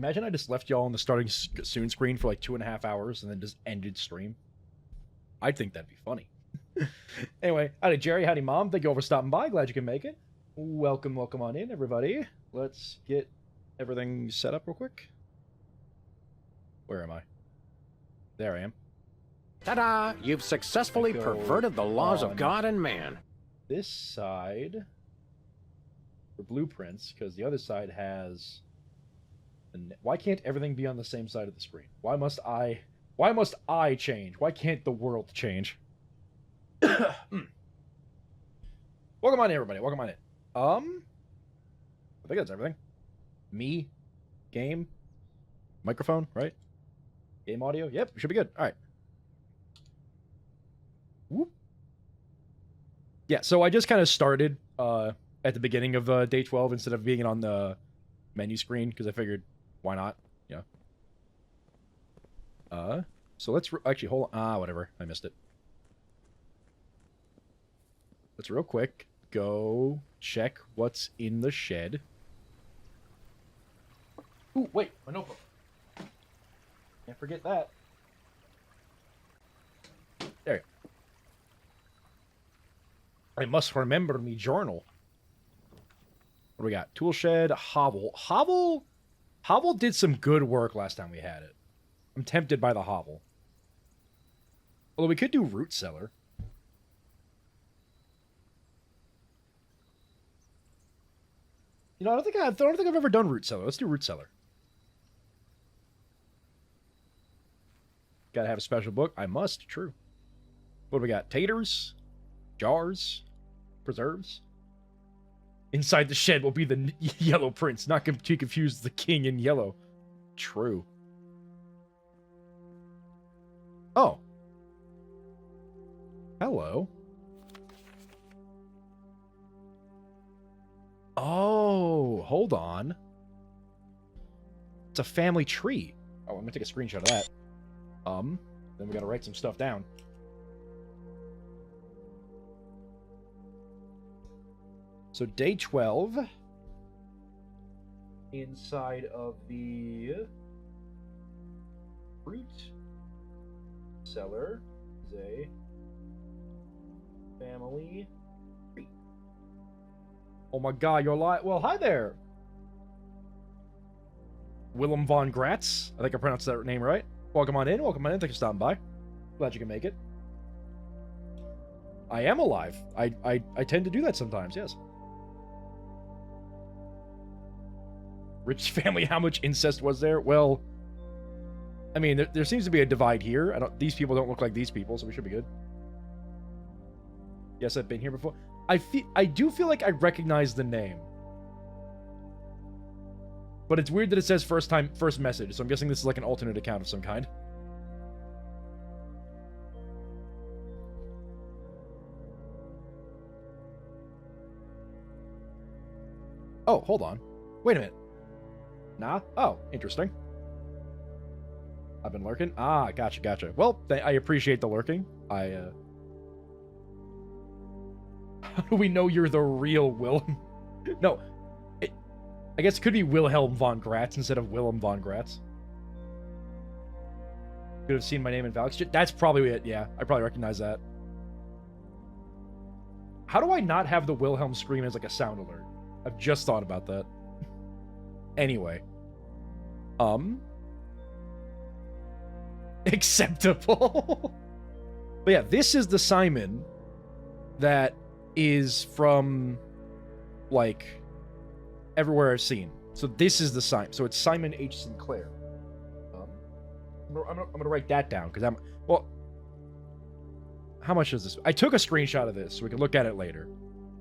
Imagine I just left y'all on the starting soon screen for like 2.5 hours and then just ended stream. I'd think that'd be funny. Anyway, howdy Jerry, howdy Mom. Thank you all for stopping by. Glad you can make it. Welcome on in, everybody. Let's get everything set up real quick. Where am I? There I am. Ta-da! You've successfully perverted the laws of God and man. This side for blueprints, because the other side has... Why can't everything be on the same side of the screen? Why must I change? Why can't the world change? Welcome on in, everybody. Welcome on in. I think that's everything. Me, game, microphone, right? Game audio. Yep, should be good. All right. Whoop. Yeah, so I just kind of started at the beginning of day 12 instead of being on the menu screen because I figured, why not? Yeah. So let's actually hold on. Whatever. I missed it. Let's real quick go check what's in the shed. Ooh, wait, my notebook. Can't forget that. There you go. I must remember me journal. What do we got? Tool shed, hovel. Hovel did some good work last time we had it. I'm tempted by the hovel. Although we could do root cellar. You know, I don't think I've ever done root cellar. Let's do root cellar. Gotta have a special book. I must. True. What do we got? Taters, jars, preserves. Inside the shed will be the yellow prince, not to confuse the king in yellow. True. Oh. Hello. Oh, hold on. It's a family tree. Oh, I'm gonna take a screenshot of that. Then we gotta write some stuff down. So day 12, inside of the fruit cellar is a family tree. Oh my god, you're alive. Well, hi there. Willem von Gratz. I think I pronounced that name right. Welcome on in. Welcome on in. Thanks for stopping by. Glad you can make it. I am alive. I tend to do that sometimes, yes. Rich family, how much incest was there? Well, I mean, there seems to be a divide here. These people don't look like these people, so we should be good. Yes, I've been here before. I do feel like I recognize the name. But it's weird that it says first message, so I'm guessing this is like an alternate account of some kind. Oh, hold on. Wait a minute. Nah? Oh, interesting. I've been lurking? Ah, gotcha. Well, I appreciate the lurking. How do we know you're the real Willem? No. I guess it could be Wilhelm von Gratz instead of Willem von Gratz. Could have seen my name in Valak's. That's probably it, yeah. I probably recognize that. How do I not have the Wilhelm scream as like a sound alert? I've just thought about that. Anyway. Acceptable. But yeah, this is the Simon that is from, like, everywhere I've seen. So this is the Simon. So it's Simon H. Sinclair. I'm gonna write that down, because well, how much is this? I took a screenshot of this, so we can look at it later.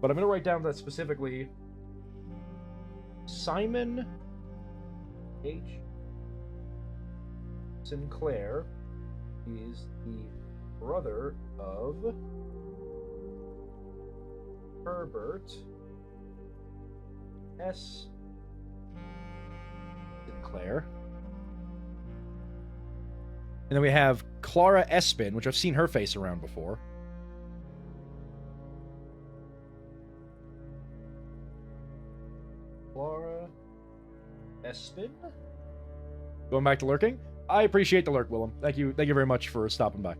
But I'm gonna write down that specifically Simon H. Sinclair is the brother of Herbert S. Sinclair. And then we have Clara Espin, which I've seen her face around before. Clara Espin? Going back to lurking? I appreciate the lurk, Willem. Thank you very much for stopping by.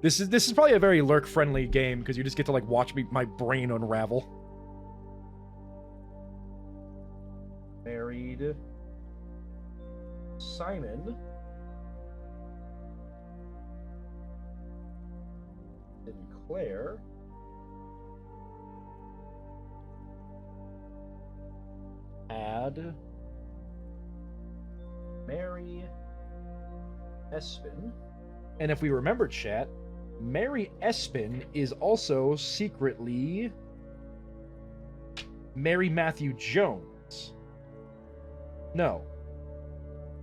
This is probably a very lurk-friendly game, because you just get to, like, watch my brain unravel. Married Simon Sinclair had Mary Espin. And if we remember, chat, Mary Espin is also secretly Mary Matthew Jones. No.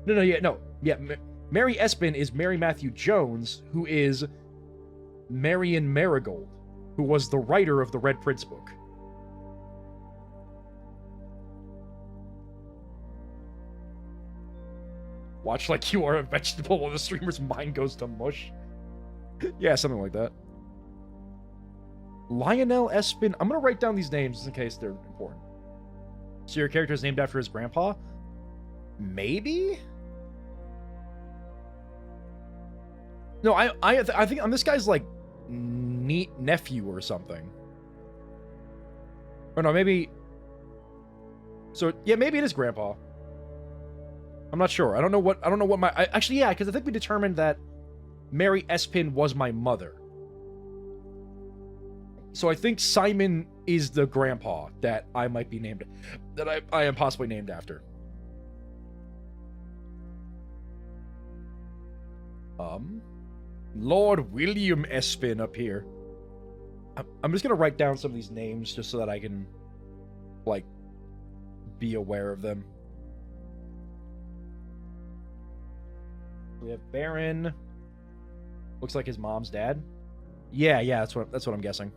Mary Espin is Mary Matthew Jones, who is Marion Marigold, who was the writer of the Red Prince book. Watch like you are a vegetable while the streamer's mind goes to mush. Yeah, something like that. Lionel Espin. I'm going to write down these names just in case they're important. So your character is named after his grandpa? Maybe? No, I think I'm this guy's, like, nephew or something. Or no, maybe... So, yeah, maybe it is grandpa. I'm not sure. I don't know what my... actually, yeah, because I think we determined that Mary Espin was my mother. So I think Simon is the grandpa that I might be named... That I am possibly named after. Lord William Espin up here. I'm just gonna write down some of these names just so that I can, like, be aware of them. We have Baron. Looks like his mom's dad. Yeah, that's what I'm guessing.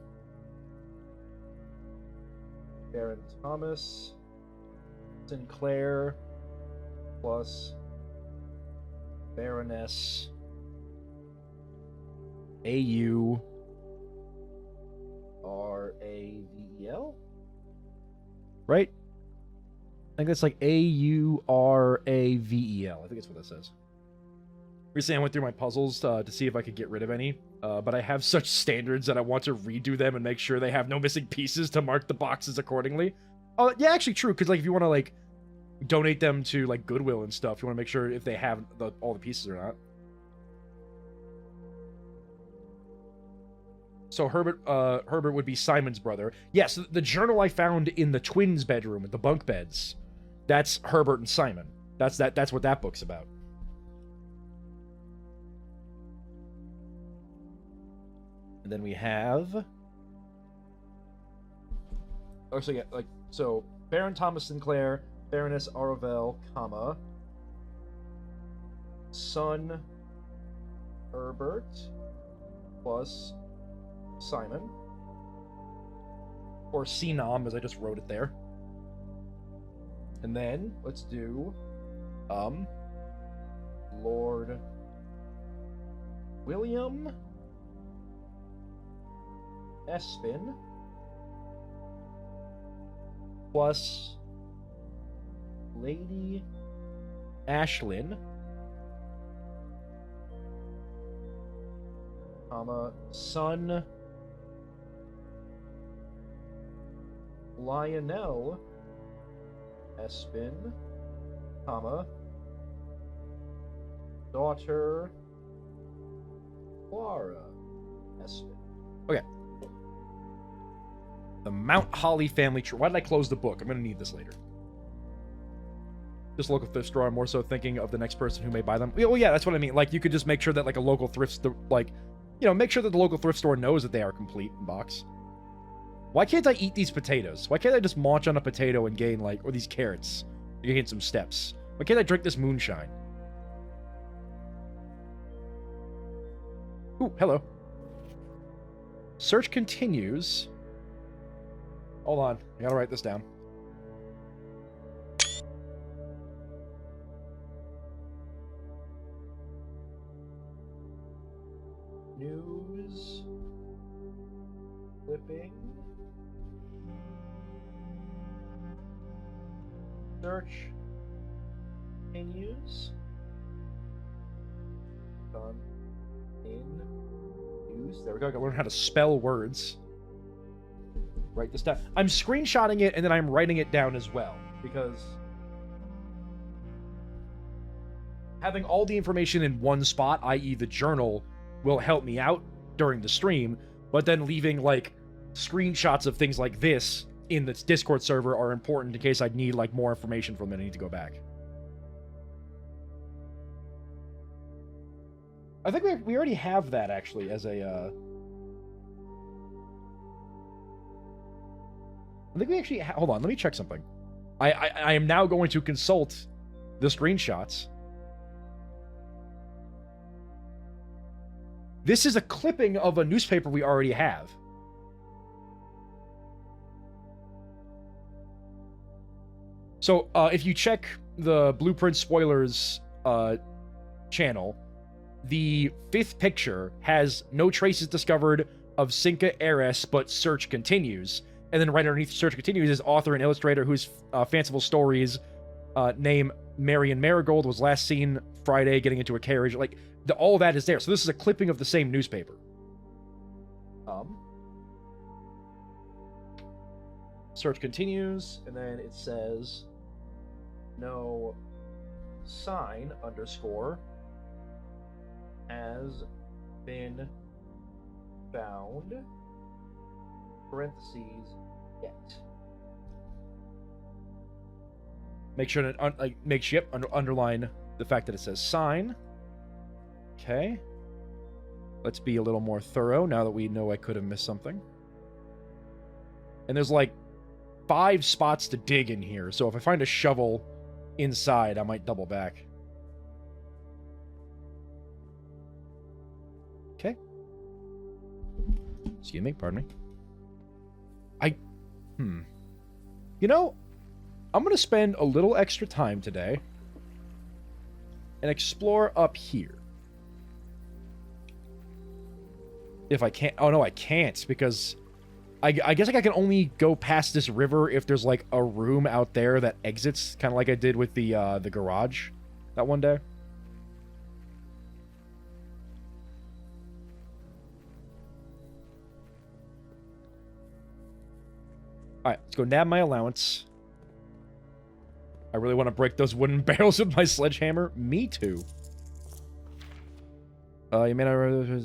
Baron Thomas Sinclair plus Baroness A-U-R-A-V-E-L? Right? I think that's like A-U-R-A-V-E-L. I think that's what that says. Recently, I went through my puzzles to see if I could get rid of any, but I have such standards that I want to redo them and make sure they have no missing pieces to mark the boxes accordingly. Oh, yeah, actually true, because like if you want to like donate them to like Goodwill and stuff, you want to make sure if they have all the pieces or not. So Herbert would be Simon's brother. Yes, the journal I found in the twins' bedroom at the bunk beds, that's Herbert and Simon. That's what that book's about. And then we have... Oh, so yeah, like, so Baron Thomas Sinclair, Baroness Aravel, comma, son Herbert, plus Simon. Or Sinom, as I just wrote it there. And then, let's do, Lord William Espin plus Lady Ashlyn, comma, son Lionel Espin, comma, daughter Clara Espin. Okay. The Mount Holly family tree. Why did I close the book? I'm going to need this later. Just local thrift store. I'm more so thinking of the next person who may buy them. Well, yeah, that's what I mean. Like, you could just make sure that, like, a local thrift store, like, you know, make sure that the local thrift store knows that they are complete in box. Why can't I eat these potatoes? Why can't I just munch on a potato and gain, like, or these carrots, and gain some steps? Why can't I drink this moonshine? Ooh, hello. Search continues. Hold on, I gotta write this down. News clipping. Search Continues. Done. In. Use. There we go. I gotta learn how to spell words. Write this down. I'm screenshotting it and then I'm writing it down as well. Because having all the information in one spot, i.e. the journal, will help me out during the stream. But then leaving, like, screenshots of things like this in the Discord server are important in case I need, like, more information from it and I need to go back. I think we already have that, actually, as a, I think we actually hold on, let me check something. I am now going to consult the screenshots. This is a clipping of a newspaper we already have. So, if you check the Blueprint Spoilers channel, the 5th picture has no traces discovered of Cinca Heiress, but search continues. And then right underneath search continues is author and illustrator whose fanciful stories name Marion Marigold was last seen Friday getting into a carriage. Like, all of that is there. So this is a clipping of the same newspaper. Search continues, and then it says no sign underscore has been found, parentheses, yet. Make sure to underline the fact that it says sign. Okay. Let's be a little more thorough now that we know I could have missed something. And there's like 5 spots to dig in here, so if I find a shovel inside, I might double back. Okay. Excuse me, pardon me. You know, I'm going to spend a little extra time today and explore up here. If I can't... Oh, no, I can't, because I guess like I can only go past this river if there's, like, a room out there that exits, kind of like I did with the garage that one day. Alright, let's go nab my allowance. I really want to break those wooden barrels with my sledgehammer. Me too. You may not... I'm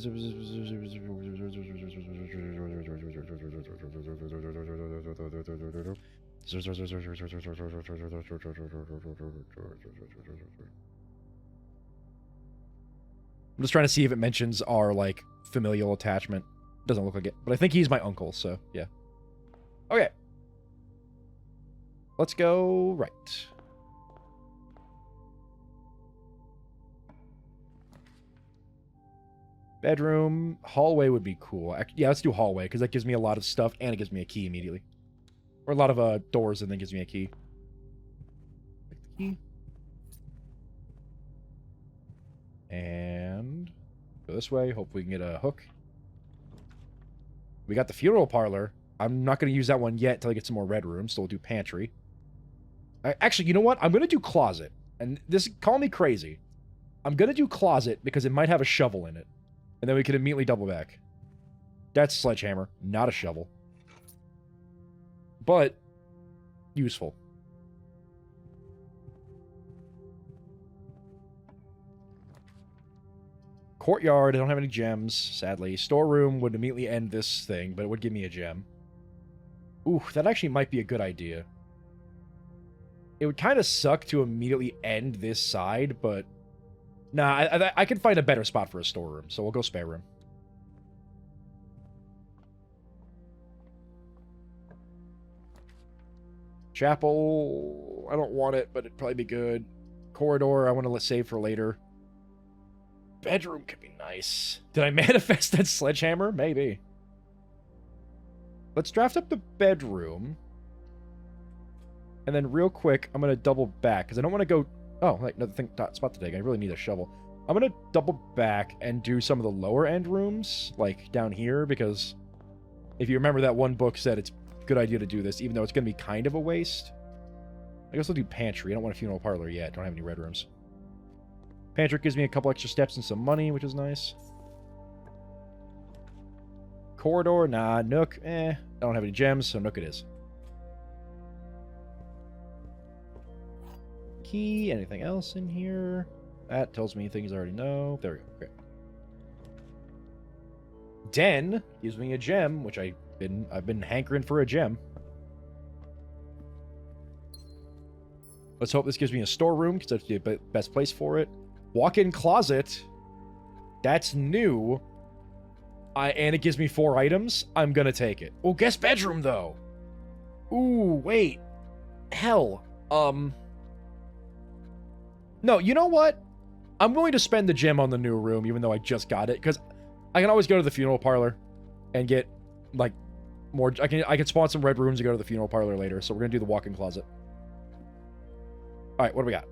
just trying to see if it mentions our, like, familial attachment. Doesn't look like it. But I think he's my uncle, so, yeah. Okay. Let's go right. Bedroom. Hallway would be cool. Yeah, let's do hallway, because that gives me a lot of stuff, and it gives me a key immediately. Or a lot of doors, and then gives me a key. Key. And go this way. Hope we can get a hook. We got the funeral parlor. I'm not going to use that one yet until I get some more red rooms, so we'll do pantry. Actually, you know what? I'm going to do closet. And this, call me crazy. I'm going to do closet because it might have a shovel in it. And then we can immediately double back. That's a sledgehammer, not a shovel. But useful. Courtyard, I don't have any gems, sadly. Storeroom would immediately end this thing, but it would give me a gem. Ooh, that actually might be a good idea. It would kind of suck to immediately end this side, but... Nah, I could find a better spot for a storeroom, so we'll go spare room. Chapel... I don't want it, but it'd probably be good. Corridor, I want to save for later. Bedroom could be nice. Did I manifest that sledgehammer? Maybe. Let's draft up the bedroom. And then real quick, I'm going to double back, because I don't want to go... Oh, like, another thing, spot to dig. I really need a shovel. I'm going to double back and do some of the lower end rooms, like down here, because if you remember that one book said it's a good idea to do this, even though it's going to be kind of a waste. I guess I'll do pantry. I don't want a funeral parlor yet. Don't have any red rooms. Pantry gives me a couple extra steps and some money, which is nice. Corridor, nah. Nook, I don't have any gems, so Nook it is. Key, anything else in here? That tells me things I already know. There we go. Okay. Den gives me a gem, which I've been hankering for a gem. Let's hope this gives me a storeroom, because that's the best place for it. Walk-in closet. That's new. And it gives me 4 items. I'm gonna take it. Oh, guest bedroom, though. Ooh, wait. Hell. No, you know what? I'm willing to spend the gem on the new room, even though I just got it, because I can always go to the funeral parlor and get, like, more... I can spawn some red rooms and go to the funeral parlor later, so we're gonna do the walk-in closet. Alright, what do we got?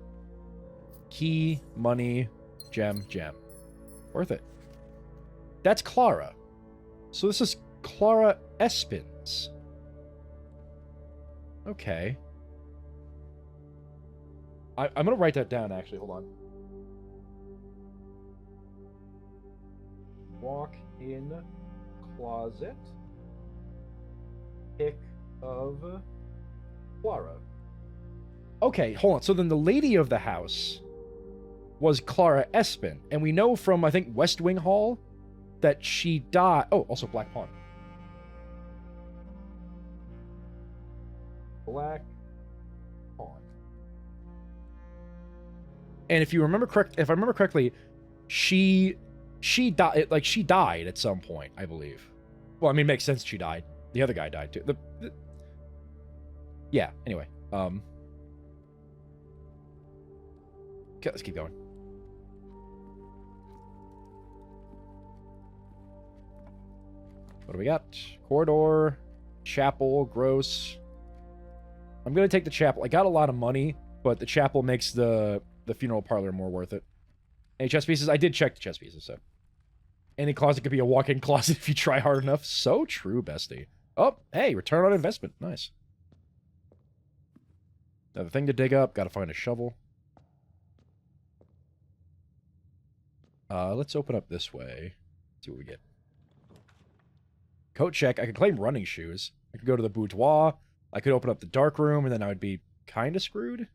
Key, money, gem. Worth it. That's Clara. So this is Clara Espins. Okay. I'm going to write that down, actually. Hold on. Walk in closet. Pick of Clara. Okay, hold on. So then the lady of the house was Clara Espin. And we know from, I think, West Wing Hall that she died. Oh, also Black Pawn. Black Pawn. And if you remember if I remember correctly, she died. Like, she died at some point, I believe. Well, I mean, it makes sense she died. The other guy died too. Yeah. Anyway, okay, let's keep going. What do we got? Corridor, chapel, gross. I'm gonna take the chapel. I got a lot of money, but the chapel makes the funeral parlor more worth it. Any chess pieces? I did check the chess pieces, so. Any closet could be a walk-in closet if you try hard enough. So true, bestie. Oh, hey, return on investment. Nice. Another thing to dig up. Gotta find a shovel. Let's open up this way. See what we get. Coat check. I could claim running shoes. I could go to the boudoir. I could open up the dark room, and then I would be kind of screwed.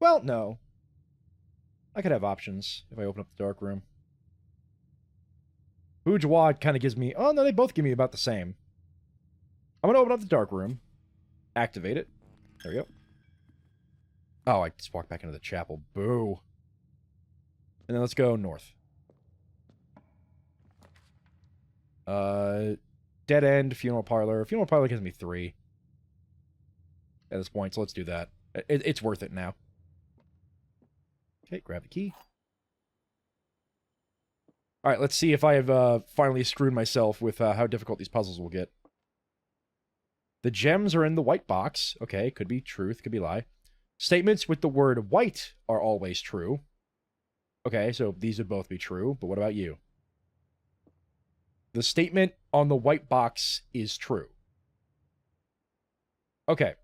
Well, no. I could have options if I open up the dark room. Boudoir kind of gives me... Oh, no, they both give me about the same. I'm going to open up the dark room. Activate it. There we go. Oh, I just walked back into the chapel. Boo. And then let's go north. Dead end, funeral parlor. Funeral parlor gives me 3 at this point, so let's do that. It's worth it now. Okay, grab the key. Alright, let's see if I've finally screwed myself with how difficult these puzzles will get. The gems are in the white box. Okay, could be truth, could be lie. Statements with the word white are always true. Okay, so these would both be true, but what about you? The statement on the white box is true. Okay.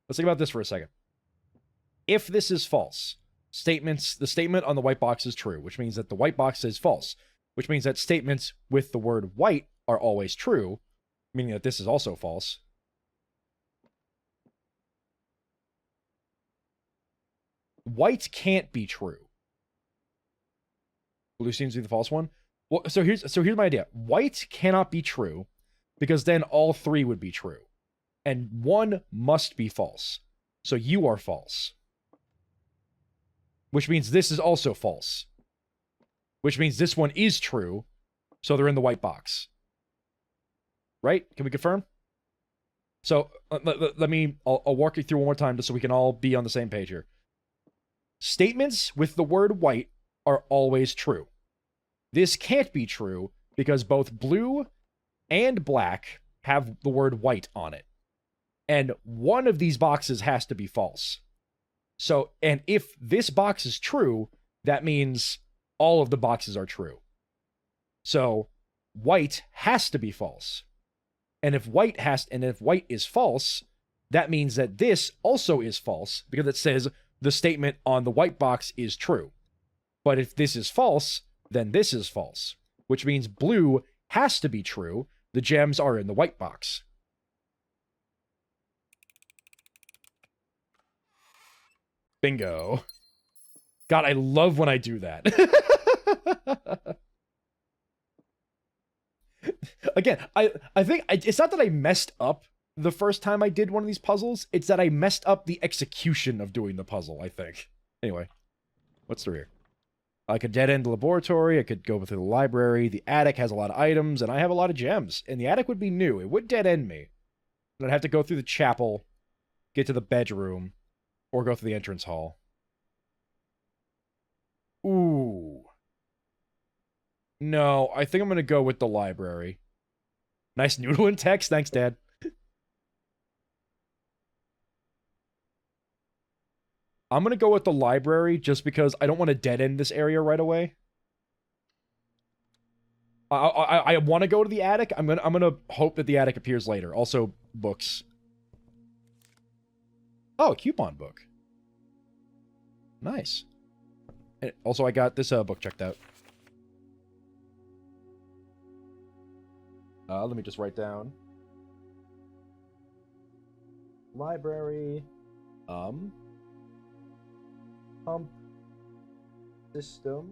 Let's think about this for a second. If this is false, the statement on the white box is true, which means that the white box is false, which means that statements with the word white are always true, meaning that this is also false. White can't be true. Blue seems to be the false one. Well, so here's my idea. White cannot be true, because then all 3 would be true. And 1 must be false. So you are false. Which means this is also false. Which means this one is true, so they're in the white box. Right? Can we confirm? So, I'll walk you through one more time just so we can all be on the same page here. Statements with the word white are always true. This can't be true because both blue and black have the word white on it. And one of these boxes has to be false. So, and if this box is true, that means all of the boxes are true. So, white has to be false. And if white is false, that means that this also is false because it says the statement on the white box is true. But if this is false, then this is false, which means blue has to be true. The gems are in the white box. Bingo. God, I love when I do that. Again, I think it's not that I messed up the first time I did one of these puzzles. It's that I messed up the execution of doing the puzzle, I think. Anyway, what's through here? I could dead end the laboratory. I could go through the library. The attic has a lot of items, and I have a lot of gems. And the attic would be new. It would dead end me. And I'd have to go through the chapel, get to the bedroom, or go through the entrance hall. Ooh. No, I think I'm going to go with the library. Nice noodle in text. Thanks, Dad. I'm going to go with the library just because I don't want to dead end this area right away. I want to go to the attic. I'm gonna hope that the attic appears later. Also, books. Oh, a coupon book. Nice. And also, I got this book checked out. Let me just write down. Library. Pump. System.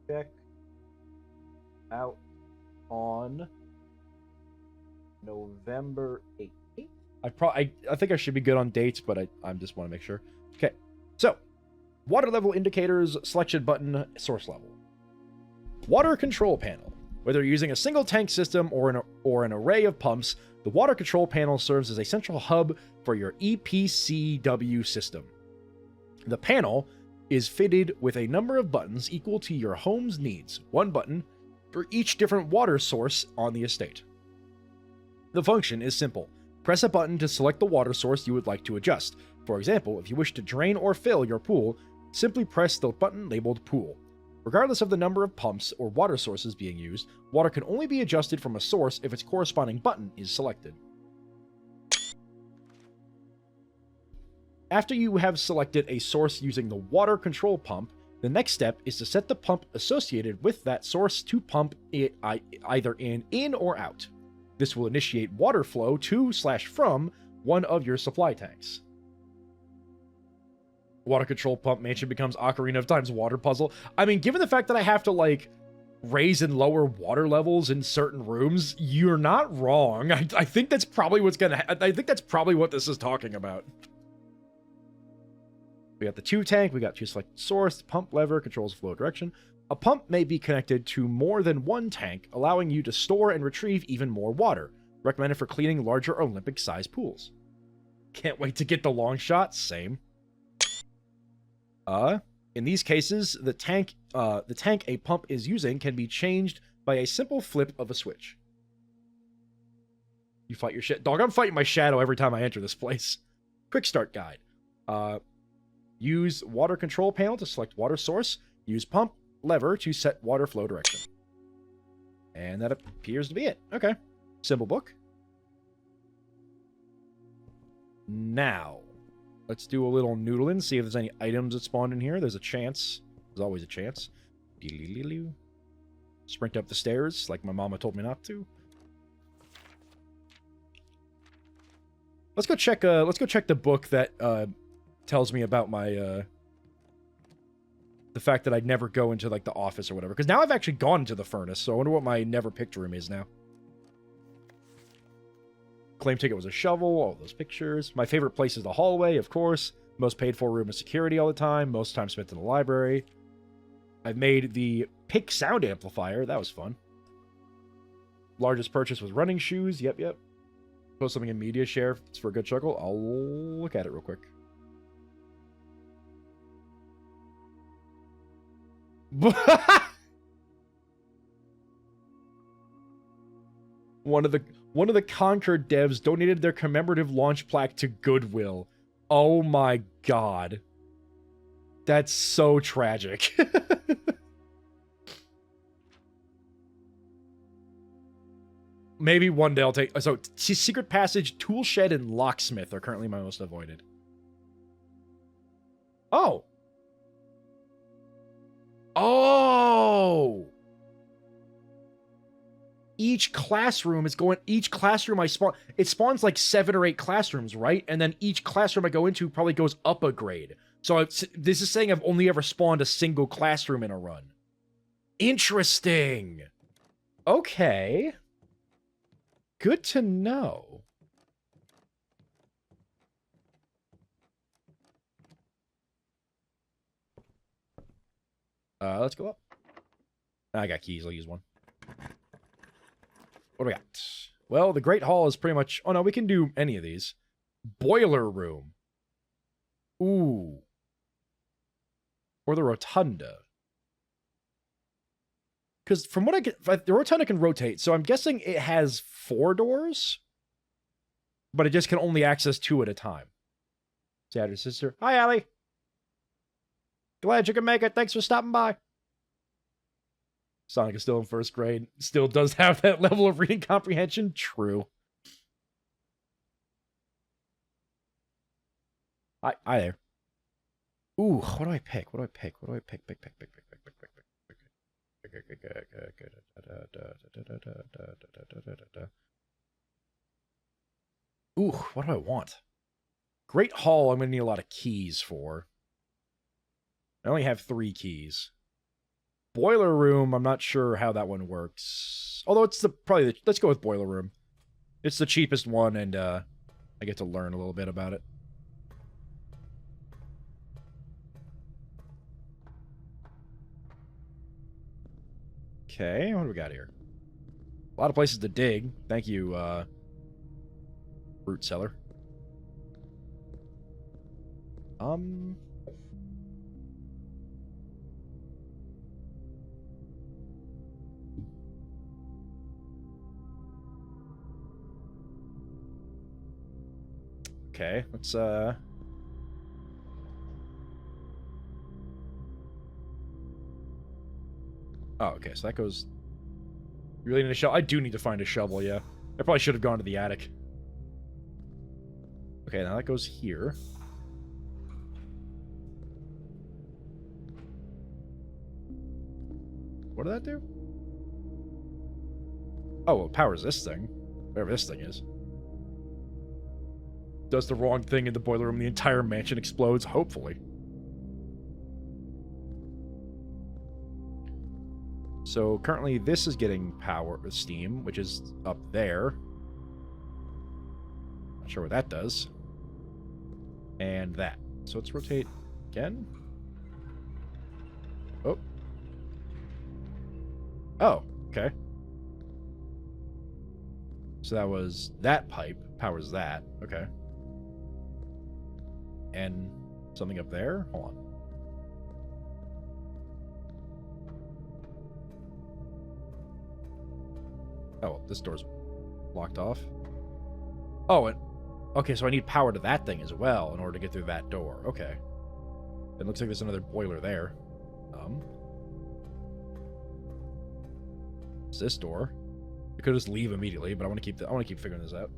Check out on November 18th. I think I should be good on dates, but I just want to make sure. Okay. So, water level indicators, selection button, source level. Water control panel. Whether you're using a single tank system or an array of pumps, the water control panel serves as a central hub for your EPCW system. The panel is fitted with a number of buttons equal to your home's needs, one button for each different water source on the estate. The function is simple. Press a button to select the water source you would like to adjust. For example, if you wish to drain or fill your pool, simply press the button labeled Pool. Regardless of the number of pumps or water sources being used, water can only be adjusted from a source if its corresponding button is selected. After you have selected a source using the water control pump, the next step is to set the pump associated with that source to pump it either in or out. This will initiate water flow to/from one of your supply tanks. Water control pump mansion becomes Ocarina of Time's water puzzle. I mean, given the fact that I have to, like, raise and lower water levels in certain rooms, you're not wrong. I think that's probably what's gonna I think that's probably what this is talking about. We got the 2 tank, we got 2 selected source, pump lever controls flow direction. A pump may be connected to more than one tank, allowing you to store and retrieve even more water. Recommended for cleaning larger Olympic-sized pools. Can't wait to get the long shot. Same. In these cases, the tank a pump is using can be changed by a simple flip of a switch. You fight your shit. Dog, I'm fighting my shadow every time I enter this place. Quick start guide. Use water control panel to select water source. Use pump lever to set water flow direction. And that appears to be it. Okay. Simple book. Now, let's do a little noodling, see if there's any items that spawned in here. There's a chance. There's always a chance. Sprint up the stairs like my mama told me not to. Let's go check the book that tells me about my the fact that I'd never go into, like, the office or whatever. Because now I've actually gone into the furnace, so I wonder what my never picked room is now. Claim ticket was a shovel, all those pictures. My favorite place is the hallway, of course. Most paid for room is security all the time. Most time spent in the library. I've made the pick sound amplifier. That was fun. Largest purchase was running shoes. Yep. Post something in media share. It's for a good chuckle. I'll look at it real quick. One of the Concord devs donated their commemorative launch plaque to Goodwill. Oh my god. That's so tragic. Maybe one day I'll take... So, Secret Passage, Tool Shed, and Locksmith are currently my most avoided. Oh. Oh! Each classroom is going... Each classroom I spawn... It spawns like 7 or 8 classrooms, right? And then each classroom I go into probably goes up a grade. So this is saying I've only ever spawned a single classroom in a run. Interesting. Okay. Good to know. Let's go up. I got keys. I'll use one. What do we got? Well, the Great Hall is pretty much... Oh, no, we can do any of these. Boiler Room. Ooh. Or the Rotunda. Because from what I get... The Rotunda can rotate, so I'm guessing it has 4 doors? But it just can only access 2 at a time. Say hi to your sister. Hi, Allie. Glad you can make it. Thanks for stopping by. Sonic is still in 1st grade. Still does have that level of reading comprehension. True. Hi there. Ooh, what do I pick? What do I pick? What do I pick? Pick. Ooh, what do I want? Great Hall, I'm going to need a lot of keys for. I only have 3 keys. Boiler Room, I'm not sure how that one works. Although it's let's go with Boiler Room. It's the cheapest one, and I get to learn a little bit about it. Okay, what do we got here? A lot of places to dig. Thank you, Fruit Seller. Okay, let's, Oh, okay, so that goes... You really need a shovel? I do need to find a shovel, yeah. I probably should have gone to the attic. Okay, now that goes here. What did that do? Oh, well, it powers this thing. Whatever this thing is. Does the wrong thing in the boiler room, the entire mansion explodes, hopefully. So currently this is getting power with steam, which is up there. Not sure what that does. And that. So let's rotate again. Oh. Oh, okay. So that was that pipe powers that. Okay. And something up there? Hold on. Oh, this door's locked off. Oh, and... Okay, so I need power to that thing as well in order to get through that door. Okay. It looks like there's another boiler there. It's this door. I could just leave immediately, but I want to keep figuring this out.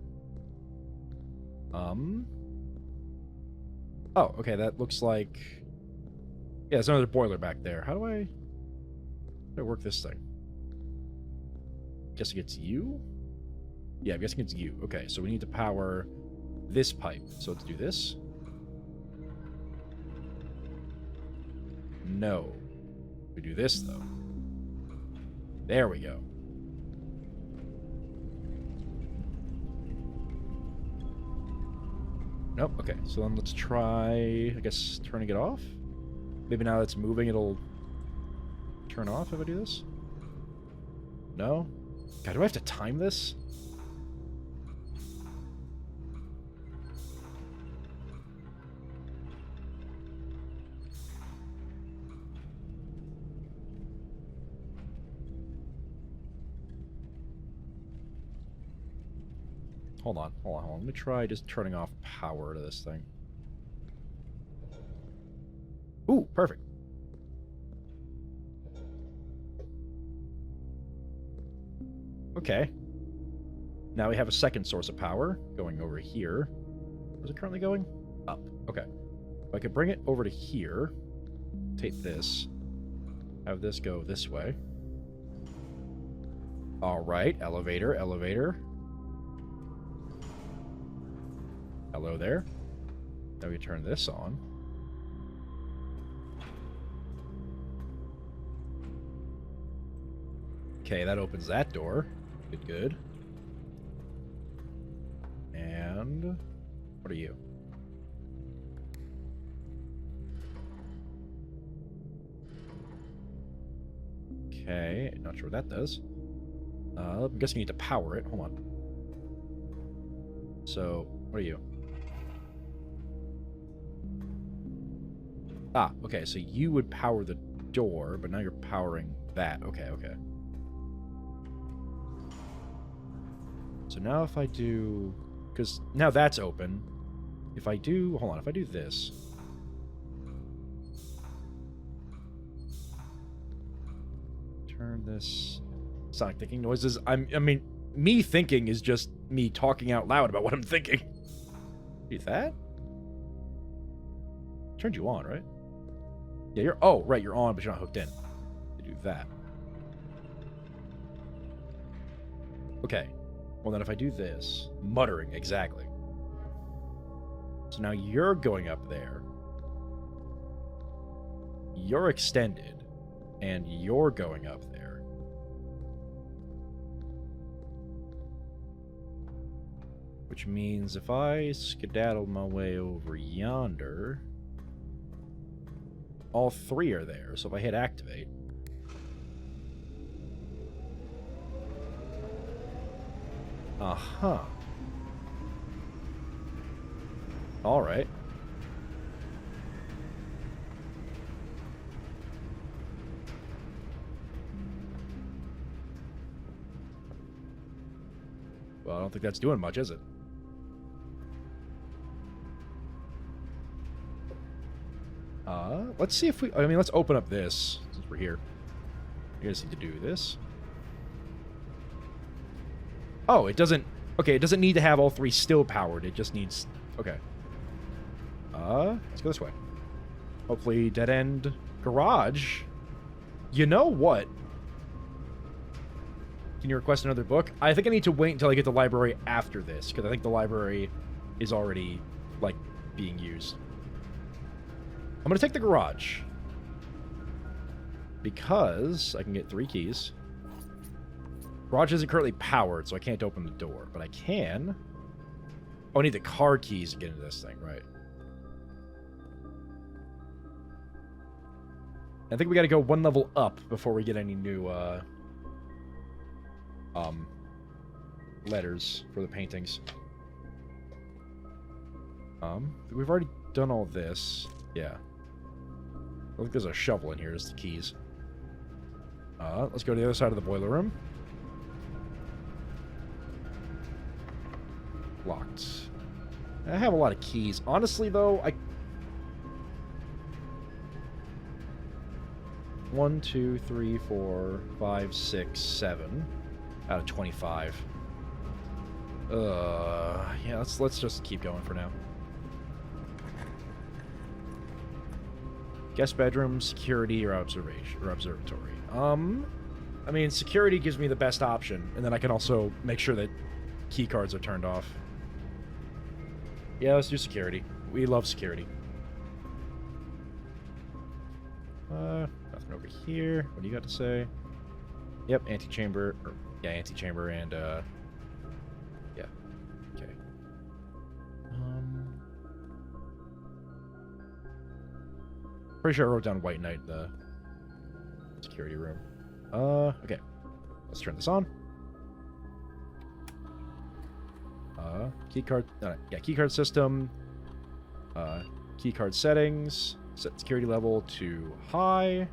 Oh, okay, that looks like... Yeah, there's another boiler back there. How do I work this thing? Guessing it's you? Yeah, I'm guessing it's you. Okay, so we need to power this pipe. So let's do this. No. We do this, though. There we go. Nope, okay. So then let's try, I guess, turning it off? Maybe now that it's moving, it'll turn off if I do this? No? God, do I have to time this? Hold on. Let me try just turning off power to this thing. Ooh, perfect. Okay. Now we have a second source of power going over here. Where's it currently going? Up. Okay. If I could bring it over to here, take this, have this go this way. All right, elevator, elevator. Hello there. Now we turn this on. Okay, that opens that door. Good, good. And what are you? Okay, not sure what that does. I'm guessing you need to power it. Hold on. So, what are you? Ah, okay, so you would power the door, but now you're powering that. Okay, okay. So now if I do... Because now that's open. If I do... Hold on, if I do this... Turn this... Sonic thinking noises. I mean, me thinking is just me talking out loud about what I'm thinking. Do that? Turned you on, right? Yeah, you're... Oh, right, you're on, but you're not hooked in. To do that. Okay. Well, then if I do this... Muttering, exactly. So now you're going up there. You're extended. And you're going up there. Which means if I skedaddle my way over yonder... All three are there, so if I hit activate... Uh-huh. Alright. Well, I don't think that's doing much, is it? Let's see if we... I mean, let's open up this, since we're here. You guys need to do this. Oh, it doesn't... Okay, it doesn't need to have all three still powered. It just needs... Okay. Let's go this way. Hopefully dead-end garage. You know what? Can you request another book? I think I need to wait until I get the library after this, because I think the library is already, like, being used. I'm going to take the garage. Because I can get 3 keys. Garage isn't currently powered, so I can't open the door. But I can... Oh, I need the car keys to get into this thing, right. I think we got to go one level up before we get any new, letters for the paintings. We've already done all this. Yeah. I think there's a shovel in here, just the keys. Let's go to the other side of the boiler room. Locked. I have a lot of keys. Honestly, though, 1, 2, 3, 4, 5, 6, 7 out of 25. Yeah, let's just keep going for now. Guest bedroom, security, or observatory. I mean, security gives me the best option, and then I can also make sure that key cards are turned off. Yeah, let's do security. We love security. Nothing over here. What do you got to say? Yep, antechamber. Yeah, antechamber and, yeah. Okay. Pretty sure I wrote down White Knight in the security room. Okay. Let's turn this on. Keycard, yeah, keycard system. Keycard settings. Set security level to high.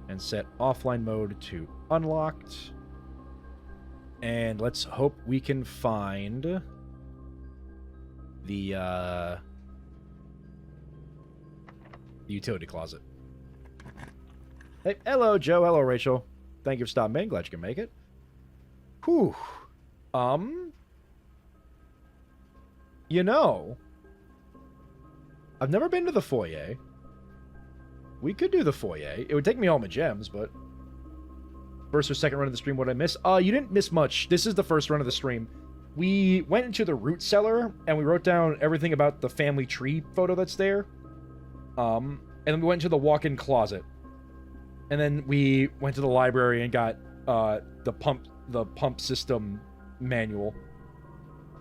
And set offline mode to unlocked. And let's hope we can find the, The utility closet. Hey, hello, Joe. Hello, Rachel. Thank you for stopping in. Glad you can make it. Whew. You know, I've never been to the foyer. We could do the foyer. It would take me all my gems, but... First or second run of the stream, what did I miss? You didn't miss much. This is the first run of the stream. We went into the root cellar, and we wrote down everything about the family tree photo that's there. And then we went into the walk-in closet. And then we went to the library and got, the pump system manual.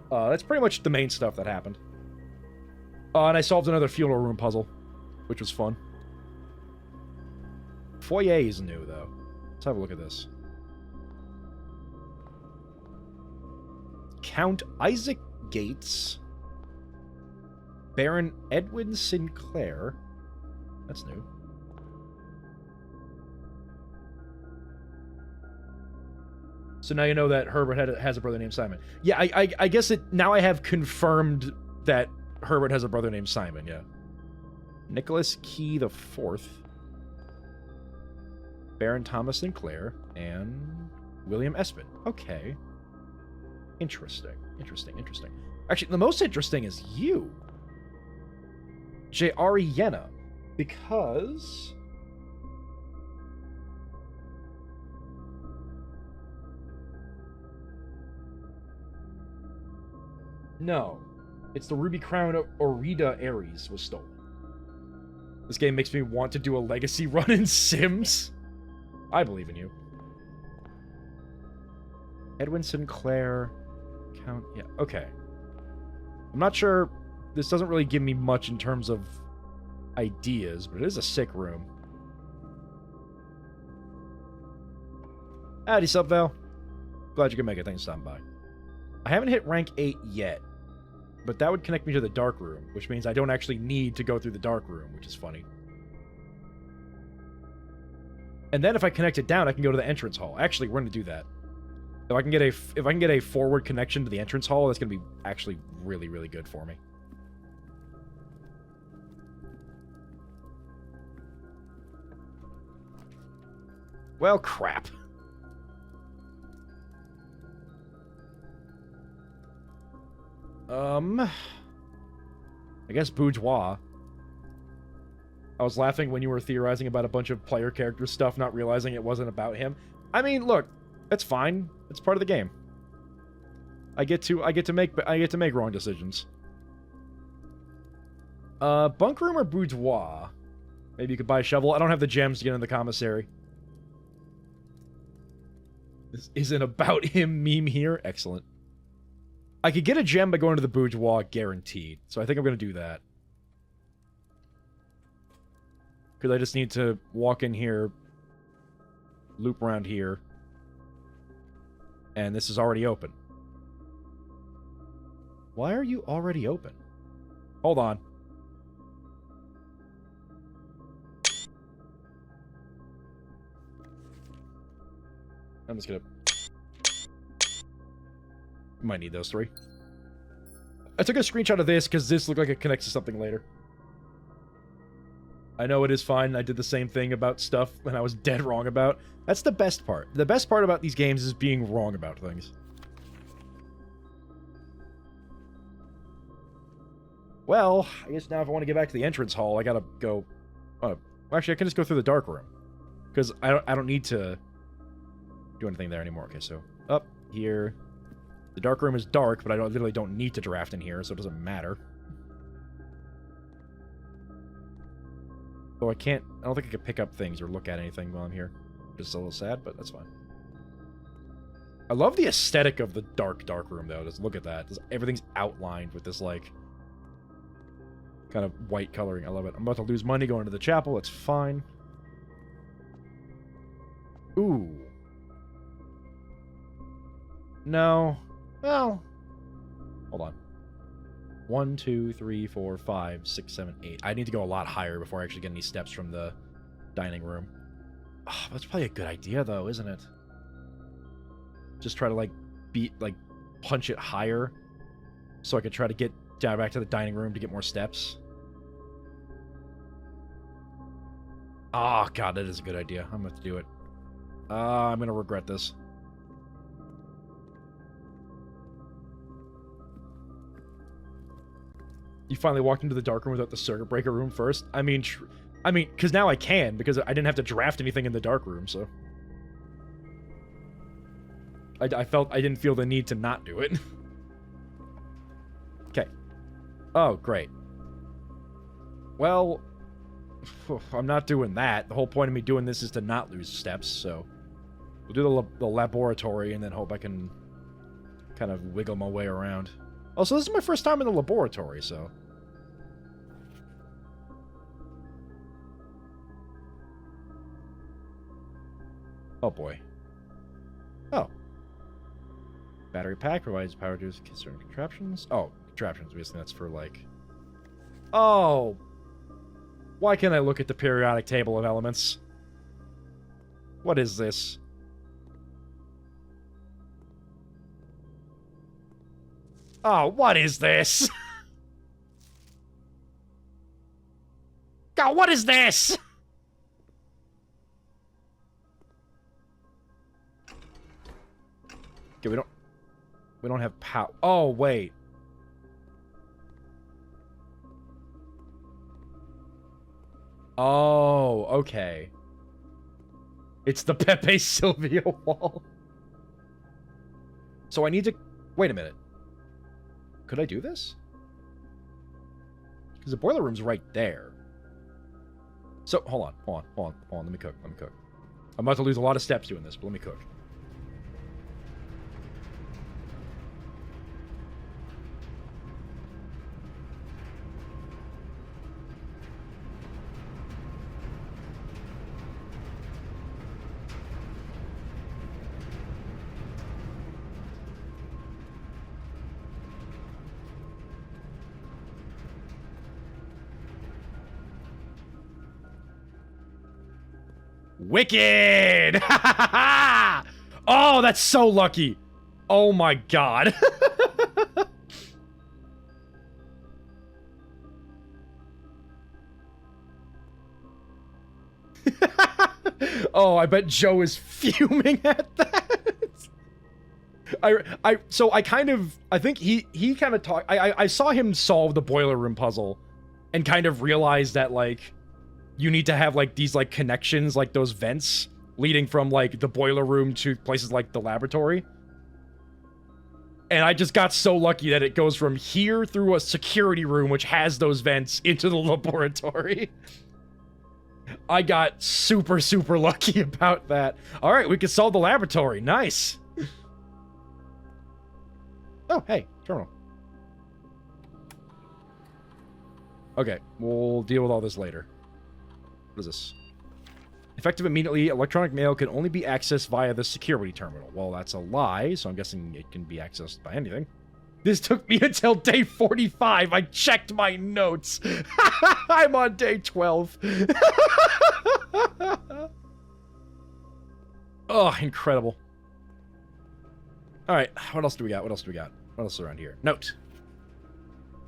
That's pretty much the main stuff that happened. And I solved another funeral room puzzle, which was fun. Foyer is new, though. Let's have a look at this. Count Isaac Gates. Baron Edwin Sinclair. That's new. So now you know that Herbert has a brother named Simon. Yeah, I guess it... Now I have confirmed that Herbert has a brother named Simon, yeah. Nicholas Key the Fourth. Baron Thomas Sinclair. And William Espin. Okay. Interesting. Interesting. Actually, the most interesting is you. J. Ariena. Because... No. It's the Ruby Crown of Orida Ares was stolen. This game makes me want to do a legacy run in Sims. I believe in you. Edwin Sinclair. Count... Yeah, okay. I'm not sure... This doesn't really give me much in terms of ideas, but it is a sick room. Howdy, Sub Val. Glad you could make it. Thanks for stopping by. I haven't hit rank 8 yet, but that would connect me to the dark room, which means I don't actually need to go through the dark room, which is funny. And then if I connect it down, I can go to the entrance hall. Actually, we're going to do that. If I can get a forward connection to the entrance hall, that's going to be actually really, really good for me. Well, crap. I guess Bourgeois. I was laughing when you were theorizing about a bunch of player character stuff, not realizing it wasn't about him. I mean, look, that's fine. It's part of the game. I get to make wrong decisions. Bunk room or Bourgeois? Maybe you could buy a shovel. I don't have the gems to get in the commissary. This isn't about him meme here. Excellent. I could get a gem by going to the Bourgeois, guaranteed. So I think I'm going to do that. Because I just need to walk in here, loop around here, and this is already open. Why are you already open? Hold on. I'm just gonna... Might need those three. I took a screenshot of this because this looked like it connects to something later. I know it is fine. I did the same thing about stuff and I was dead wrong about. That's the best part. The best part about these games is being wrong about things. Well, I guess now if I want to get back to the entrance hall, I gotta go... actually, I can just go through the dark room. Because I don't need to do anything there anymore. Okay, so up here... The dark room is dark, but I literally don't need to draft in here, so it doesn't matter. So I don't think I can pick up things or look at anything while I'm here. Just a little sad, but that's fine. I love the aesthetic of the dark room, though. Just look at that. Everything's outlined with this, like, kind of white coloring. I love it. I'm about to lose money going to the chapel. It's fine. Ooh. No. Well, hold on. 1, 2, 3, 4, 5, 6, 7, 8. I need to go a lot higher before I actually get any steps from the dining room. Oh, that's probably a good idea, though, isn't it? Just try to, punch it higher so I could try to get down back to the dining room to get more steps. Oh, God, that is a good idea. I'm going to do it. I'm going to regret this. You finally walked into the dark room without the circuit breaker room first? I mean, because now I can, because I didn't have to draft anything in the dark room, so... I didn't feel the need to not do it. Okay. Oh, great. Well, I'm not doing that. The whole point of me doing this is to not lose steps, so... We'll do the laboratory and then hope I can kind of wiggle my way around. Also, this is my first time in the laboratory, so... Oh, boy. Oh. Battery pack provides power to certain contraptions. Oh, contraptions. Obviously, that's for, like... Oh! Why can't I look at the periodic table of elements? What is this? Oh, what is this? God, what is this? Okay, we don't have power. Oh, wait. Oh, okay. It's the Pepe Sylvia wall. So I need to... Wait a minute. Could I do this? Because the boiler room's right there. So, hold on. Let me cook. I'm about to lose a lot of steps doing this, but let me cook. Wicked! Oh, that's so lucky. Oh my god. Oh, I bet Joe is fuming at that. I think he kind of talked. I saw him solve the boiler room puzzle and kind of realized that, like, you need to have, like, these, like, connections, like those vents leading from, like, the boiler room to places like the laboratory. And I just got so lucky that it goes from here through a security room, which has those vents, into the laboratory. I got super, super lucky about that. All right, we can solve the laboratory. Nice. Oh, hey, terminal. Okay, we'll deal with all this later. What is this? Effective immediately, electronic mail can only be accessed via the security terminal. Well, that's a lie, so I'm guessing it can be accessed by anything. This took me until day 45. I checked my notes. I'm on day 12. Oh, incredible. All right, what else do we got? What else is around here? Note.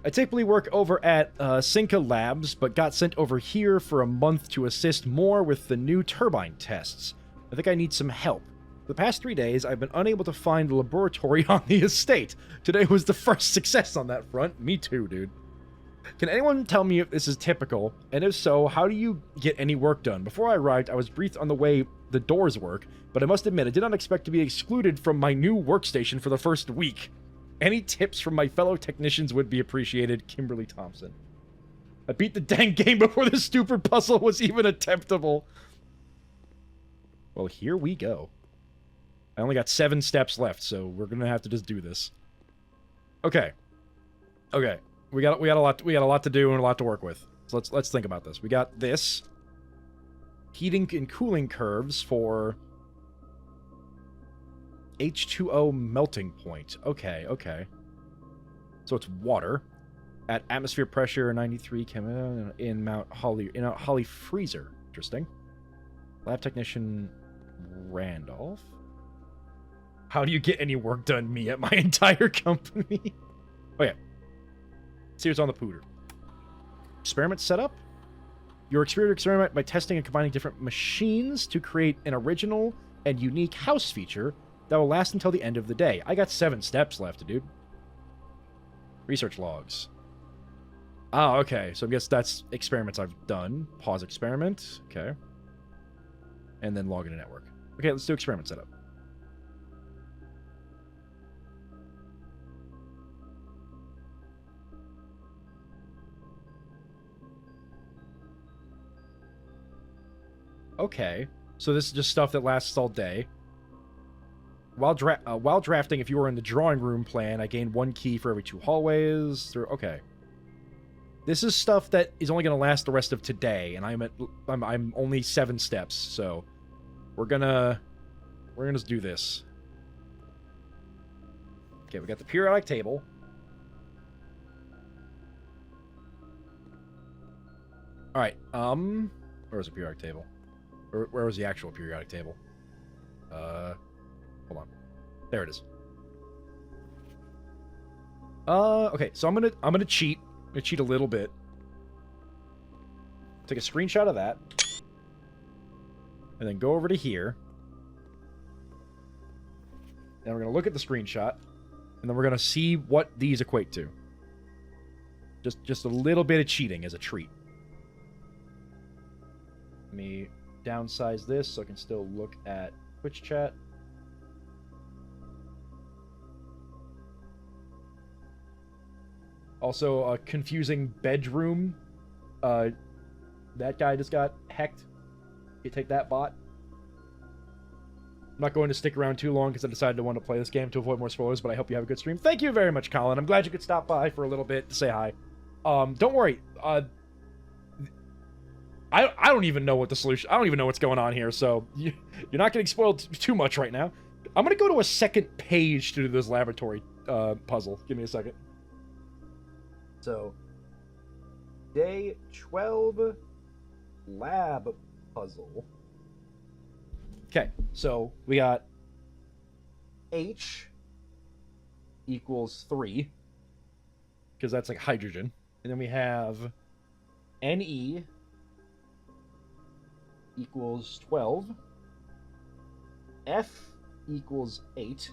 I typically work over at Cinca Labs, but got sent over here for a month to assist more with the new turbine tests. I think I need some help. For the past 3 days, I've been unable to find the laboratory on the estate. Today was the first success on that front. Me too, dude. Can anyone tell me if this is typical? And if so, how do you get any work done? Before I arrived, I was briefed on the way the doors work, but I must admit I did not expect to be excluded from my new workstation for the first week. Any tips from my fellow technicians would be appreciated. Kimberly Thompson. I beat the dang game before the stupid puzzle was even attemptable. Well, here we go. I only got 7 steps left, so we're gonna have to just do this. Okay. Okay. We got a lot to do and a lot to work with. So let's think about this. We got this. Heating and cooling curves for H2O melting point. Okay, okay. So it's water at atmosphere pressure 93 in Mount Holly freezer. Interesting. Lab technician Randolph. How do you get any work done, me, at my entire company? Oh yeah. See what's on the pooter. Experiment setup. Your experiment by testing and combining different machines to create an original and unique house feature that will last until the end of the day. I got 7 steps left, dude. Research logs. Ah, okay. So I guess that's experiments I've done. Pause experiment. Okay. And then log into network. Okay, let's do experiment setup. Okay. So this is just stuff that lasts all day. While drafting, if you were in the drawing room plan, I gained 1 key for every 2 hallways. Okay. This is stuff that is only going to last the rest of today, and I'm only 7 steps, so we're gonna do this. Okay, we got the periodic table. All right. Where was the periodic table? Where was the actual periodic table? Hold on. There it is. Okay, so I'm gonna cheat. I'm gonna cheat a little bit. Take a screenshot of that. And then go over to here. And we're gonna look at the screenshot. And then we're gonna see what these equate to. Just a little bit of cheating as a treat. Let me downsize this so I can still look at Twitch chat. Also, a confusing bedroom. That guy just got hacked. You take that, bot. I'm not going to stick around too long because I decided to want to play this game to avoid more spoilers, but I hope you have a good stream. Thank you very much, Colin. I'm glad you could stop by for a little bit to say hi. Don't worry. I don't even know what the solution... I don't even know what's going on here, so you're not getting spoiled too much right now. I'm going to go to a second page to do this laboratory puzzle. Give me a second. So, day 12 lab puzzle. Okay, so we got H equals 3, because that's like hydrogen. And then we have Ne equals 12. F equals 8.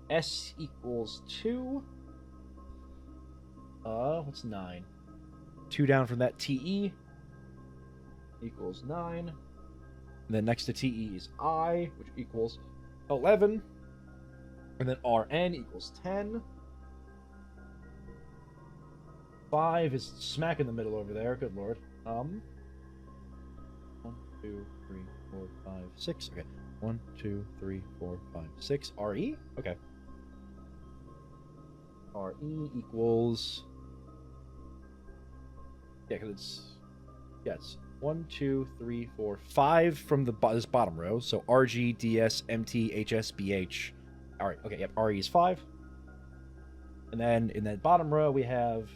S equals 2. What's 9? 2 down from that, TE equals 9. And then next to TE is I, which equals 11. And then RN equals 10. 5 is smack in the middle over there. Good lord. 1, 2, 3, 4, 5, 6. Okay. 1, 2, 3, 4, 5, 6. RE? Okay. RE equals... Yeah, because it's... Yeah, it's 1, 2, 3, 4, 5 from this bottom row. So RG, DS, MT, HS, BH. Alright, okay, yep, RE is 5. And then in that bottom row we have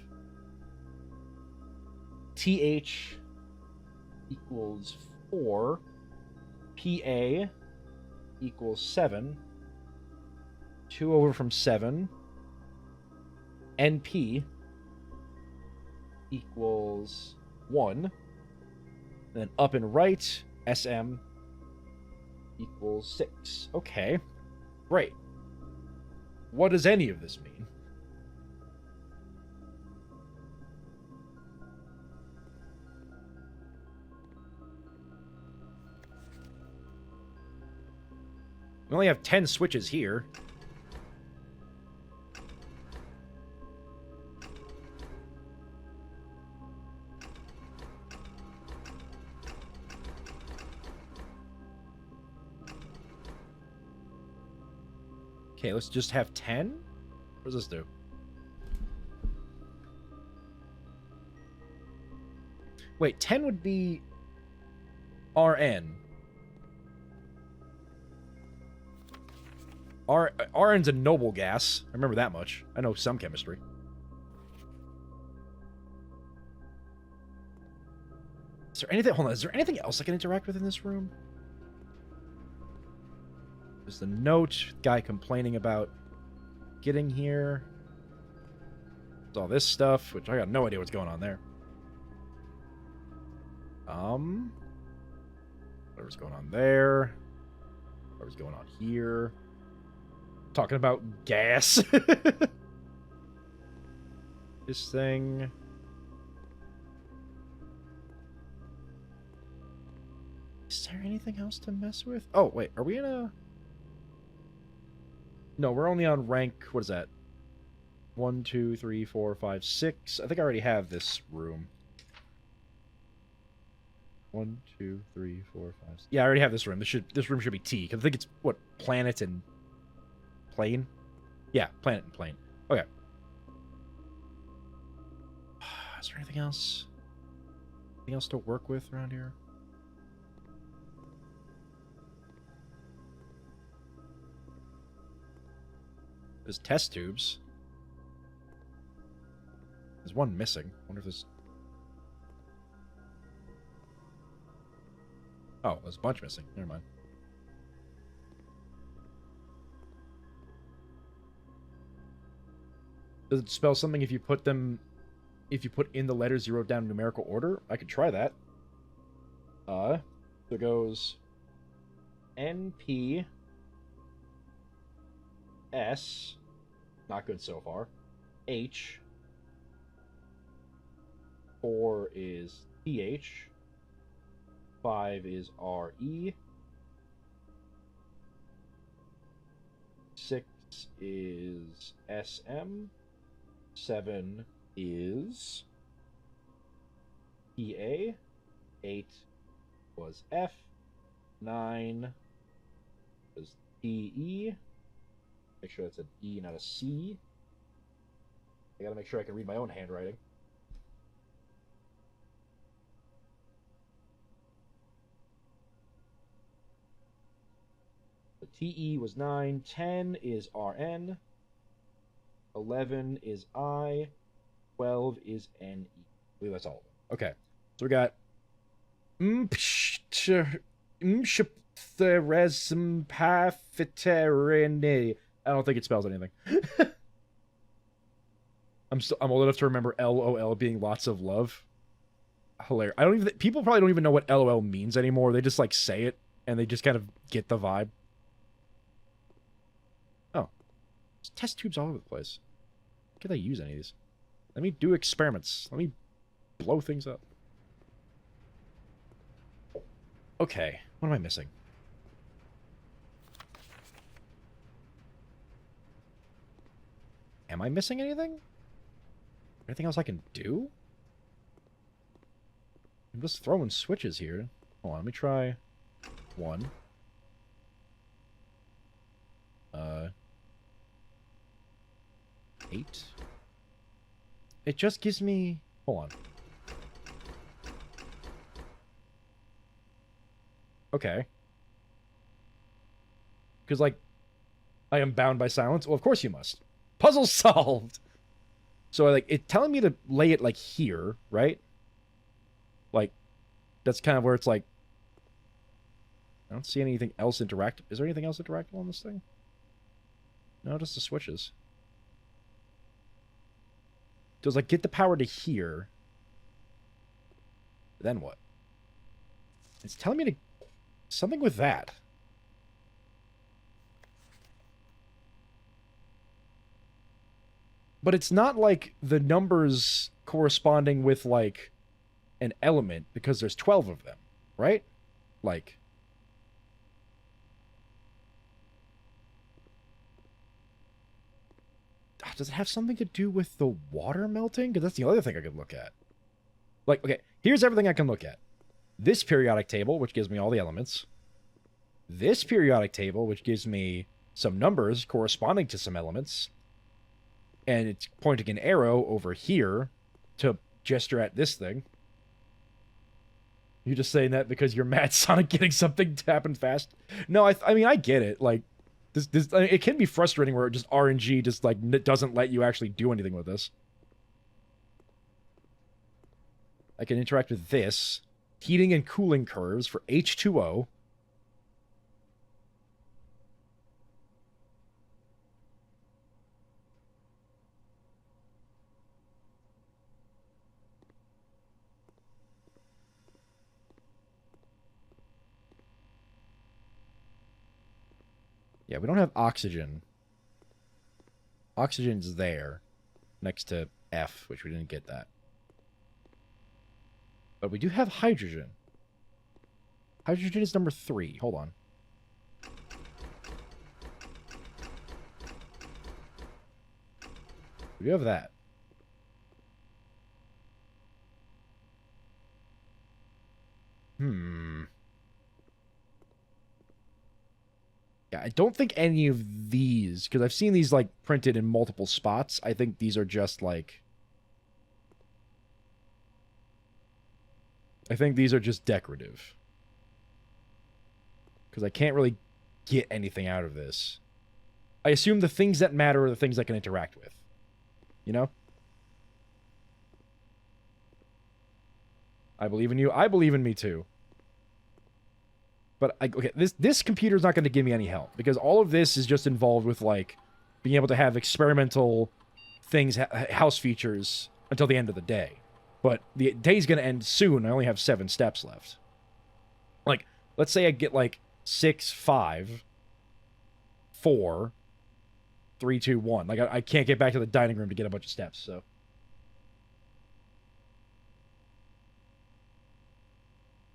TH equals 4. PA equals 7. 2 over from 7. NP equals 1. And then up and right, SM equals 6. Okay. Great. What does any of this mean? We only have 10 switches here. Okay, let's just have 10? What does this do? Wait, 10 would be RN. RN's a noble gas. I remember that much. I know some chemistry. Is there anything... Hold on, is there anything else I can interact with in this room? There's the note. Guy complaining about getting here. There's all this stuff, which I got no idea what's going on there. Whatever's going on there. Whatever's going on here. Talking about gas. This thing. Is there anything else to mess with? Oh, wait. Are we in a... No, we're only on rank... What is that? 1, 2, 3, 4, 5, 6. I think I already have this room. 1, 2, 3, 4, 5, 6. Yeah, I already have this room. This room should be T, because I think it's, what, planet and plane? Yeah, planet and plane. Okay. Is there anything else? Anything else to work with around here? There's test tubes. There's one missing. I wonder if there's... Oh, there's a bunch missing. Never mind. Does it spell something if you put them... If you put in the letters you wrote down in numerical order? I could try that. So it goes... N, P... S... Not good so far. H... 4 is TH. 5 is RE. 6 is SM. 7 is EA. 8 was F. 9 was TE. Make sure that's an E, not a C. I gotta make sure I can read my own handwriting. The TE was 9. 10 is RN. 11 is I. 12 is NE. I believe that's all of them. Okay. So we got... I don't think it spells anything. I'm old enough to remember LOL being lots of love. Hilarious. People probably don't even know what LOL means anymore. They just like say it and they just kind of get the vibe. Oh. There's test tubes all over the place. Can I use any of these? Let me do experiments. Let me blow things up. Okay. What am I missing? Am I missing anything? Anything else I can do? I'm just throwing switches here. Hold on, let me try 1. 8. It just gives me... Hold on. Okay. Because, like, I am bound by silence? Well, of course you must. Puzzle solved! So, like, it's telling me to lay it, like, here, right? Like, that's kind of where it's, like... I don't see anything else interactive. Is there anything else interactable on this thing? No, just the switches. So it's like, get the power to here. Then what? It's telling me to... Something with that. But it's not like the numbers corresponding with, like, an element, because there's 12 of them, right? Like... Does it have something to do with the water melting? Because that's the other thing I could look at. Like, okay, here's everything I can look at. This periodic table, which gives me all the elements. This periodic table, which gives me some numbers corresponding to some elements. And it's pointing an arrow over here to gesture at this thing. You're just saying that because you're mad Sonic getting something to happen fast? No, I mean, I get it. Like, I mean, it can be frustrating where it just RNG just, like, doesn't let you actually do anything with this. I can interact with this. Heating and cooling curves for H2O. Yeah, we don't have oxygen. Oxygen's there, next to F, which we didn't get that. But we do have hydrogen. Hydrogen is number 3. Hold on. We do have that. Yeah, I don't think any of these, because I've seen these, like, printed in multiple spots. I think these are just, like... I think these are just decorative. Because I can't really get anything out of this. I assume the things that matter are the things I can interact with. You know? I believe in you. I believe in me, too. But, okay, this computer's not going to give me any help. Because all of this is just involved with, like, being able to have experimental things, house features, until the end of the day. But the day's going to end soon. I only have 7 steps left. Like, let's say I get, like, 6, 5, 4, 3, 2, 1. Like, I can't get back to the dining room to get a bunch of steps, so...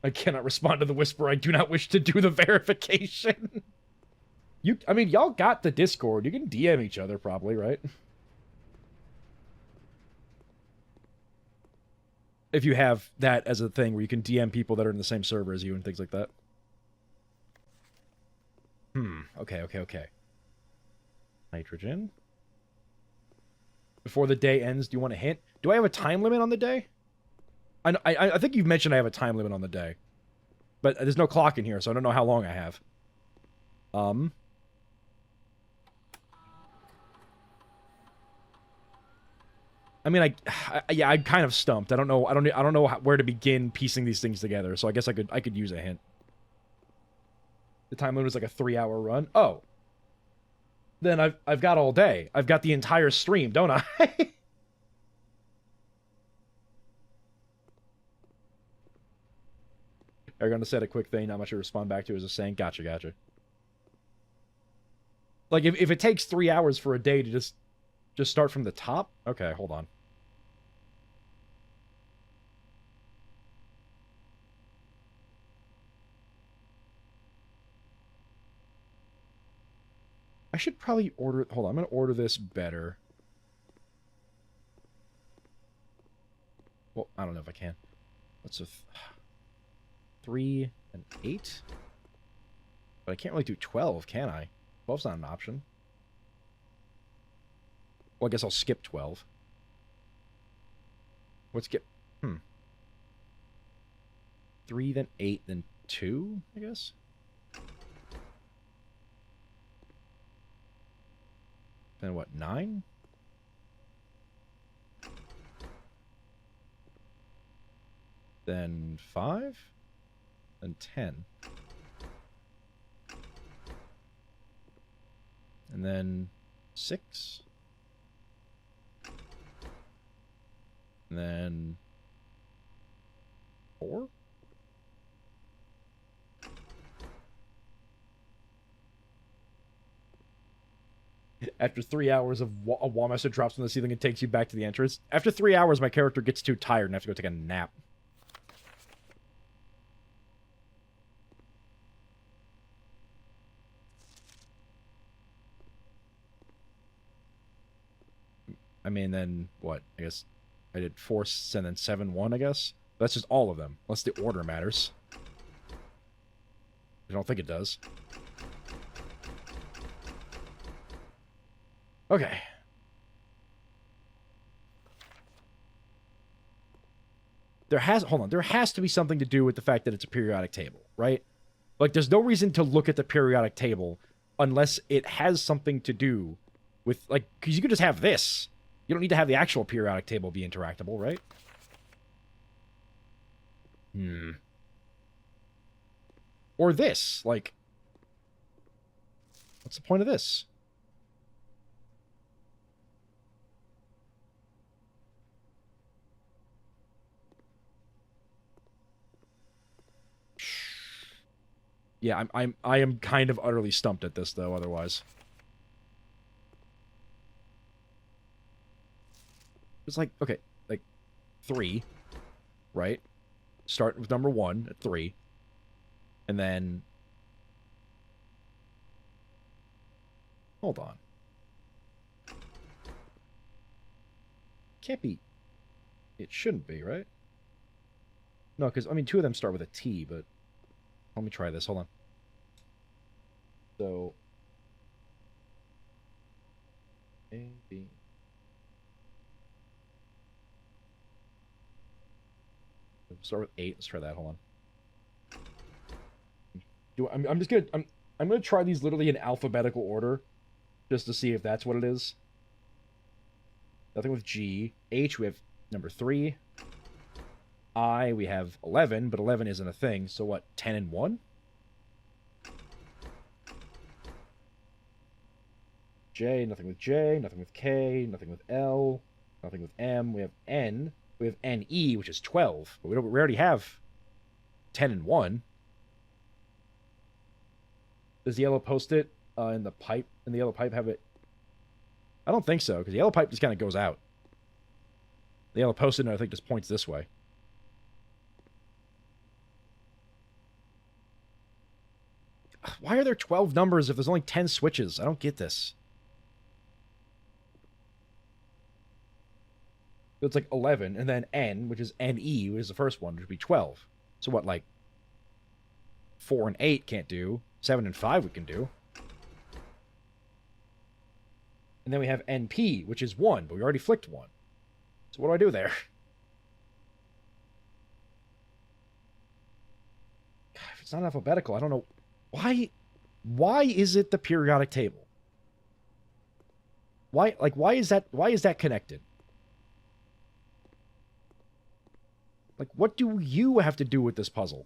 I cannot respond to the whisper. I do not wish to do the verification. I mean, y'all got the Discord. You can DM each other, probably, right? If you have that as a thing where you can DM people that are in the same server as you and things like that. Okay. Nitrogen. Before the day ends, do you want a hint? Do I have a time limit on the day? I think you've mentioned I have a time limit on the day. But there's no clock in here, so I don't know how long I have. I mean, yeah, I'm kind of stumped. I don't know where to begin piecing these things together. So I guess I could use a hint. The time limit is like a 3-hour run. Oh, then I've got all day. I've got the entire stream, don't I? Are gonna say a quick thing, not much to respond back to, is just saying, gotcha. Like, if it takes 3 hours for a day to just start from the top? Okay, hold on. I should probably order... Hold on, I'm gonna order this better. Well, I don't know if I can. What's a... 3 and 8? But I can't really do 12, can I? 12's not an option. Well, I guess I'll skip 12. Let's get... 3, then 8, then 2, I guess? Then what, 9? Then 5? Then 10. And then 6. And then 4. After 3 hours of a wall master drops from the ceiling and takes you back to the entrance. After 3 hours, my character gets too tired and I have to go take a nap. I mean, then, what? I guess I did 4 and then 7, 1, I guess? That's just all of them, unless the order matters. I don't think it does. Okay. Hold on, there has to be something to do with the fact that it's a periodic table, right? Like, there's no reason to look at the periodic table unless it has something to do with, like, because you could just have this. You don't need to have the actual periodic table be interactable, right? Or this, like... What's the point of this? Yeah, I am kind of utterly stumped at this though. Otherwise, it's like okay, like 3, right? Start with number 1 at 3, and then hold on. Can't be. It shouldn't be, right? No, because, I mean, 2 of them start with a T, but... Let me try this. Hold on. So... A, B... We'll start with 8. Let's try that. Hold on. I'm just gonna... I'm gonna try these literally in alphabetical order, just to see if that's what it is. Nothing with G. H, we have number 3. I, we have 11, but 11 isn't a thing, so what, 10 and 1? J, nothing with J, nothing with K, nothing with L, nothing with M. We have N. We have NE, which is 12, but we already have 10 and 1. Does the yellow post-it in the yellow pipe have it? I don't think so, because the yellow pipe just kind of goes out. The yellow post-it, I think, just points this way. Why are there 12 numbers if there's only 10 switches? I don't get this. It's like 11, and then N, which is NE, which is the first one, which would be 12. So what, like, 4 and 8 can't do. 7 and 5 we can do. And then we have NP, which is 1, but we already flicked 1. So what do I do there? God, if it's not alphabetical, I don't know. Why is it the periodic table? Why is that connected? Like, what do you have to do with this puzzle?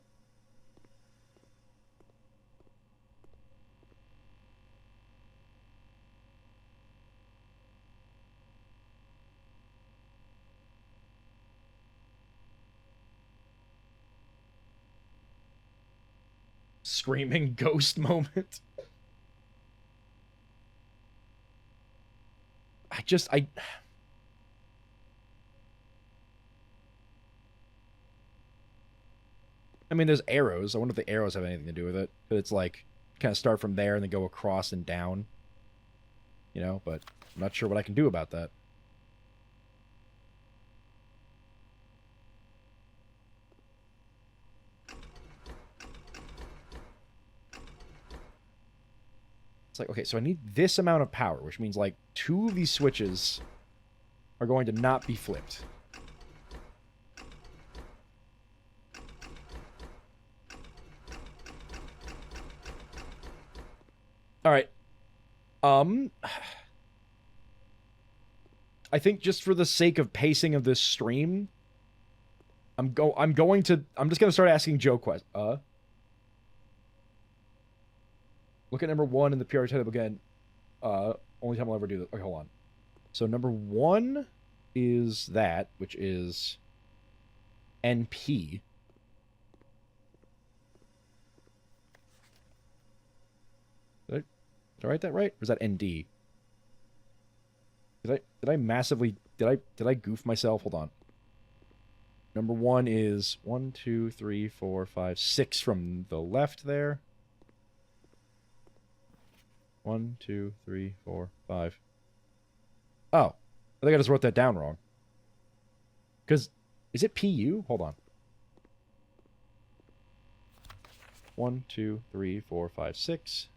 Screaming ghost moment. I mean, there's arrows. I wonder if the arrows have anything to do with it. But it's like, kind of start from there and then go across and down. You know, but I'm not sure what I can do about that. It's like, okay, so I need this amount of power, which means, like, 2 of these switches are going to not be flipped. All right. I think just for the sake of pacing of this stream, I'm just gonna start asking Joe questions. Look at number 1 in the PR table again. Only time I'll ever do that. Okay, hold on. So number 1 is that, which is NP. Did I write that right? Or is that ND? Did I massively did I goof myself? Hold on. Number 1 is 1, 2, 3, 4, 5, 6 from the left there. 1, 2, 3, 4, 5. Oh, I think I just wrote that down wrong. Because, is it PU? Hold on. 1, 2, 3, 4, 5, 6.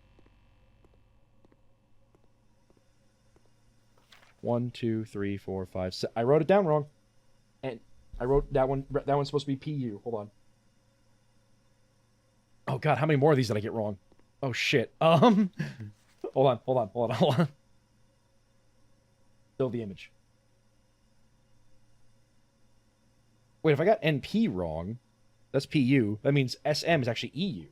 1, 2, 3, 4, 5, 6. I wrote it down wrong. And I wrote that one. That one's supposed to be PU. Hold on. Oh, God, how many more of these did I get wrong? Oh, shit. Hold on. Still the image. Wait, if I got NP wrong, that's PU. That means SM is actually EU.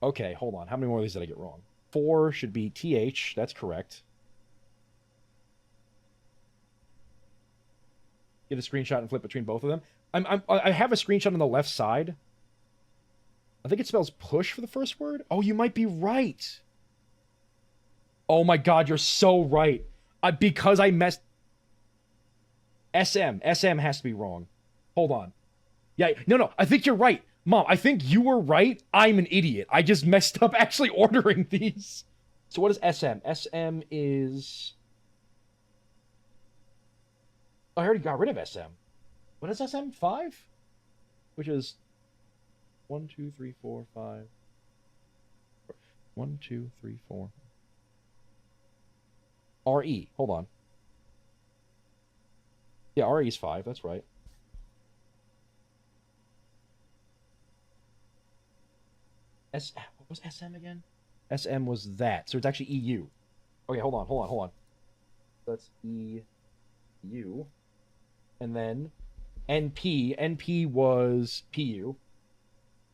Okay, hold on. How many more of these did I get wrong? 4 should be TH. That's correct. Get a screenshot and flip between both of them. I have a screenshot on the left side. I think it spells push for the first word. Oh, you might be right. Oh my god, you're so right. Because I messed... SM has to be wrong. Hold on. Yeah, no, I think you're right. Mom, I think you were right. I'm an idiot. I just messed up actually ordering these. So what is SM? SM is... Oh, I already got rid of SM. What is SM? 5? Which is 1, 2, 3, 4, 5. 1, 2, 3, 4. RE. Hold on. Yeah, RE is 5. That's right. What was SM again? SM was that. So it's actually EU. Okay, hold on. That's EU. And then NP. NP was PU.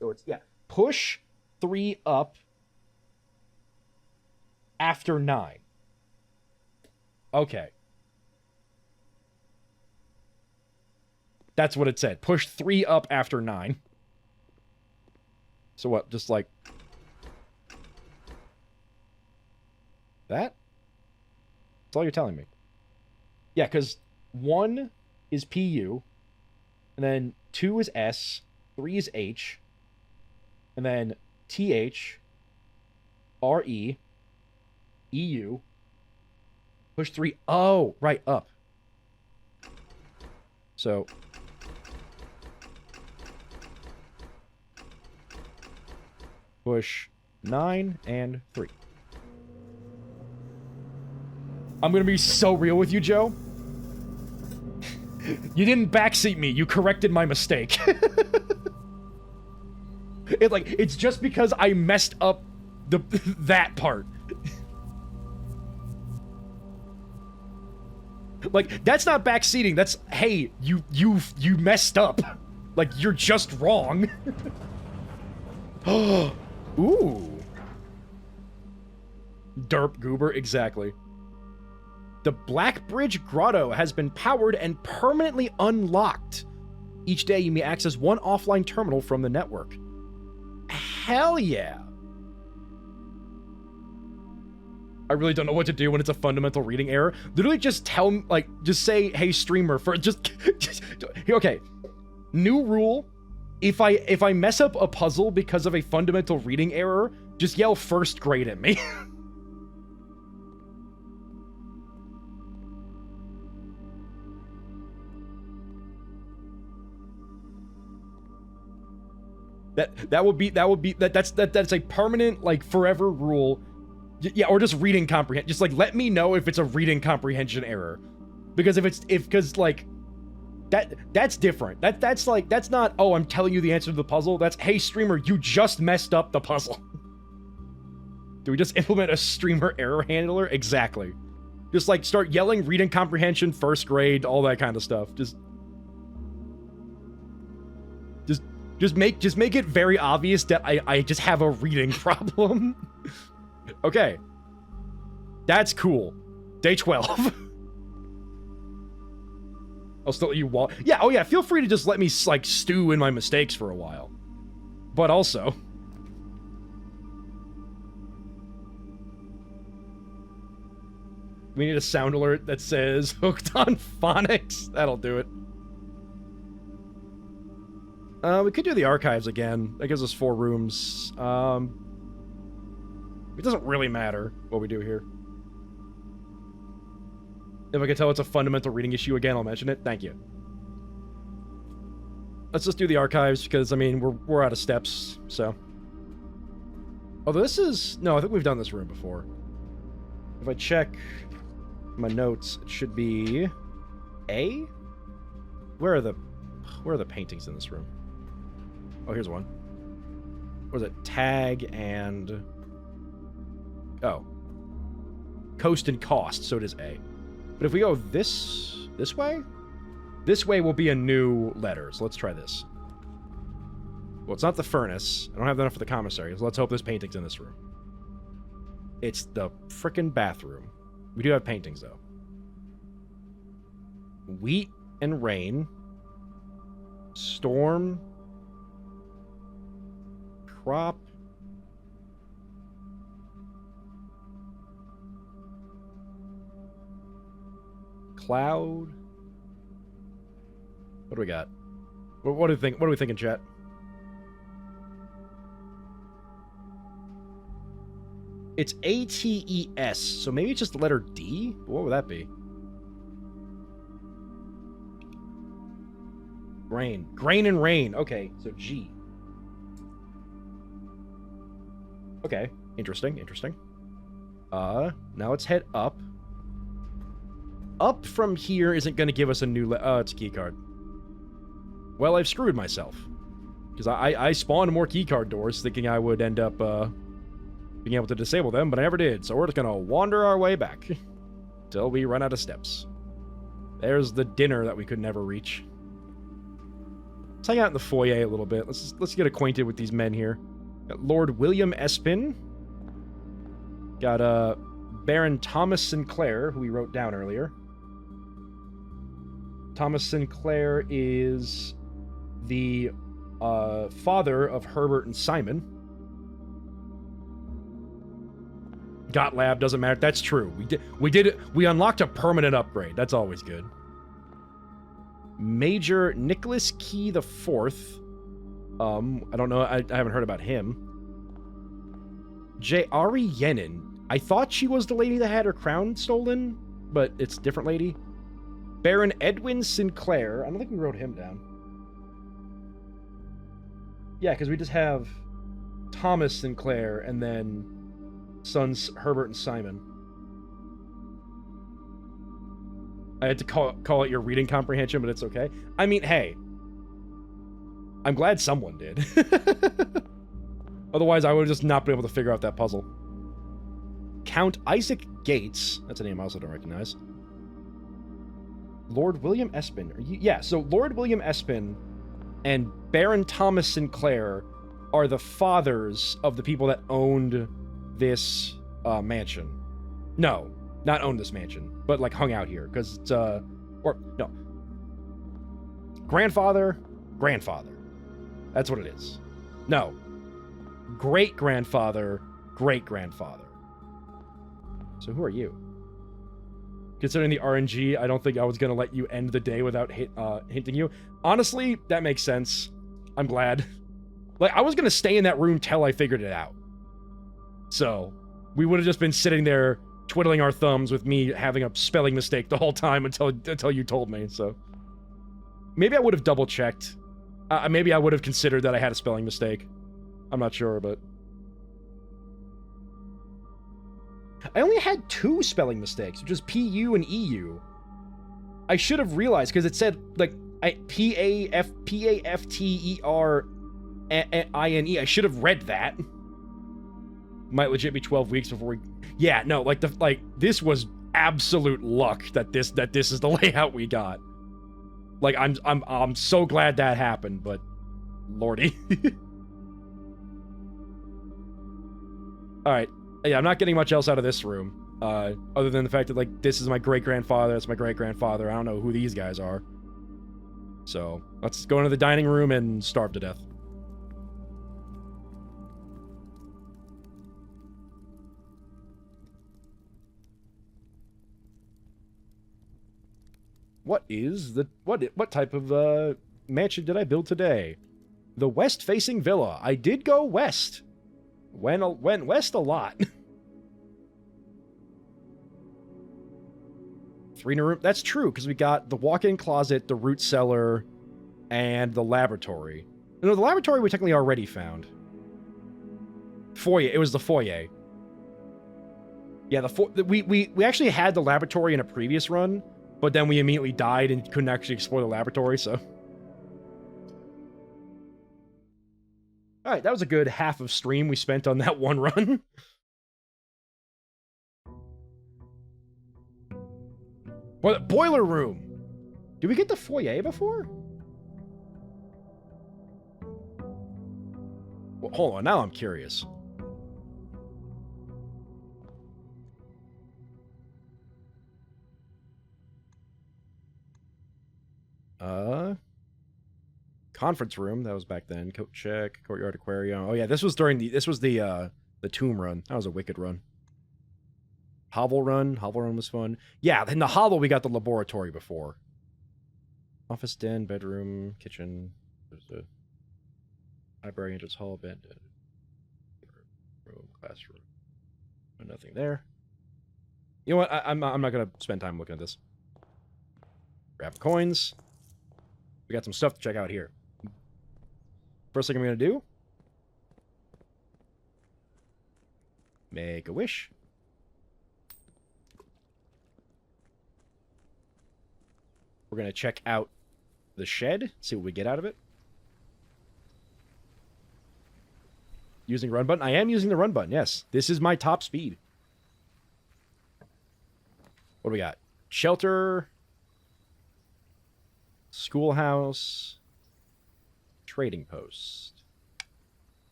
So it's, yeah. Push 3 up after 9. Okay. That's what it said. Push 3 up after 9. So what, just like... that? That's all you're telling me. Yeah, because 1 is PU, and then 2 is S, 3 is H, and then TH, RE, EU, push 3, oh, right, up. So... push 9 and 3. I'm gonna be so real with you, Joe. You didn't backseat me. You corrected my mistake. It's just because I messed up that part. Like, that's not backseating. That's, hey, you messed up. Like, you're just wrong. Ooh. Derp goober, exactly. The Black Bridge Grotto has been powered and permanently unlocked. Each day you may access one offline terminal from the network. Hell yeah. I really don't know what to do when it's a fundamental reading error. Literally just tell, like, just say, hey, streamer, for just okay. New rule. If I mess up a puzzle because of a fundamental reading error, just yell first grade at me. That's a permanent, like, forever rule. Yeah, or just reading comprehend. Just, like, let me know if it's a reading comprehension error. Because because like, that's different. That's not, oh, I'm telling you the answer to the puzzle. That's, hey, streamer, you just messed up the puzzle. Do we just implement a streamer error handler? Exactly. Just, like, start yelling reading comprehension, first grade, all that kind of stuff. Just make it very obvious that I just have a reading problem. Okay. That's cool. Day 12. I'll still let you walk. Yeah, oh yeah, feel free to just let me, like, stew in my mistakes for a while. But also... we need a sound alert that says, hooked on phonics. That'll do it. We could do the archives again. That gives us 4 rooms. It doesn't really matter what we do here. If I can tell it's a fundamental reading issue again, I'll mention it. Thank you. Let's just do the archives, because, I mean, we're out of steps, so. Although this is... no, I think we've done this room before. If I check my notes, it should be... A? Where are the paintings in this room? Oh, here's one. What is it? Tag and... oh. Coast and cost, so it is A. But if we go this way? This way will be a new letter, so let's try this. Well, it's not the furnace. I don't have enough for the commissary, so let's hope there's paintings in this room. It's the frickin' bathroom. We do have paintings, though. Wheat and rain. Storm. Crop. Cloud. What do we got? What do you think? What are we thinking, chat? It's ATES, so maybe it's just the letter D? What would that be? Grain. Grain and rain. Okay, so G. Okay, interesting, interesting. Now let's head up. Up from here isn't going to give us a new... it's a key card. Well, I've screwed myself. Because I spawned more keycard doors thinking I would end up being able to disable them, but I never did. So we're just going to wander our way back. Till we run out of steps. There's the dinner that we could never reach. Let's hang out in the foyer a little bit. Let's get acquainted with these men here. Got Lord William Espin. Got Baron Thomas Sinclair, who we wrote down earlier. Thomas Sinclair is the father of Herbert and Simon. Got lab, doesn't matter. That's true. We unlocked a permanent upgrade. That's always good. Major Nicholas Key the Fourth. I don't know. I haven't heard about him. Ari Yenin. I thought she was the lady that had her crown stolen, but it's a different lady. Baron Edwin Sinclair. I don't think we wrote him down. Yeah, because we just have Thomas Sinclair and then sons Herbert and Simon. I had to call it your reading comprehension, but it's okay. I mean, hey. I'm glad someone did. Otherwise, I would have just not been able to figure out that puzzle. Count Isaac Gates. That's a name I also don't recognize. Lord William Espin. Yeah, so Lord William Espin and Baron Thomas Sinclair are the fathers of the people that owned this mansion. No, not owned this mansion, but like hung out here, because it's, or, no. Grandfather. That's what it is. No. Great-grandfather. So who are you? Considering the RNG, I don't think I was going to let you end the day without hinting you. Honestly, that makes sense. I'm glad. Like, I was going to stay in that room till I figured it out. So, we would have just been sitting there twiddling our thumbs with me having a spelling mistake the whole time until you told me, so. Maybe I would have double-checked. Maybe I would have considered that I had a spelling mistake. I'm not sure, but... I only had 2 spelling mistakes, which was P-U and E-U. I should have realized, because it said, like, P-A-F-T-E-R-I-N-E. I should have read that. Might legit be 12 weeks before we... Yeah, no, this was absolute luck that this is the layout we got. Like, I'm so glad that happened, but... Lordy. Alright. Yeah, I'm not getting much else out of this room. Other than the fact that, like, this is my great-grandfather, that's my great-grandfather. I don't know who these guys are. So, let's go into the dining room and starve to death. What type of, mansion did I build today? The west-facing villa. I did go west. Went west a lot. 3 in a room. That's true, because we got the walk-in closet, the root cellar, and the laboratory. No, the laboratory we technically already found. Foyer. It was the foyer. Yeah, we actually had the laboratory in a previous run, but then we immediately died and couldn't actually explore the laboratory, so... Alright, that was a good half of stream we spent on that one run. Boiler room! Did we get the foyer before? Well, hold on, now I'm curious. Conference room, that was back then. Coat check, courtyard aquarium. Oh yeah, this was the tomb run. That was a wicked run. Hovel run was fun. Yeah, in the hovel we got the laboratory before. Office, den, bedroom, kitchen. There's a library, entrance hall, bed, room, classroom. Nothing there. You know what? I'm not gonna spend time looking at this. Grab coins. We got some stuff to check out here. First thing I'm gonna do. Make a wish. We're going to check out the shed, see what we get out of it. Using run button? I am using the run button, yes. This is my top speed. What do we got? Shelter. Schoolhouse. Trading post.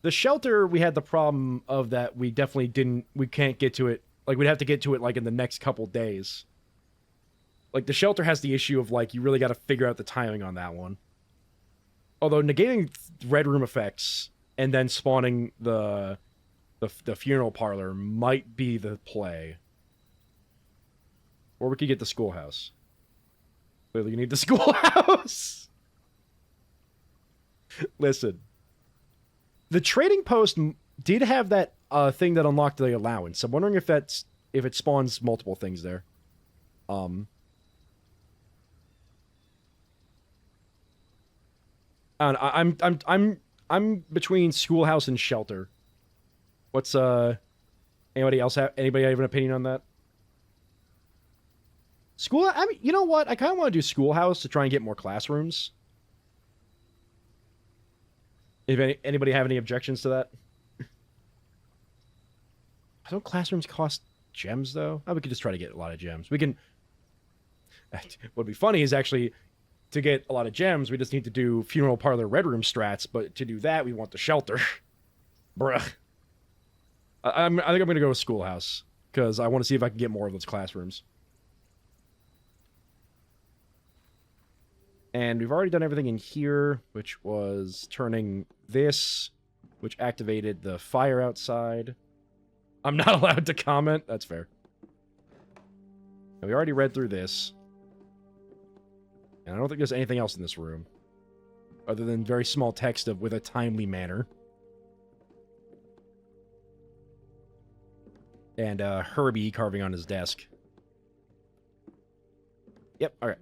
The shelter, we had the problem of that we can't get to it. Like, we'd have to get to it, like, in the next couple days. Like, the shelter has the issue of, like, you really got to figure out the timing on that one. Although, negating red room effects and then spawning the funeral parlor might be the play. Or we could get the schoolhouse. Clearly, you need the schoolhouse! Listen. The trading post did have that thing that unlocked the allowance. I'm wondering if it spawns multiple things there. I'm between schoolhouse and shelter. What's anybody have an opinion on that? I mean, you know what? I kind of want to do schoolhouse to try and get more classrooms. If anybody have any objections to that? Don't classrooms cost gems though? Oh, we could just try to get a lot of gems. We can. What'd be funny is actually, to get a lot of gems, we just need to do funeral parlor red room strats, but to do that, we want the shelter. Bruh. I think I'm going to go with schoolhouse, because I want to see if I can get more of those classrooms. And we've already done everything in here, which was turning this, which activated the fire outside. I'm not allowed to comment. That's fair. And we already read through this. And I don't think there's anything else in this room. Other than very small text of, with a timely manner. And Herbie carving on his desk. Yep, alright.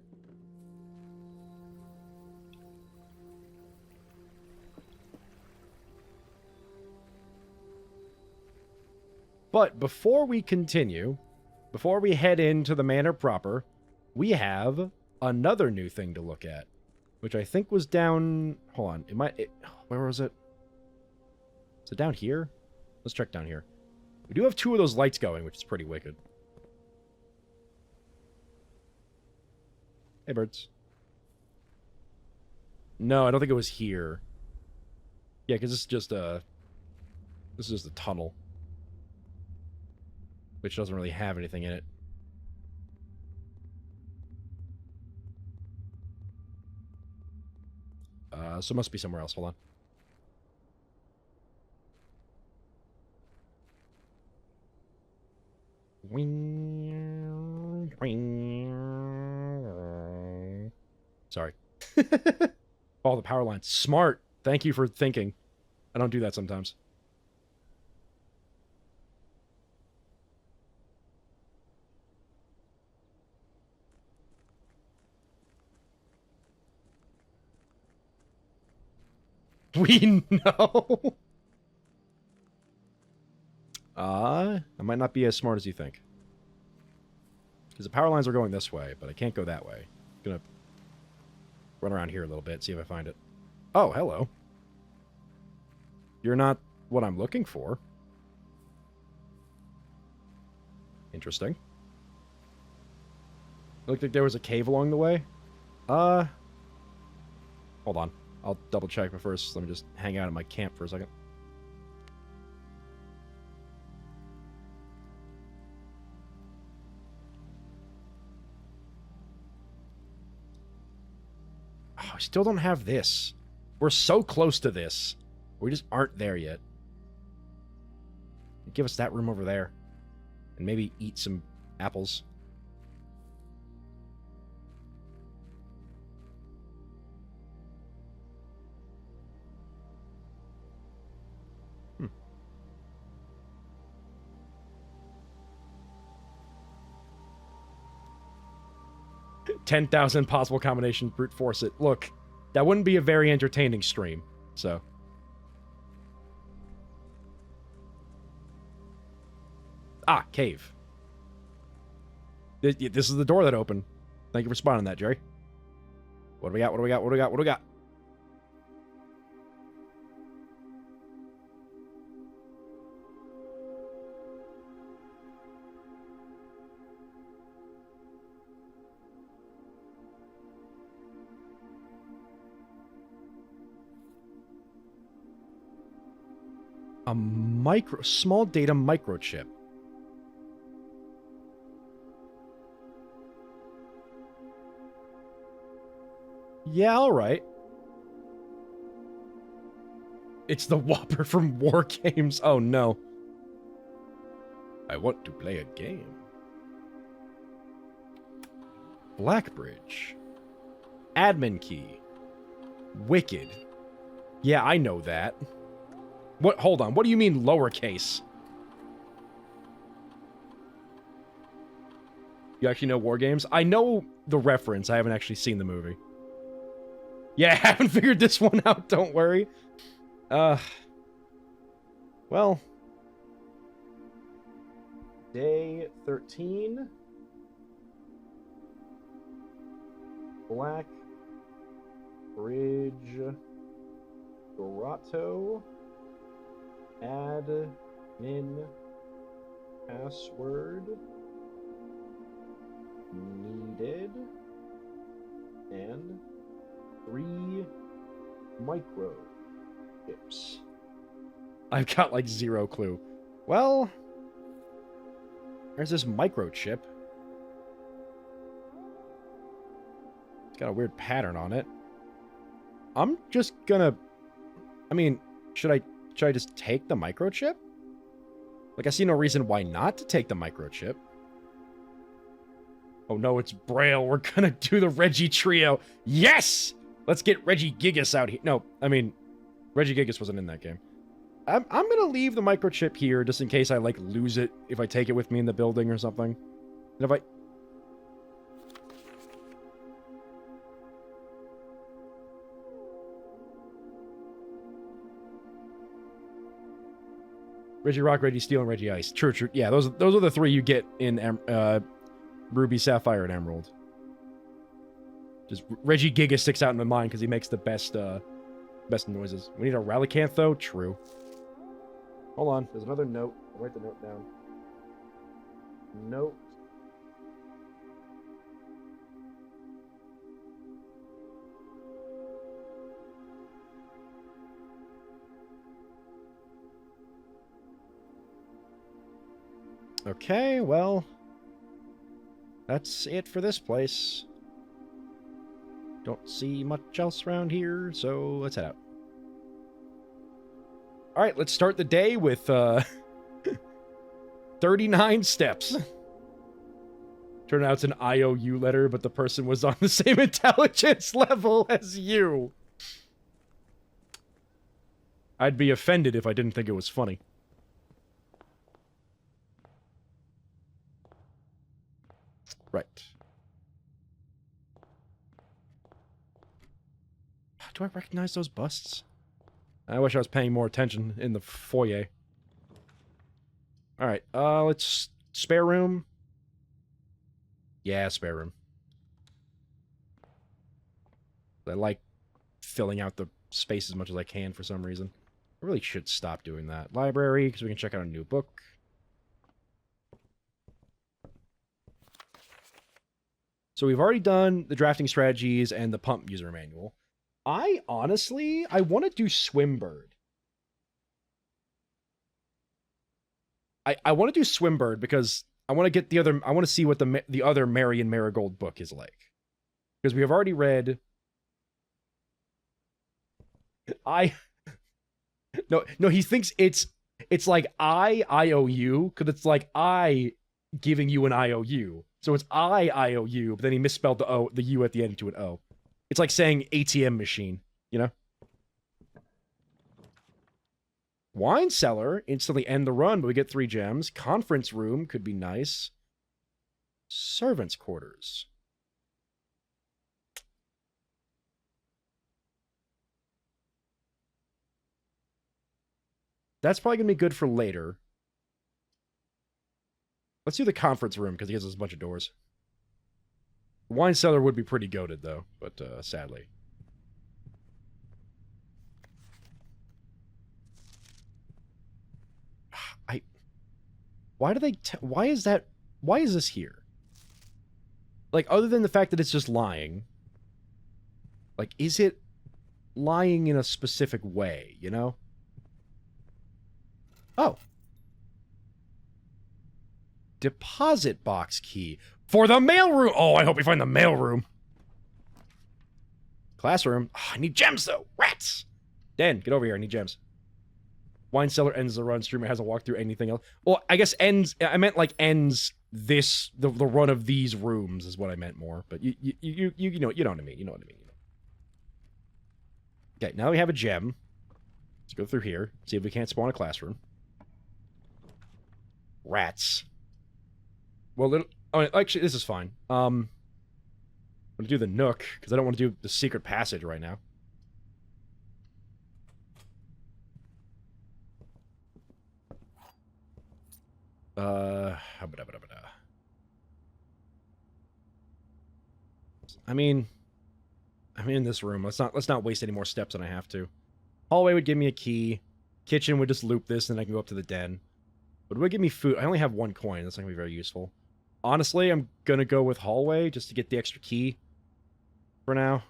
But before we continue, before we head into the manor proper, we have another new thing to look at, which I think was down... Hold on, where was it? Is it down here? Let's check down here. We do have 2 of those lights going, which is pretty wicked. Hey, birds. No, I don't think it was here. Yeah, because this is just a tunnel, which doesn't really have anything in it. So it must be somewhere else. Hold on. Sorry. Oh, the power line. Smart. Thank you for thinking. I don't do that sometimes. We know. I might not be as smart as you think. Because the power lines are going this way, but I can't go that way. I'm gonna run around here a little bit, see if I find it. Oh, hello. You're not what I'm looking for. Interesting. Looked like there was a cave along the way. Hold on. I'll double check, but first, let me just hang out at my camp for a second. I still don't have this. We're so close to this. We just aren't there yet. Give us that room over there. And maybe eat some apples. Hmm. 10,000 possible combinations, brute force it. Look, that wouldn't be a very entertaining stream, so. Ah, cave. This is the door that opened. Thank you for spotting that, Jerry. What do we got? What do we got? What do we got? What do we got? A small data microchip. Yeah, all right. It's the Whopper from War Games. Oh, no. I want to play a game. Blackbridge. Admin key. Wicked. Yeah, I know that. What? Hold on. What do you mean lowercase? You actually know War Games? I know the reference. I haven't actually seen the movie. Yeah, I haven't figured this one out. Don't worry. Well. Day 13. Black Bridge Grotto. Admin password needed and 3 micro chips. I've got like 0 clue. Well, there's this microchip. It's got a weird pattern on it. I'm just gonna... I mean, should I just take the microchip? Like, I see no reason why not to take the microchip. Oh no, it's Braille. We're gonna do the Reggie trio. Yes! Let's get Reggie Gigas out here. No, I mean, Reggie Gigas wasn't in that game. I'm gonna leave the microchip here just in case I, like, lose it if I take it with me in the building or something. And if I... Reggie Rock, Reggie Steel, and Reggie Ice. True, true. Yeah, those are the 3 you get in Ruby, Sapphire, and Emerald. Just Reggie Giga sticks out in my mind because he makes the best noises. We need a Relicanth, though? True. Hold on. There's another note. I'll write the note down. Note. Okay, well, that's it for this place. Don't see much else around here, so let's head out. Alright, let's start the day with 39 steps. Turned out it's an IOU letter, but the person was on the same intelligence level as you. I'd be offended if I didn't think it was funny. Right. Do I recognize those busts? I wish I was paying more attention in the foyer. Alright, let's... Spare room? Yeah, spare room. I like filling out the space as much as I can for some reason. I really should stop doing that. Library, because we can check out a new book. So we've already done the drafting strategies and the pump user manual. I honestly want to do Swimbird. I want to do Swimbird because I want to get the other. I want to see what the other Mary and Marigold book is like, because we have already read I no, he thinks it's like IOU, because it's like I giving you an IOU. So it's IOU, but then he misspelled the U at the end into an O. It's like saying ATM machine, you know? Wine cellar, instantly end the run, but we get 3 gems. Conference room could be nice. Servants' quarters. That's probably going to be good for later. Let's do the conference room, because he gives us a bunch of doors. Wine cellar would be pretty goated, though, but sadly. Why do they... why is that... why is this here? Like, other than the fact that it's just lying, like, is it lying in a specific way, you know? Oh. Deposit box key. For the mailroom! Oh, I hope we find the mailroom. Classroom. Oh, I need gems, though. Rats! Dan, get over here. I need gems. Wine cellar ends the run. Streamer hasn't walked through anything else. Well, I guess ends... I meant, like, ends this... the run of these rooms is what I meant more. But you know what I mean. You know what I mean. Okay, now we have a gem. Let's go through here. See if we can't spawn a classroom. Rats. Well, oh, actually, this is fine. I'm gonna do the nook, because I don't want to do the secret passage right now. I mean, I'm in this room. Let's not waste any more steps than I have to. Hallway would give me a key. Kitchen would just loop this, and I can go up to the den. But it would give me food. I only have 1 coin. That's not gonna be very useful. Honestly, I'm gonna go with hallway just to get the extra key. For now,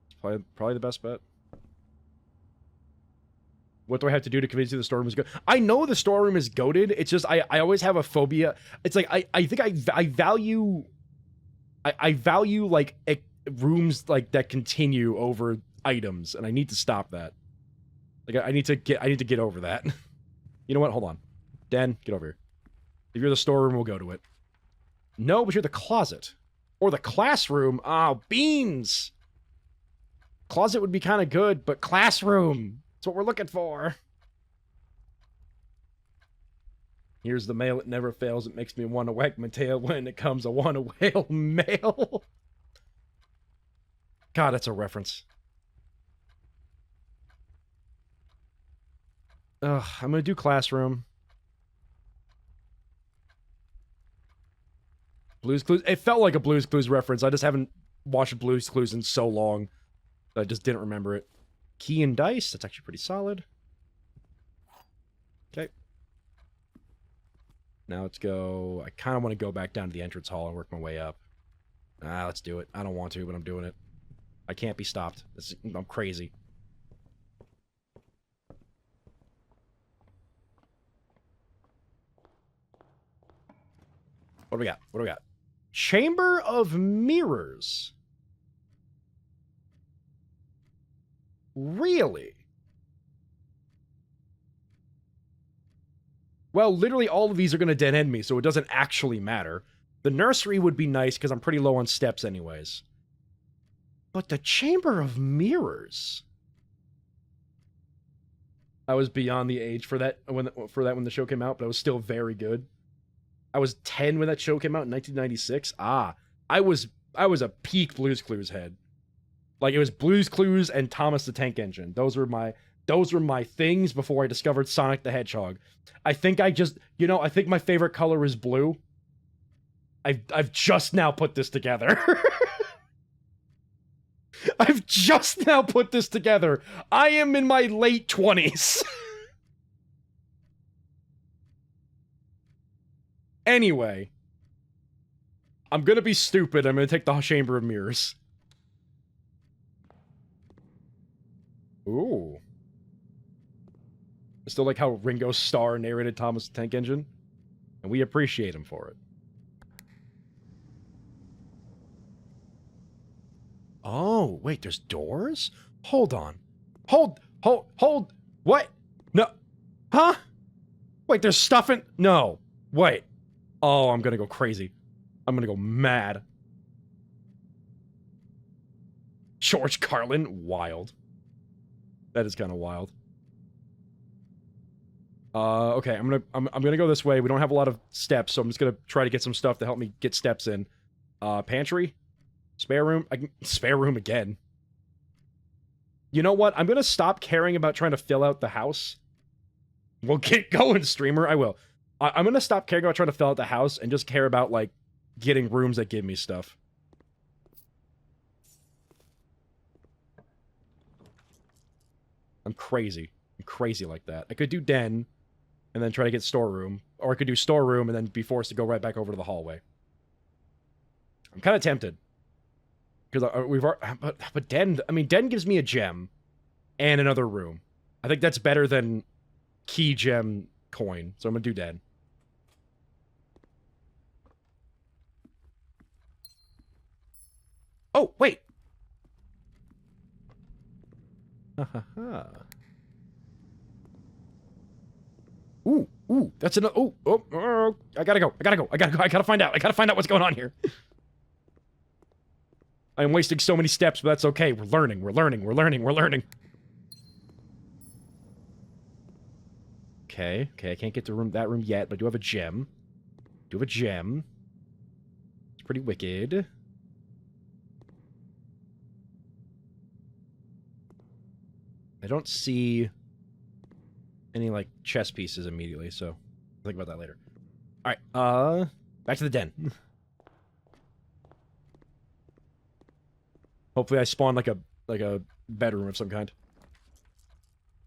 it's probably the best bet. What do I have to do to convince you the storeroom is good? I know the storeroom is goated. It's just I always have a phobia. It's like I think I value like rooms like that continue over items, and I need to stop that. Like I need to get over that. You know what? Hold on. Dan, get over here. If you're the storeroom, we'll go to it. No, but you're the closet. Or the classroom. Oh, beans! Closet would be kind of good, but classroom. That's what we're looking for. Here's the mail. It never fails. It makes me want to wag my tail when it comes. I want to whale mail. God, that's a reference. Ugh, I'm going to do classroom. Blue's Clues. It felt like a Blue's Clues reference. I just haven't watched Blue's Clues in so long that I just didn't remember it. Key and dice. That's actually pretty solid. Okay. Now let's go... I kind of want to go back down to the entrance hall and work my way up. Let's do it. I don't want to, but I'm doing it. I can't be stopped. I'm crazy. What do we got? What do we got? Chamber of Mirrors. Really? Well, literally all of these are going to dead end me, so it doesn't actually matter. The nursery would be nice, because I'm pretty low on steps anyways. But the Chamber of Mirrors... I was beyond the age for that when the show came out, but I was still very good. I was 10 when that show came out in 1996. I was a peak Blue's Clues head. Like, it was Blue's Clues and Thomas the Tank Engine. Those were my things before I discovered Sonic the Hedgehog. I think I think my favorite color is blue. I've just now put this together. I've just now put this together. I am in my late 20s. Anyway. I'm gonna be stupid. I'm gonna take the Chamber of Mirrors. Ooh. I still like how Ringo Starr narrated Thomas the Tank Engine. And we appreciate him for it. Oh, wait, there's doors? Hold on. Hold. What? No. Huh? Wait, there's stuff in... No. Wait. Oh, I'm gonna go crazy. I'm gonna go mad. George Carlin? Wild. That is kind of wild. Okay, I'm gonna go this way. We don't have a lot of steps, so I'm just gonna try to get some stuff to help me get steps in. Pantry? Spare room? Spare room again. You know what? I'm gonna stop caring about trying to fill out the house. Well, get going, streamer. I will. I'm gonna stop caring about trying to fill out the house and just care about, like, getting rooms that give me stuff. I'm crazy. I'm crazy like that. I could do den, and then try to get storeroom. Or I could do storeroom and then be forced to go right back over to the hallway. I'm kind of tempted. Because but den, I mean, den gives me a gem and another room. I think that's better than key gem coin. So I'm going to do den. Oh, wait. Ooh, that's enough. Oh, I gotta go. I gotta find out. I gotta find out what's going on here. I'm wasting so many steps, but that's okay. We're learning. Okay, I can't get to that room yet, but I do have a gem. It's pretty wicked. I don't see any, like, chess pieces immediately, so I'll think about that later. Alright, back to the den. Hopefully I spawn, like a bedroom of some kind.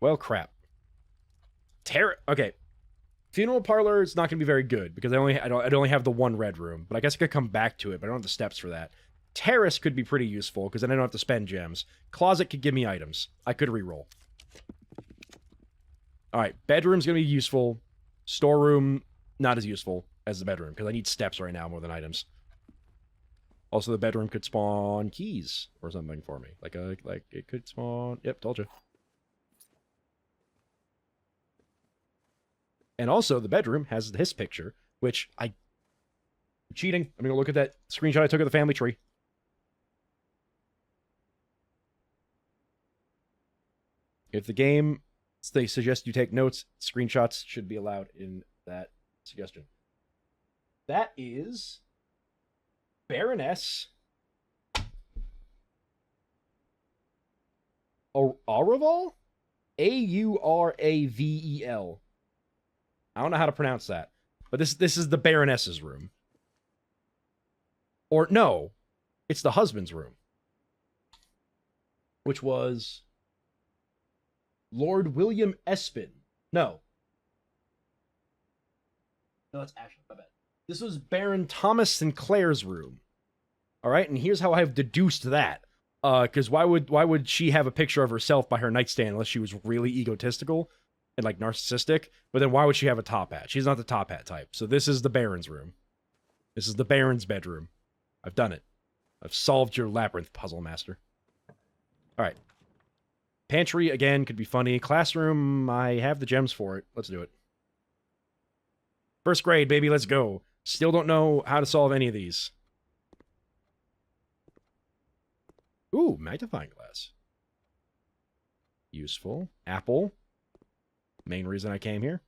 Well, crap. Okay. Funeral parlor is not going to be very good, because I only have the one red room, but I guess I could come back to it, but I don't have the steps for that. Terrace could be pretty useful, because then I don't have to spend gems. Closet could give me items. I could reroll. Alright, bedroom's gonna be useful. Storeroom, not as useful as the bedroom, because I need steps right now more than items. Also, the bedroom could spawn keys or something for me. Like it could spawn... Yep, told you. And also, the bedroom has this picture, which I'm cheating. I'm gonna look at that screenshot I took of the family tree. If the game... they suggest you take notes, screenshots should be allowed in that suggestion. That is Baroness Auravel? Auravel. I don't know how to pronounce that, but this is the Baroness's room. Or no, it's the husband's room, which was Lord William Espin. No, that's Ashley. My bad. This was Baron Thomas Sinclair's room. All right, and here's how I've deduced that. Because why would she have a picture of herself by her nightstand unless she was really egotistical and, like, narcissistic? But then why would she have a top hat? She's not the top hat type. So this is the Baron's room. This is the Baron's bedroom. I've done it. I've solved your labyrinth, puzzle master. All right. Pantry, again, could be funny. Classroom, I have the gems for it. Let's do it. First grade, baby, let's go. Still don't know how to solve any of these. Ooh, magnifying glass. Useful. Apple. Main reason I came here.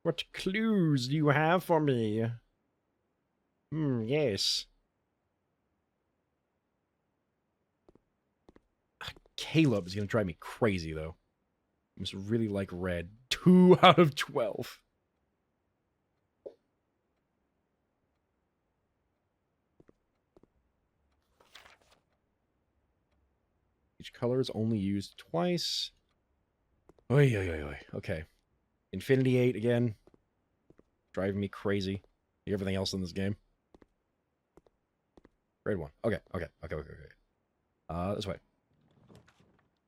What clues do you have for me? Yes. Caleb is going to drive me crazy, though. I just really like red. 2 out of 12. Each color is only used twice. Oy, oy, oy, oy. Okay. Infinity 8 again. Driving me crazy. Everything else in this game. Grade 1. Okay. This way.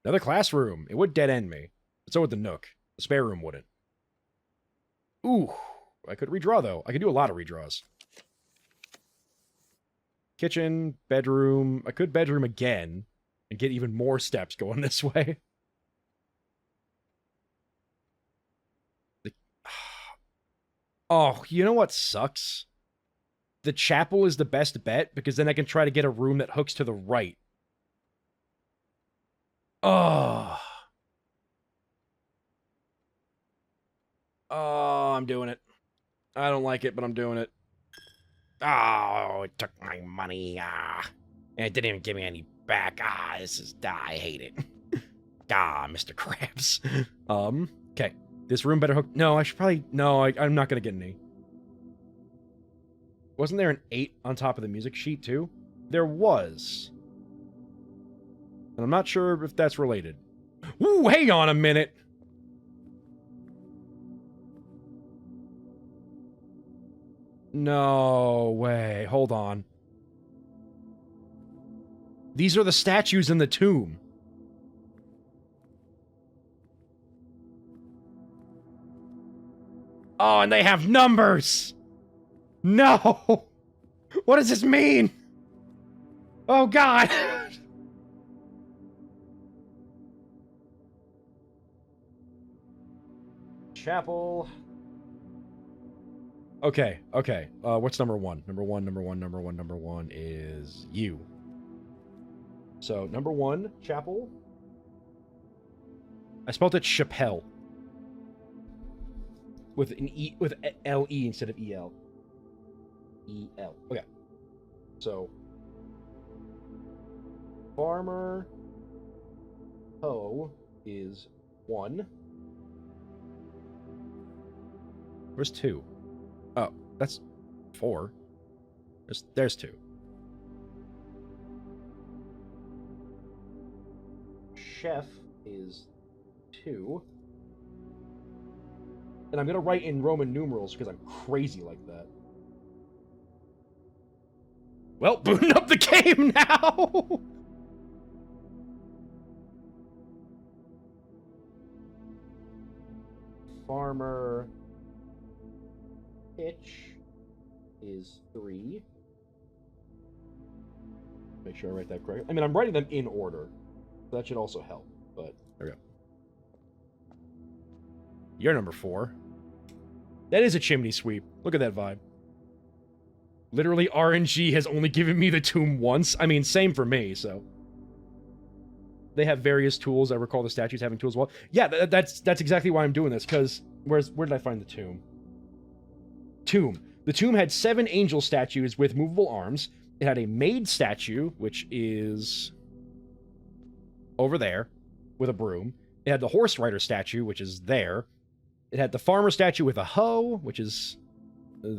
Another classroom. It would dead end me. But so would the Nook. The spare room wouldn't. Ooh. I could redraw, though. I could do a lot of redraws. kitchen, bedroom. I could bedroom again and get even more steps going this way. Oh, you know what sucks? The chapel is the best bet because then I can try to get a room that hooks to the right. Oh. Oh, I'm doing it. I don't like it, but I'm doing it. Oh, it took my money. And it didn't even give me any back. I hate it. Mr. Krabs. Okay. This room better hook. No, I should probably. No, I'm not going to get an 8. Wasn't there an 8 on top of the music sheet, too? There was. And I'm not sure if that's related. Ooh, hang on a minute. No way. Hold on. These are the statues in the tomb. Oh, and they have numbers! No! What does this mean? Oh, God! Chapel. Okay. What's number 1? Number one is you. So, number 1, chapel. I spelled it Chappelle. With an E, with L-E instead of E-L. E-L. Okay. So, Farmer Ho is 1. Where's 2? Oh, that's 4. There's 2. Chef is 2. And I'm going to write in Roman numerals because I'm crazy like that. Well, booting up the game now! Farmer Pitch is 3. Make sure I write that correctly. I mean, I'm writing them in order. So that should also help, but there we go. You're number 4. That is a chimney sweep. Look at that vibe. Literally, RNG has only given me the tomb once. I mean, same for me, so. They have various tools. I recall the statues having tools as well. Yeah, that's exactly why I'm doing this, because where did I find the tomb? The tomb had 7 angel statues with movable arms. It had a maid statue, which is over there, with a broom. It had the horse rider statue, which is there. It had the farmer statue with a hoe, which is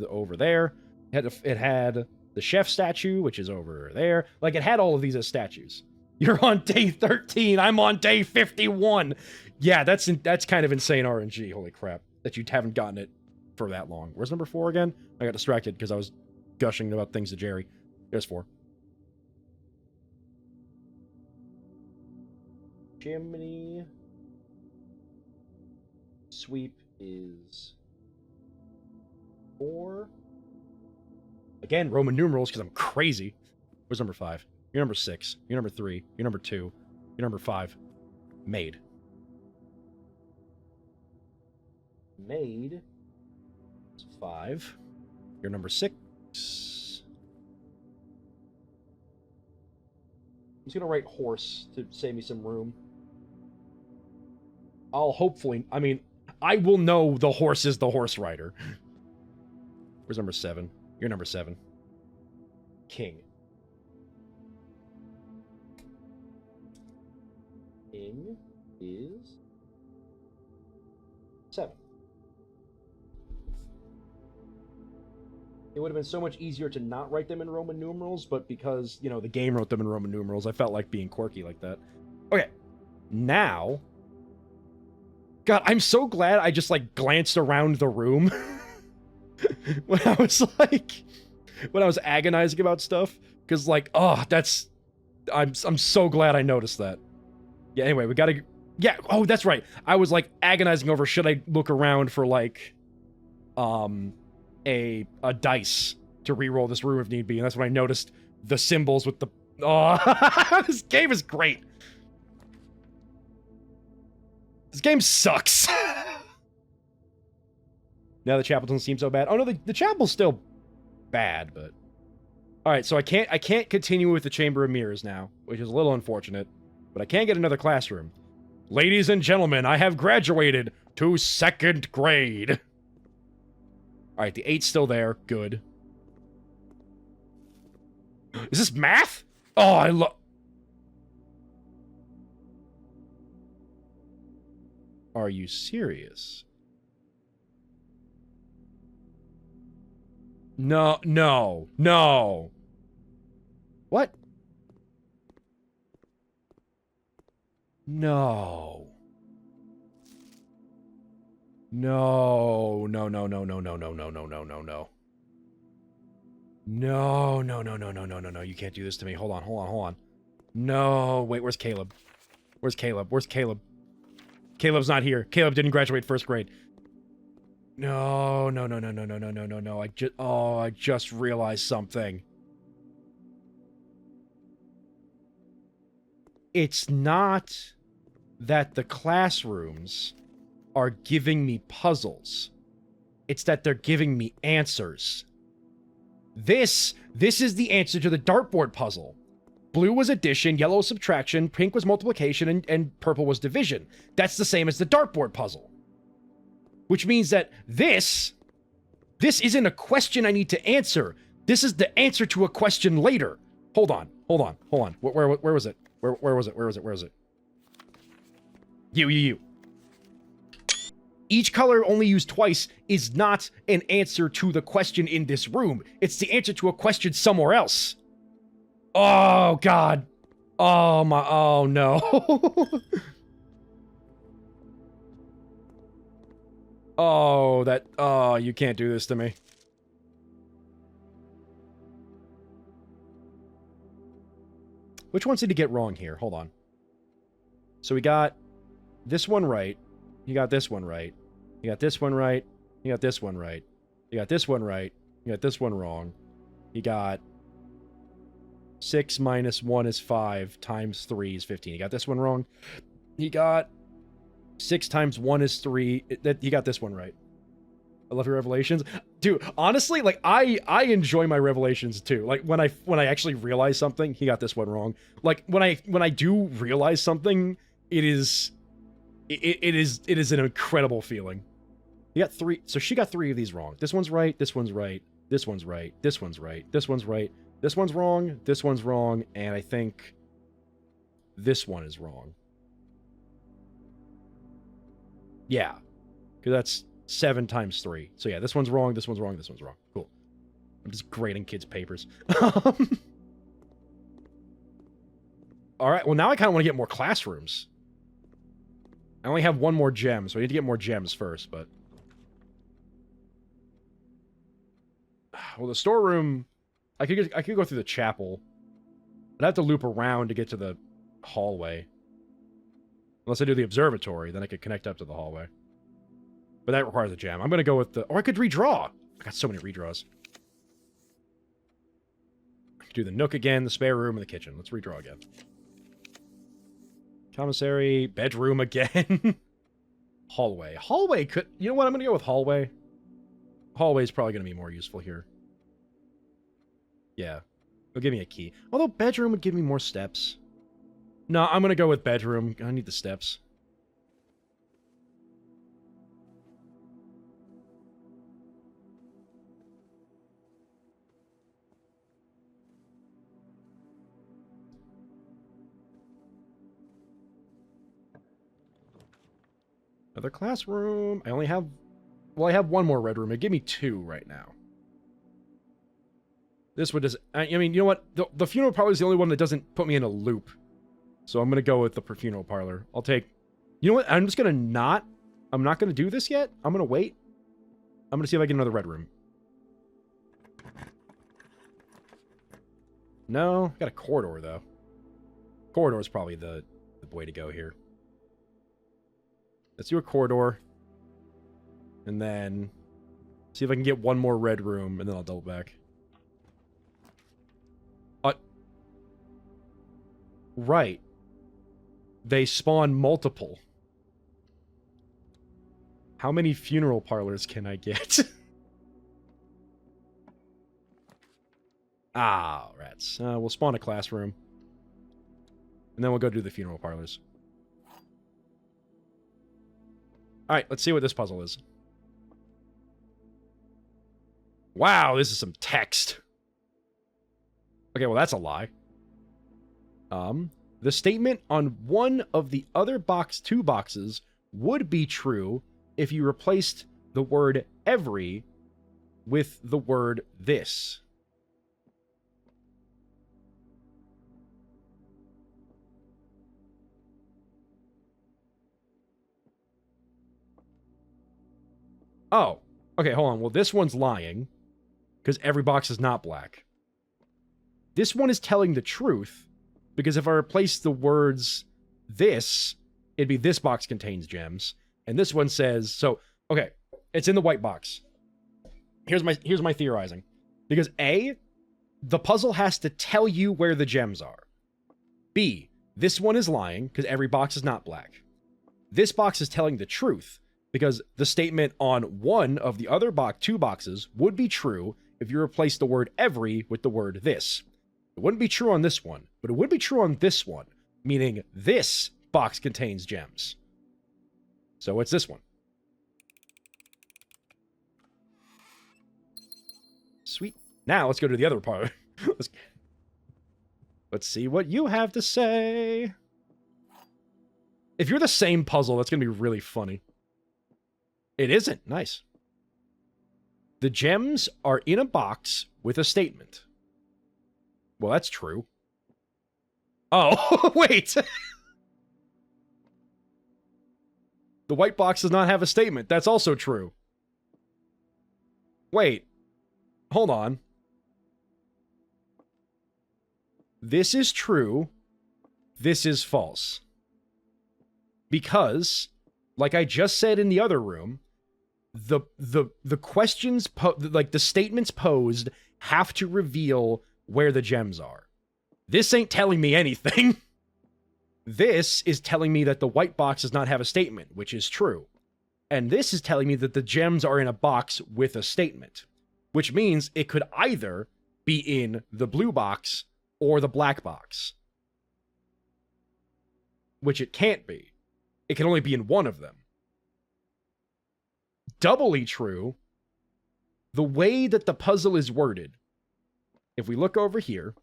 over there. It had the chef statue, which is over there. Like, it had all of these as statues. You're on day 13. I'm on day 51. Yeah, that's kind of insane RNG. Holy crap. That you haven't gotten it for that long. Where's number 4 again? I got distracted because I was gushing about things to Jerry. There's 4. Chimney sweep is 4. Again, Roman numerals because I'm crazy. Where's number 5? You're number 6. You're number 3. You're number 2. You're number 5. Maid. Maid is 5. You're number 6. I'm just gonna write horse to save me some room. I will know the horse is the horse rider. Where's number 7? You're number 7. King. King is 7. It would have been so much easier to not write them in Roman numerals, but because, you know, the game wrote them in Roman numerals, I felt like being quirky like that. Okay. Now... God, I'm so glad I just, like, glanced around the room when I was agonizing about stuff. Because, like, oh, I'm so glad I noticed that. Yeah, anyway, we gotta... Yeah, oh, that's right. I was, like, agonizing over should I look around for, like, a dice to reroll this room if need be, and that's when I noticed the symbols with the... Oh, this game is great. This game sucks. Now the chapel doesn't seem so bad. Oh no, the chapel's still bad, but... Alright, so I can't continue with the Chamber of Mirrors now, which is a little unfortunate, but I can get another classroom. Ladies and gentlemen, I have graduated to 2nd grade. Alright, the 8's still there. Good. Is this math? Oh, I love... Are you serious? No, no, no. What? No. No, no, no, no, no, no, no, no, no, no, no, no. No, no, no, no, no, no, no, no. You can't do this to me. Hold on, hold on, hold on. No, wait, where's Caleb? Where's Caleb? Where's Caleb? Caleb's not here. Caleb didn't graduate 1st grade. No, no, no, no, no, no, no, no, no, no. I just realized something. It's not that the classrooms are giving me puzzles. It's that they're giving me answers. This is the answer to the dartboard puzzle. Blue was addition, yellow was subtraction, pink was multiplication, and purple was division. That's the same as the dartboard puzzle. Which means that this isn't a question I need to answer. This is the answer to a question later. Hold on, hold on, hold on. Where was it? Where was it? Where was it? Where was it? You. Each color only used twice is not an answer to the question in this room. It's the answer to a question somewhere else. Oh, God. Oh, my... Oh, no. Oh, that... Oh, you can't do this to me. Which ones did he get wrong here? Hold on. So we got this one right. You got this one right. You got this one right. You got this one right. You got this one right. You got this one wrong. You got 6 minus 1 is 5 times 3 is 15. You got this one wrong. You got 6 times 1 is 3. You got this one right. I love your revelations. Dude, honestly, like, I enjoy my revelations too. Like, when I actually realize something, he got this one wrong. Like, when I do realize something, it is an incredible feeling. You got 3, so she got 3 of these wrong. This one's right, this one's right, this one's right, this one's right, this one's right, this one's wrong, and I think this one is wrong. Yeah, because that's 7 times 3. So yeah, this one's wrong, this one's wrong, this one's wrong. Cool. I'm just grading kids' papers. Alright, well now I kind of want to get more classrooms. I only have 1 more gem, so I need to get more gems first, but... Well, the storeroom... I could go through the chapel. I'd have to loop around to get to the hallway. Unless I do the observatory, then I could connect up to the hallway. But that requires a gem. I'm gonna go with the... Or I could redraw! I got so many redraws. I could do the nook again, the spare room, and the kitchen. Let's redraw again. Commissary, bedroom again. Hallway. Hallway could... You know what? I'm gonna go with hallway. Hallway's probably gonna be more useful here. Yeah. It'll give me a key. Although bedroom would give me more steps. No, I'm gonna go with bedroom. I need the steps. Another classroom. I only have... Well, I have 1 more red room. It'd give me 2 right now. This would just... I mean, you know what? The funeral parlor is the only one that doesn't put me in a loop. So I'm going to go with the funeral parlor. I'll take... You know what? I'm just going to not... I'm not going to do this yet. I'm going to wait. I'm going to see if I get another red room. No. Got a corridor, though. Corridor is probably the way to go here. Let's do a corridor. And then... See if I can get 1 more red room, and then I'll double back. Right. They spawn multiple. How many funeral parlors can I get? Ah, rats. We'll spawn a classroom. And then we'll go do the funeral parlors. Alright, let's see what this puzzle is. Wow, this is some text. Okay, well, that's a lie. The statement on one of the other two boxes would be true if you replaced the word every with the word this. Oh, okay, hold on. Well, this one's lying, because every box is not black. This one is telling the truth, because if I replace the words this, it'd be this box contains gems. And this one says, so, okay, it's in the white box. Here's my theorizing. Because A, the puzzle has to tell you where the gems are. B, this one is lying, because every box is not black. This box is telling the truth, because the statement on one of the other two boxes would be true if you replace the word every with the word this. It wouldn't be true on this one, but it would be true on this one, meaning this box contains gems. So it's this one. Sweet. Now let's go to the other part. Let's see what you have to say. If you're the same puzzle, that's going to be really funny. It isn't. Nice. The gems are in a box with a statement. Well, that's true. Oh, wait. The white box does not have a statement. That's also true. Wait. Hold on. This is true. This is false. Because, like I just said in the other room, the questions, like the statements posed, have to reveal where the gems are. This ain't telling me anything. This is telling me that the white box does not have a statement, which is true. And this is telling me that the gems are in a box with a statement, which means it could either be in the blue box or the black box. Which it can't be. It can only be in one of them. Doubly true, the way that the puzzle is worded, if we look over here,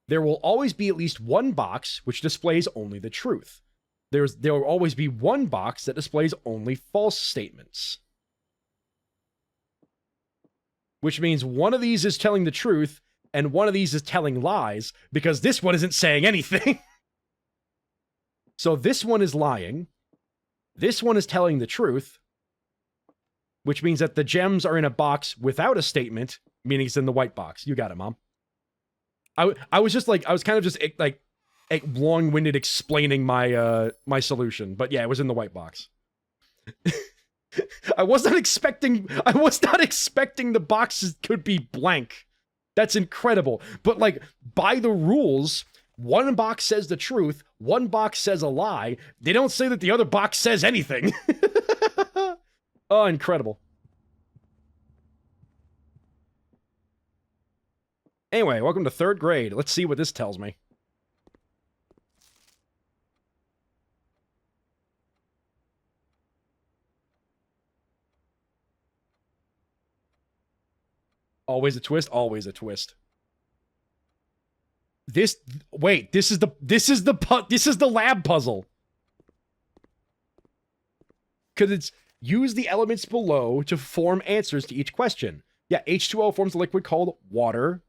there will always be at least one box which displays only the truth. There will always be one box that displays only false statements. Which means one of these is telling the truth, and one of these is telling lies, because this one isn't saying anything. So this one is lying. This one is telling the truth, which means that the gems are in a box without a statement, meaning it's in the white box. You got it, Mom. I was just like, I was kind of just like long-winded explaining my my solution, but yeah, it was in the white box. I was not expecting the boxes could be blank. That's incredible. But like, by the rules, one box says the truth, one box says a lie. They don't say that the other box says anything. Oh, incredible. Anyway, welcome to 3rd grade. Let's see what this tells me. Always a twist, always a twist. This is the lab puzzle. Cuz it's use the elements below to form answers to each question. Yeah, H2O forms a liquid called water.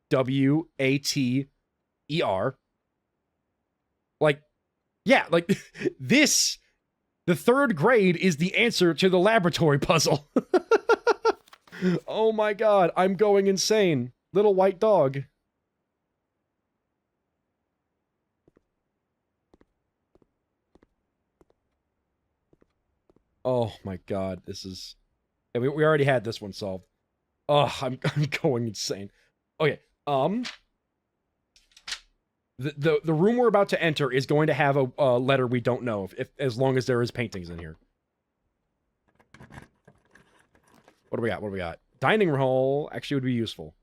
WATER. Like, yeah, like this, the 3rd grade is the answer to the laboratory puzzle. Oh my god, I'm going insane. Little white dog. Oh my god, this is... Yeah, we already had this one solved. Oh, I'm going insane. Okay, The room we're about to enter is going to have a letter we don't know if as long as there is paintings in here. What do we got? What do we got? Dining hall actually would be useful.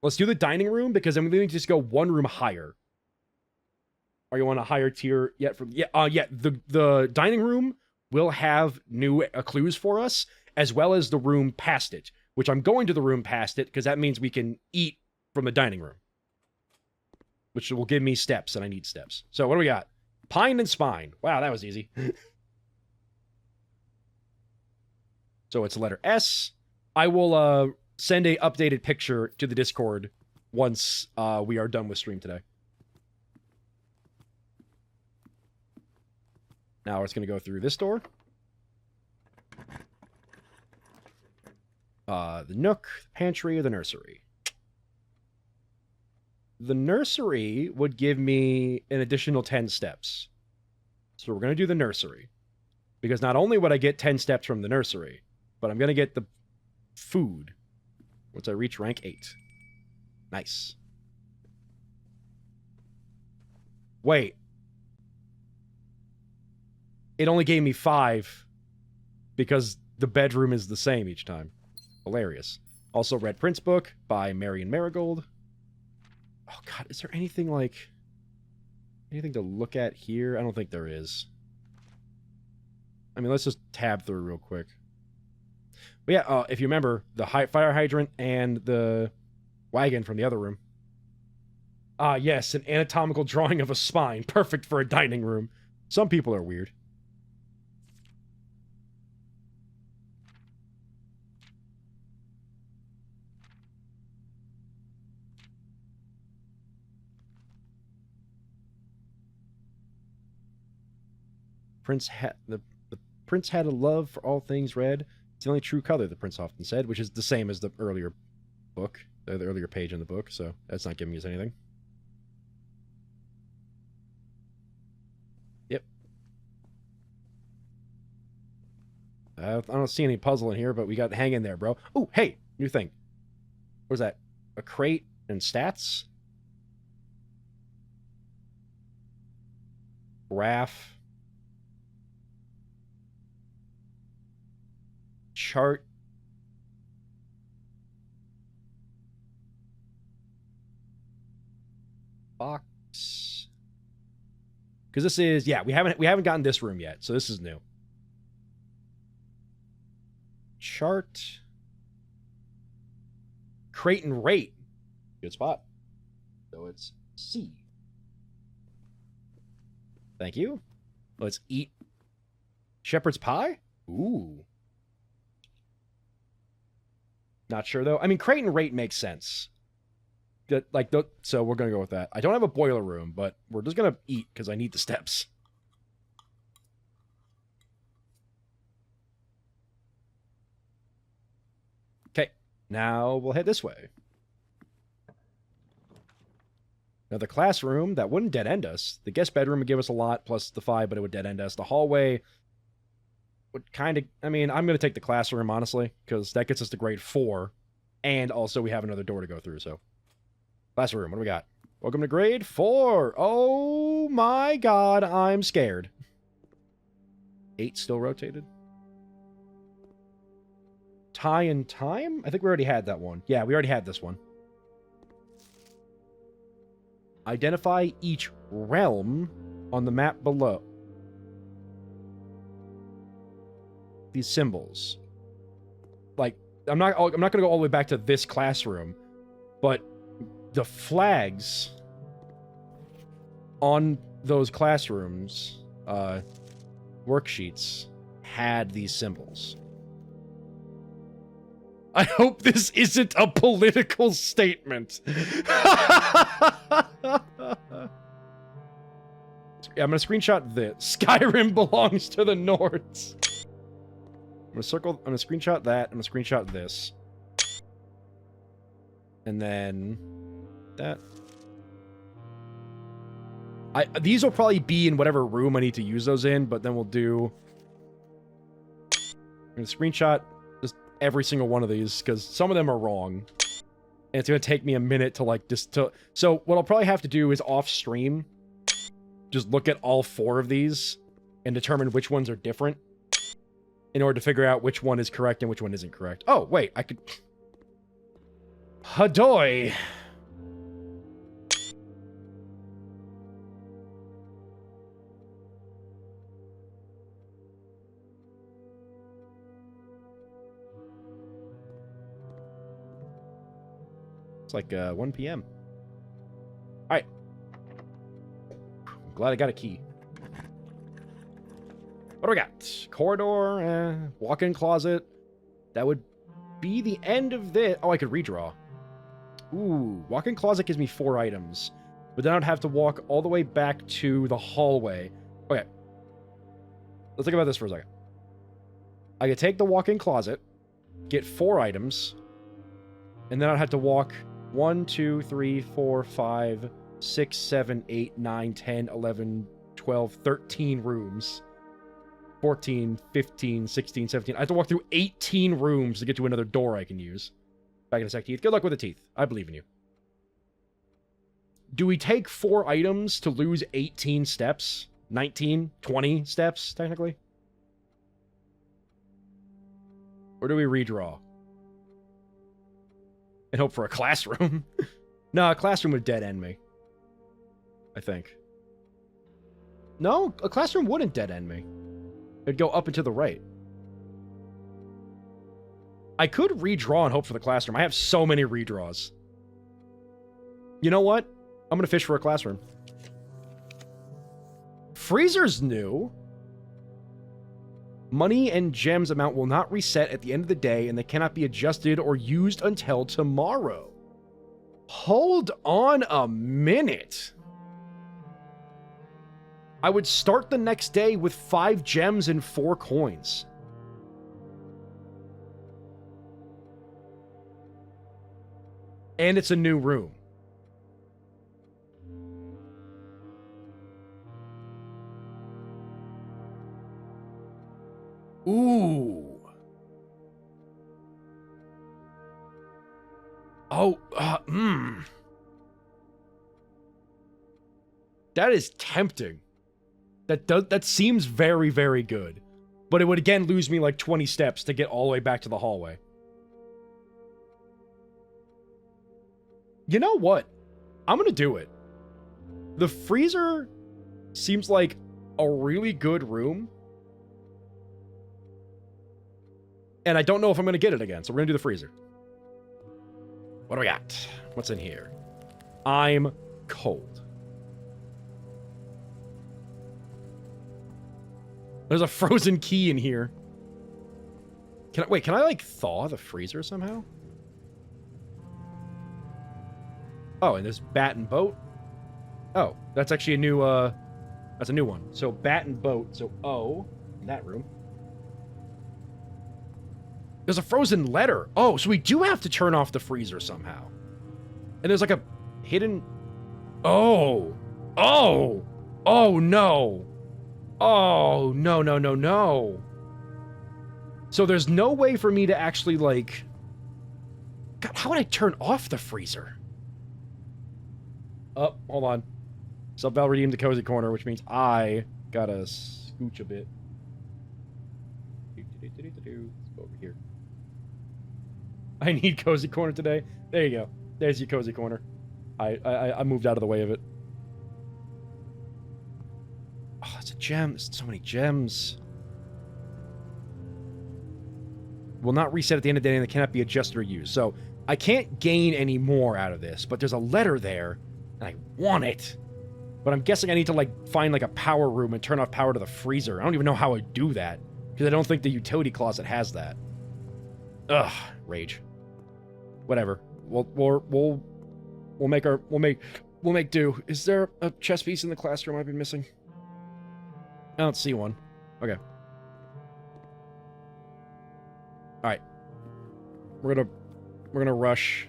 Let's do the dining room because I'm going to just go one room higher. Are you on a higher tier yet? The dining room will have new clues for us, as well as the room past it, which I'm going to the room past it because that means we can eat from the dining room, which will give me steps, and I need steps. So what do we got? Pine and spine. Wow, that was easy. So it's letter S. I will send a updated picture to the Discord once we are done with stream today. Now it's going to go through this door. The nook, the pantry, the nursery. The nursery would give me an additional 10 steps. So we're going to do the nursery. Because not only would I get 10 steps from the nursery, but I'm going to get the food once I reach rank 8. Nice. Wait. It only gave me 5 because the bedroom is the same each time. Hilarious. Also, Red Prince book by Marion Marigold. Oh god, is there anything like... anything to look at here? I don't think there is. I mean, let's just tab through real quick. But yeah, if you remember, the fire hydrant and the wagon from the other room. Ah, yes, an anatomical drawing of a spine. Perfect for a dining room. Some people are weird. The prince had a love for all things red. It's the only true color, the prince often said, which is the same as the earlier book, the earlier page in the book, so that's not giving us anything. Yep. I don't see any puzzle in here, but we got to hang in there, bro. Oh, hey, new thing. What was that? A crate and stats? Graph. Chart. Box. Because this is, yeah, we haven't gotten this room yet, so this is new. Chart. Crate and rate. Good spot. So it's C. Thank you. Let's eat shepherd's pie. Ooh. Not sure, though. I mean, crate and rate makes sense. So we're going to go with that. I don't have a boiler room, but we're just going to eat because I need the steps. Okay, now we'll head this way. Now, the classroom, that wouldn't dead-end us. The guest bedroom would give us a lot, plus the 5, but it would dead-end us. The hallway would kind of... I mean, I'm going to take the classroom, honestly, because that gets us to grade 4, and also we have another door to go through, so... Classroom, what do we got? Welcome to grade 4! Oh my god, I'm scared. 8 still rotated. Tie and time? I think we already had that one. Yeah, we already had this one. Identify each realm on the map below. These symbols. Like, I'm not going to go all the way back to this classroom, but the flags on those classrooms, worksheets, had these symbols. I hope this isn't a political statement. I'm gonna screenshot this. Skyrim belongs to the Nords. I'm gonna screenshot that. I'm gonna screenshot this. And then that. These will probably be in whatever room I need to use those in, but then we'll do... I'm gonna screenshot just every single one of these, because some of them are wrong. And it's going to take me a minute to, like, So what I'll probably have to do is off-stream, just look at all 4 of these and determine which ones are different in order to figure out which one is correct and which one isn't correct. Oh, wait, I could... Hadoy! It's like 1 p.m. Alright. I'm glad I got a key. What do we got? Corridor, walk-in closet. That would be the end of this. Oh, I could redraw. Ooh, walk-in closet gives me 4 items. But then I'd have to walk all the way back to the hallway. Okay. Let's think about this for a second. I could take the walk-in closet, get 4 items, and then I'd have to walk 1, 2, 3, 4, 5, 6, 7, 8, 9, 10, 11, 12, 13 rooms. 14, 15, 16, 17. I have to walk through 18 rooms to get to another door I can use. Back in a sec, Teeth. Good luck with the teeth. I believe in you. Do we take 4 items to lose 18 steps? 19, 20 steps, technically? Or do we redraw? And hope for a classroom? No, a classroom would dead end me. I think. No, a classroom wouldn't dead end me. It'd go up and to the right. I could redraw and hope for the classroom. I have so many redraws. You know what? I'm gonna fish for a classroom. Freezer's new. Money and gems amount will not reset at the end of the day, and they cannot be adjusted or used until tomorrow. Hold on a minute. I would start the next day with 5 gems and 4 coins. And it's a new room. Ooh. Oh, That is tempting. That seems very, very good. But it would again lose me like 20 steps to get all the way back to the hallway. You know what? I'm gonna do it. The freezer seems like a really good room. And I don't know if I'm gonna get it again, so we're gonna do the freezer. What do we got? What's in here? I'm cold. There's a frozen key in here. Can I like thaw the freezer somehow? Oh, and there's bat and boat. Oh, that's actually a new that's a new one. So bat and boat. So O in that room. There's a frozen letter. Oh, so we do have to turn off the freezer somehow. And there's like a hidden... Oh. Oh. Oh, no. Oh, no, no, no, no. So there's no way for me to actually, like... God, how would I turn off the freezer? Oh, hold on. Subval redeemed the cozy corner, which means I gotta scooch a bit. Let's go over here. I need cozy corner today. There you go. There's your cozy corner. I moved out of the way of it. Oh, it's a gem. There's so many gems. Will not reset at the end of the day and it cannot be adjusted or used. So I can't gain any more out of this, but there's a letter there and I want it. But I'm guessing I need to like find like a power room and turn off power to the freezer. I don't even know how I do that because I don't think the utility closet has that. Ugh, rage. Whatever. We'll make do. Is there a chess piece in the classroom I've been missing? I don't see one. Okay. All right. We're gonna rush.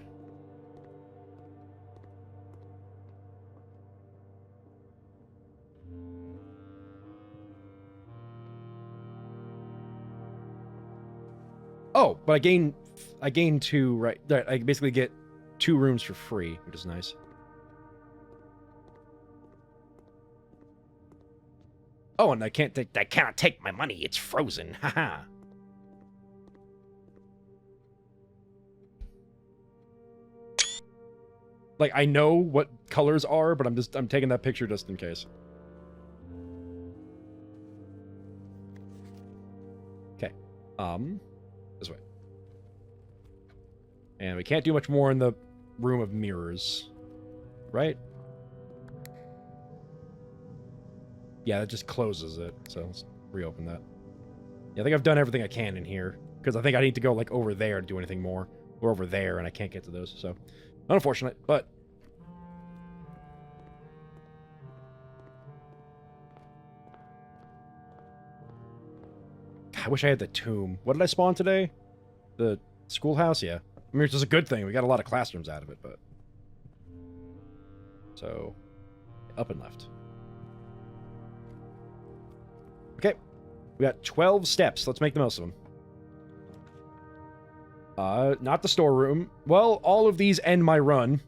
Oh, but I gain 2, right? I basically get 2 rooms for free, which is nice. Oh, and I cannot take my money. It's frozen. Haha. Like, I know what colors are, but I'm taking that picture just in case. Okay. This way. And we can't do much more in the room of mirrors. Right? Yeah, that just closes it. So let's reopen that. Yeah, I think I've done everything I can in here. Because I think I need to go, like, over there to do anything more. Or over there, and I can't get to those, so... Unfortunate, but... God, I wish I had the tomb. What did I spawn today? The schoolhouse? Yeah. I mean, it's just a good thing. We got a lot of classrooms out of it, but... So... Up and left. Okay. We got 12 steps. Let's make the most of them. Not the storeroom. Well, all of these end my run.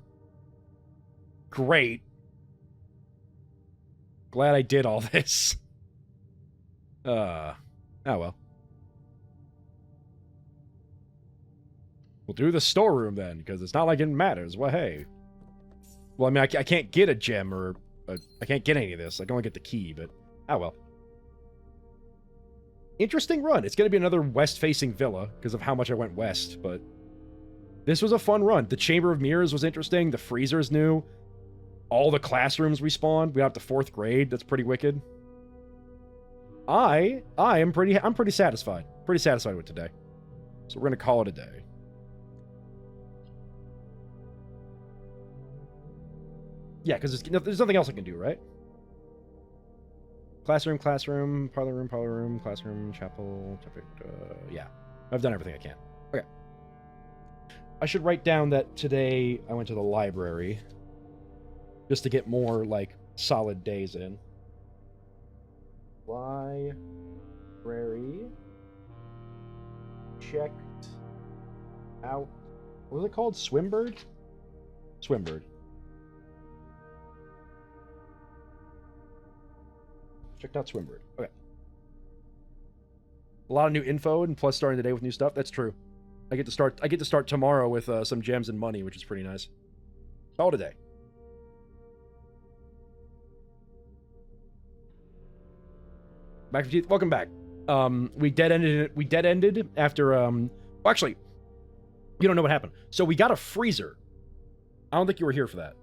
Great. Glad I did all this. Oh well. We'll do the storeroom then, because it's not like it matters. Well, hey. Well, I mean, I can't get a gem or... I can't get any of this. I can only get the key, but... Oh well. Interesting run. It's going to be another west-facing villa because of how much I went west, but this was a fun run. The Chamber of Mirrors was interesting. The freezer's new. All the classrooms respawned. We got up to 4th grade. That's pretty wicked. I'm pretty satisfied. Pretty satisfied with today. So we're going to call it a day. Yeah, because there's nothing else I can do, right? Classroom, parlor room, classroom, chapel, yeah. I've done everything I can. Okay. I should write down that today I went to the library just to get more, like, solid days in. Library. Checked out. What was it called? Swimbird? Swimbird. Checked out Swimbird. Okay. A lot of new info, and plus starting the day with new stuff. That's true. I get to start tomorrow with some gems and money, which is pretty nice. All today. Welcome back. We dead ended after well, actually, you don't know what happened. So we got a freezer. I don't think you were here for that.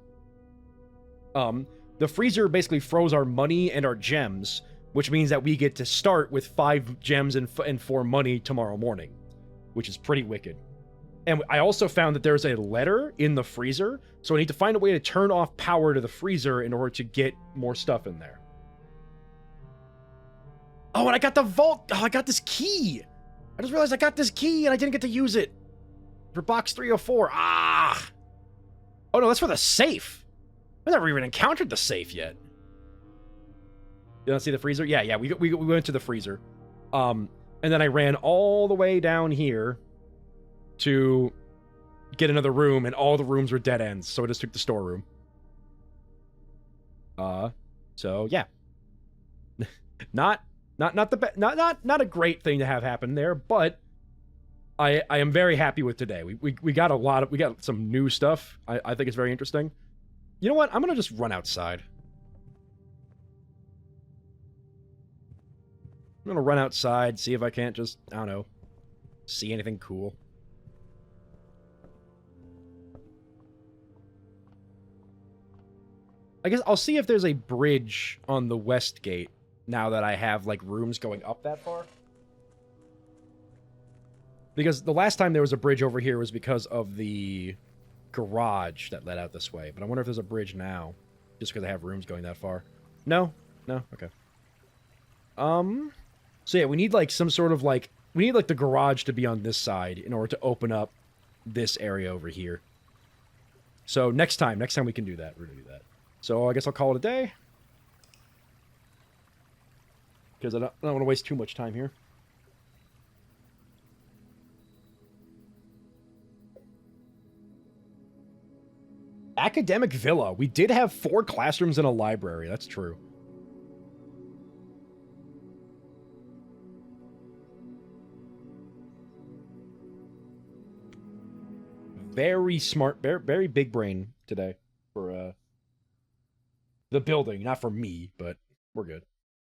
The freezer basically froze our money and our gems, which means that we get to start with 5 gems and 4 money tomorrow morning, which is pretty wicked. And I also found that there's a letter in the freezer, so I need to find a way to turn off power to the freezer in order to get more stuff in there. Oh, and I got the vault. Oh, I got this key. I just realized I got this key and I didn't get to use it for box 304. Ah. Oh no, that's for the safe. I've never even encountered the safe yet. You don't see the freezer? Yeah, we went to the freezer. And then I ran all the way down here to get another room, and all the rooms were dead ends, so I just took the storeroom. So yeah. not a great thing to have happen there, but I am very happy with today. We got some new stuff. I think it's very interesting. You know what? I'm gonna just run outside. I'm gonna run outside, see if I can't just, I don't know, see anything cool. I guess I'll see if there's a bridge on the west gate now that I have, like, rooms going up that far. Because the last time there was a bridge over here was because of the garage that led out this way. But I wonder if there's a bridge now, just because I have rooms going that far. No? No? Okay. So yeah, we need, like, some sort of, like... We need, like, the garage to be on this side in order to open up this area over here. So next time we can do that. We're gonna do that. So I guess I'll call it a day. Because I don't want to waste too much time here. Academic Villa. We did have 4 classrooms and a library. That's true. Very smart, very big brain today for the building. Not for me, but we're good.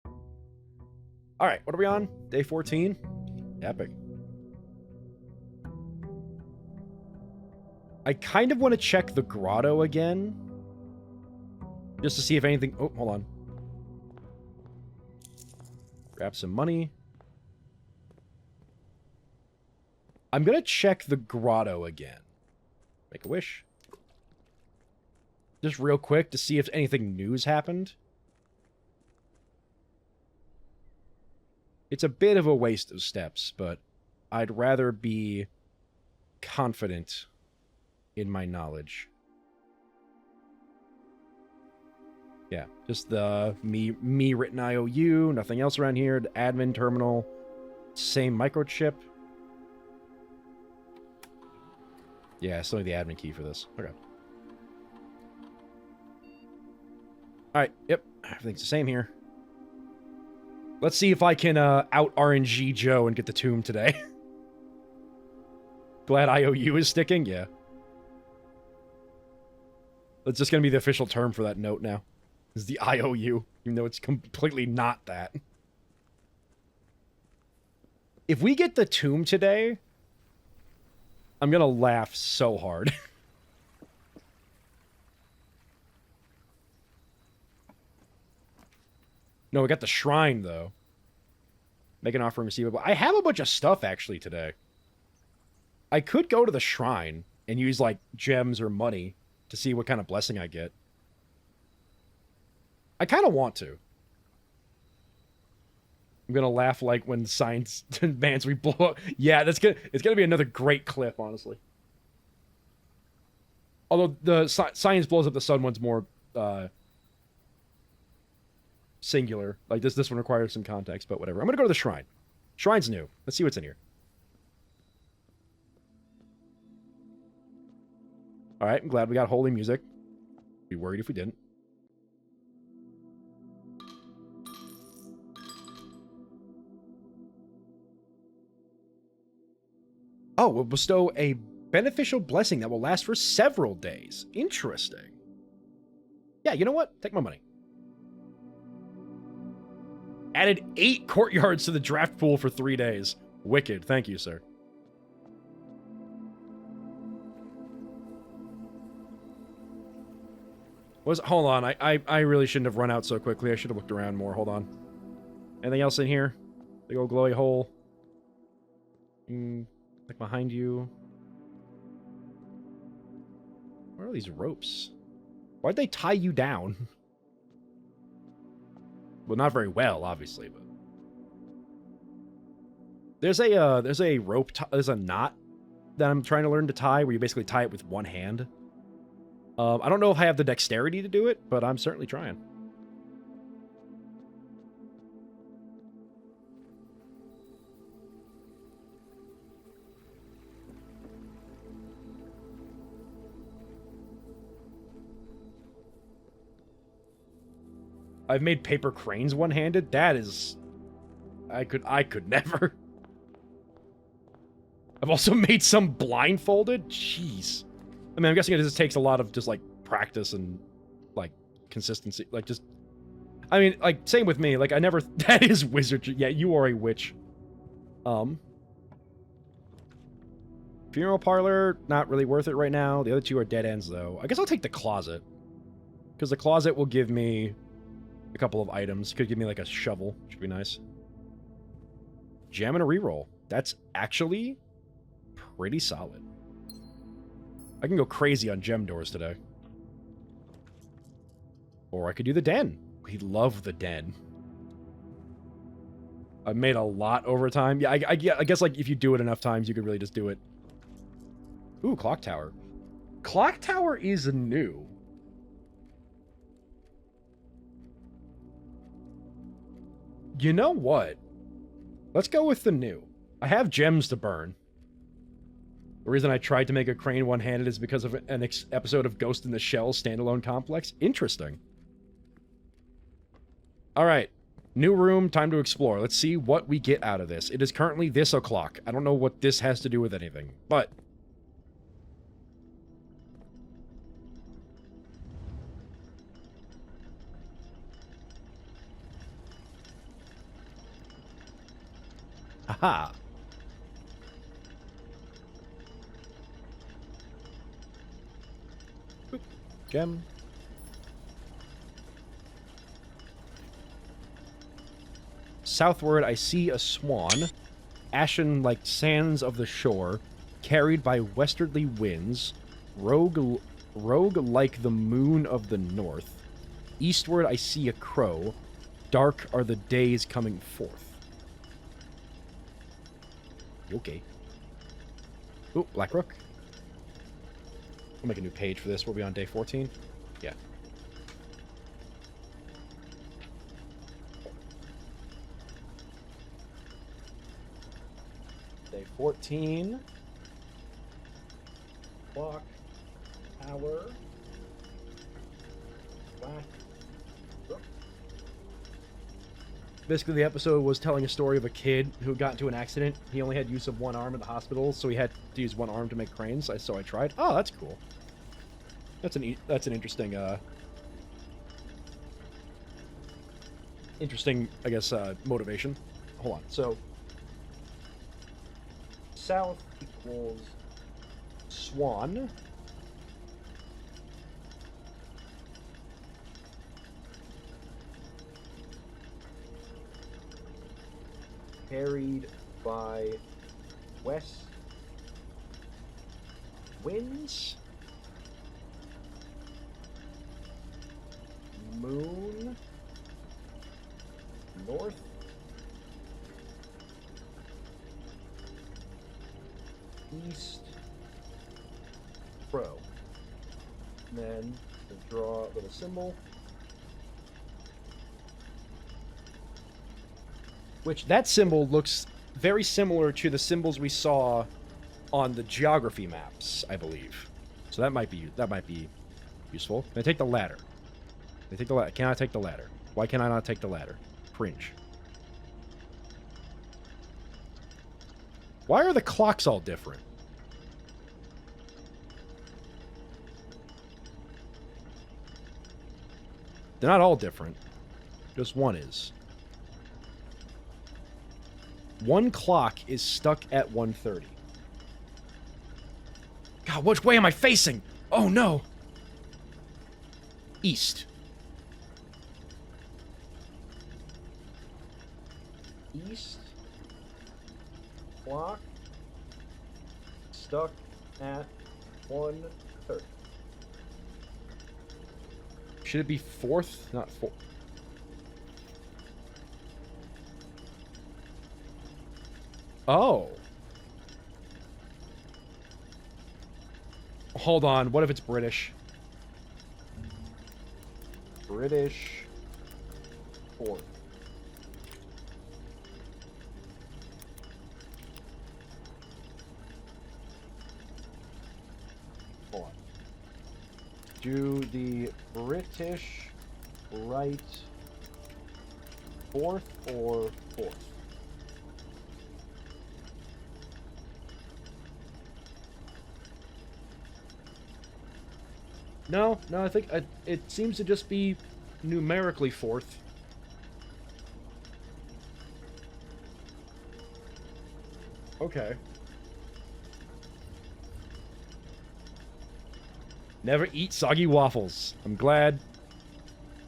All right, what are we on? Day 14? Epic. I kind of want to check the grotto again. Just to see if anything... Oh, hold on. Grab some money. I'm going to check the grotto again. Make a wish. Just real quick to see if anything new's happened. It's a bit of a waste of steps, but I'd rather be confident in my knowledge. Yeah, just the me written IOU, nothing else around here. The admin terminal, same microchip. Yeah, still need the admin key for this. Okay. Alright, yep. Everything's the same here. Let's see if I can out RNG Joe and get the tomb today. Glad IOU is sticking? Yeah. That's just going to be the official term for that note now. Is the IOU, even though it's completely not that. If we get the tomb today, I'm going to laugh so hard. No, we got the shrine, though. Make an offer and receivable. I have a bunch of stuff, actually, today. I could go to the shrine and use, like, gems or money to see what kind of blessing I get. I kind of want to. I'm gonna laugh like when science bands we blow up. Yeah, it's gonna be another great clip, honestly. Although the science blows up the sun one's more singular. Like this one requires some context, but whatever. I'm gonna go to the shrine. Shrine's new. Let's see what's in here. All right, I'm glad we got holy music. Be worried if we didn't. Oh, we'll bestow a beneficial blessing that will last for several days. Interesting. Yeah, you know what? Take my money. Added 8 courtyards to the draft pool for 3 days. Wicked. Thank you, sir. Hold on. I really shouldn't have run out so quickly. I should have looked around more. Hold on. Anything else in here? Big old glowy hole. Like behind you. Where are these ropes? Why'd they tie you down? Well, not very well, obviously, but there's a rope. There's a knot that I'm trying to learn to tie, where you basically tie it with one hand. I don't know if I have the dexterity to do it, but I'm certainly trying. I've made paper cranes one-handed. That is... I could never. I've also made some blindfolded. Jeez. I mean, I'm guessing it just takes a lot of just, like, practice and, like, consistency. Like, just... I mean, like, same with me. Like, I never... That is wizardry. Yeah, you are a witch. Funeral parlor, not really worth it right now. The other 2 are dead ends, though. I guess I'll take the closet. Because the closet will give me a couple of items. Could give me, like, a shovel. Which would be nice. Gem and a reroll. That's actually pretty solid. I can go crazy on gem doors today. Or I could do the den. We love the den. I've made a lot over time. Yeah, I guess, like, if you do it enough times, you could really just do it. Ooh, clock tower. Clock tower is new. You know what? Let's go with the new. I have gems to burn. The reason I tried to make a crane one-handed is because of an episode of Ghost in the Shell standalone complex. Interesting. Alright. New room, time to explore. Let's see what we get out of this. It is currently this o'clock. I don't know what this has to do with anything, but... Haha. Boop. Gem. Southward, I see a swan, ashen like sands of the shore, carried by westerly winds, rogue like the moon of the north. Eastward, I see a crow, dark are the days coming forth. Okay. Ooh, Black Rook. I'll make a new page for this. We'll be on day 14. Yeah. Day 14. Clock. Hour. Black Rook. Basically, the episode was telling a story of a kid who got into an accident. He only had use of one arm in the hospital, so he had to use one arm to make cranes. So I tried. Oh, that's cool. That's an interesting, I guess, motivation. Hold on. So, south equals swan. Carried by west winds. Moon. North. East. Crow. And then we'll draw a little symbol. Which, that symbol looks very similar to the symbols we saw on the geography maps, I believe. So that might be useful. Can I take the ladder? Can I take the ladder? Can I take the ladder? Why can I not take the ladder? Cringe. Why are the clocks all different? They're not all different. Just one is. One clock is stuck at 1:30. God, which way am I facing? Oh no! East. East. Clock. Stuck at 1:30. Should it be 4th? Not 4th. Oh. Hold on. What if it's British? British 4th. Hold on. Do the British write 4th or 4th? No, I think it seems to just be numerically 4th. Okay. Never eat soggy waffles. I'm glad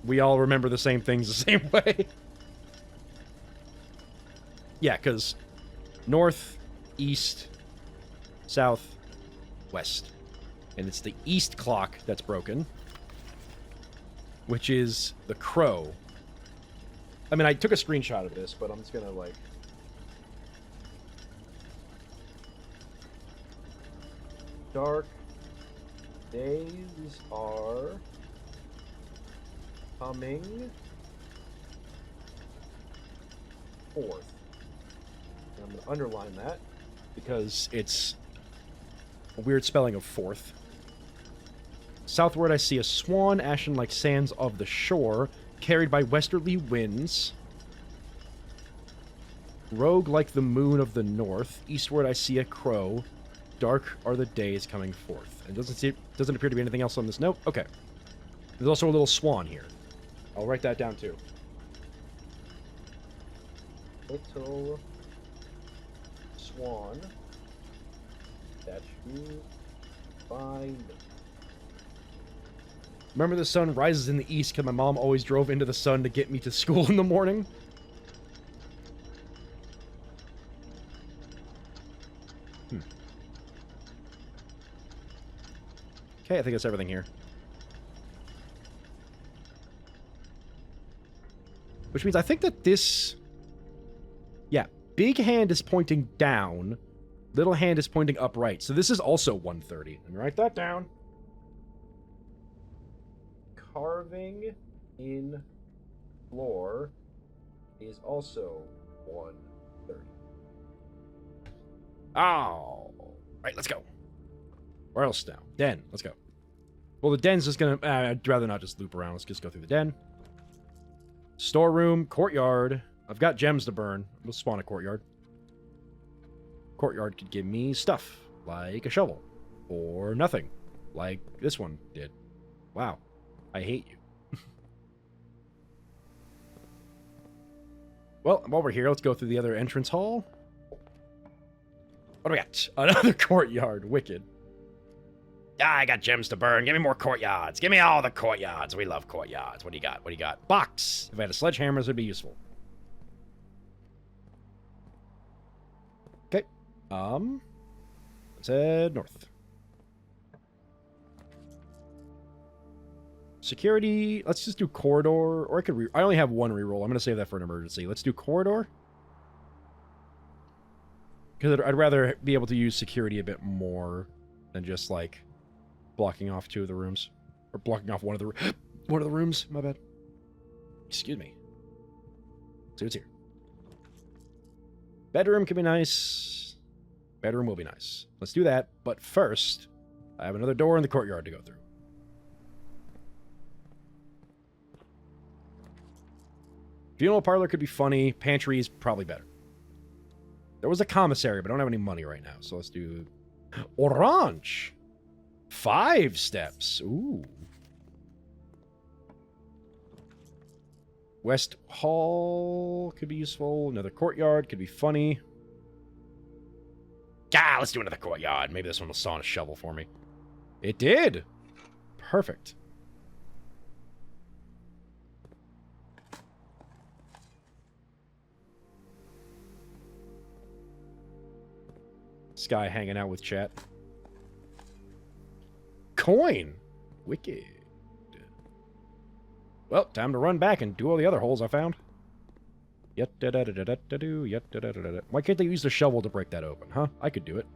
we all remember the same things the same way. Yeah, because north, east, south, west. And it's the east clock that's broken, which is the crow. I mean, I took a screenshot of this, but I'm just gonna, like... Dark days are coming forth. And I'm gonna underline that, because it's A weird spelling of fourth. Southward I see a swan, ashen like sands of the shore, carried by westerly winds. Rogue like the moon of the north. Eastward I see a crow. Dark are the days coming forth. And doesn't appear to be anything else on this note. Okay. There's also a little swan here. I'll write that down too. Little swan that you find. Remember the sun rises in the east because my mom always drove into the sun to get me to school in the morning? Okay, I think that's everything here. Which means I think that this... Yeah, big hand is pointing down. Little hand is pointing upright. So this is also 130. Let me write that down. Carving in floor is also 130. Oh. Right, let's go. Where else now? Den. Let's go. Well, the den's just gonna... I'd rather not just loop around. Let's just go through the den. Storeroom. Courtyard. I've got gems to burn. We'll spawn a courtyard. Courtyard could give me stuff. Like a shovel. Or nothing. Like this one did. Wow. I hate you. Well, while we're here, let's go through the other entrance hall. What do we got? Another courtyard. Wicked. I got gems to burn. Give me more courtyards. Give me all the courtyards. We love courtyards. What do you got? What do you got? Box. If I had a sledgehammer, this would be useful. Okay. Let's head north. Security. Let's just do corridor. Or I could I only have one reroll. I'm going to save that for an emergency. Let's do corridor. Because I'd rather be able to use security a bit more than just, like, blocking off two of the rooms. Or blocking off one of the rooms. My bad. Excuse me. See what's here. Bedroom can be nice. Bedroom will be nice. Let's do that. But first, I have another door in the courtyard to go through. Funeral parlor could be funny. Pantry is probably better. There was a commissary, but I don't have any money right now. So let's do... Orange! 5 steps. Ooh. West Hall could be useful. Another courtyard could be funny. Let's do another courtyard. Maybe this one will saw on a shovel for me. It did! Perfect. This guy hanging out with chat. Coin! Wicked. Well, time to run back and do all the other holes I found. Why can't they use the shovel to break that open, huh? I could do it.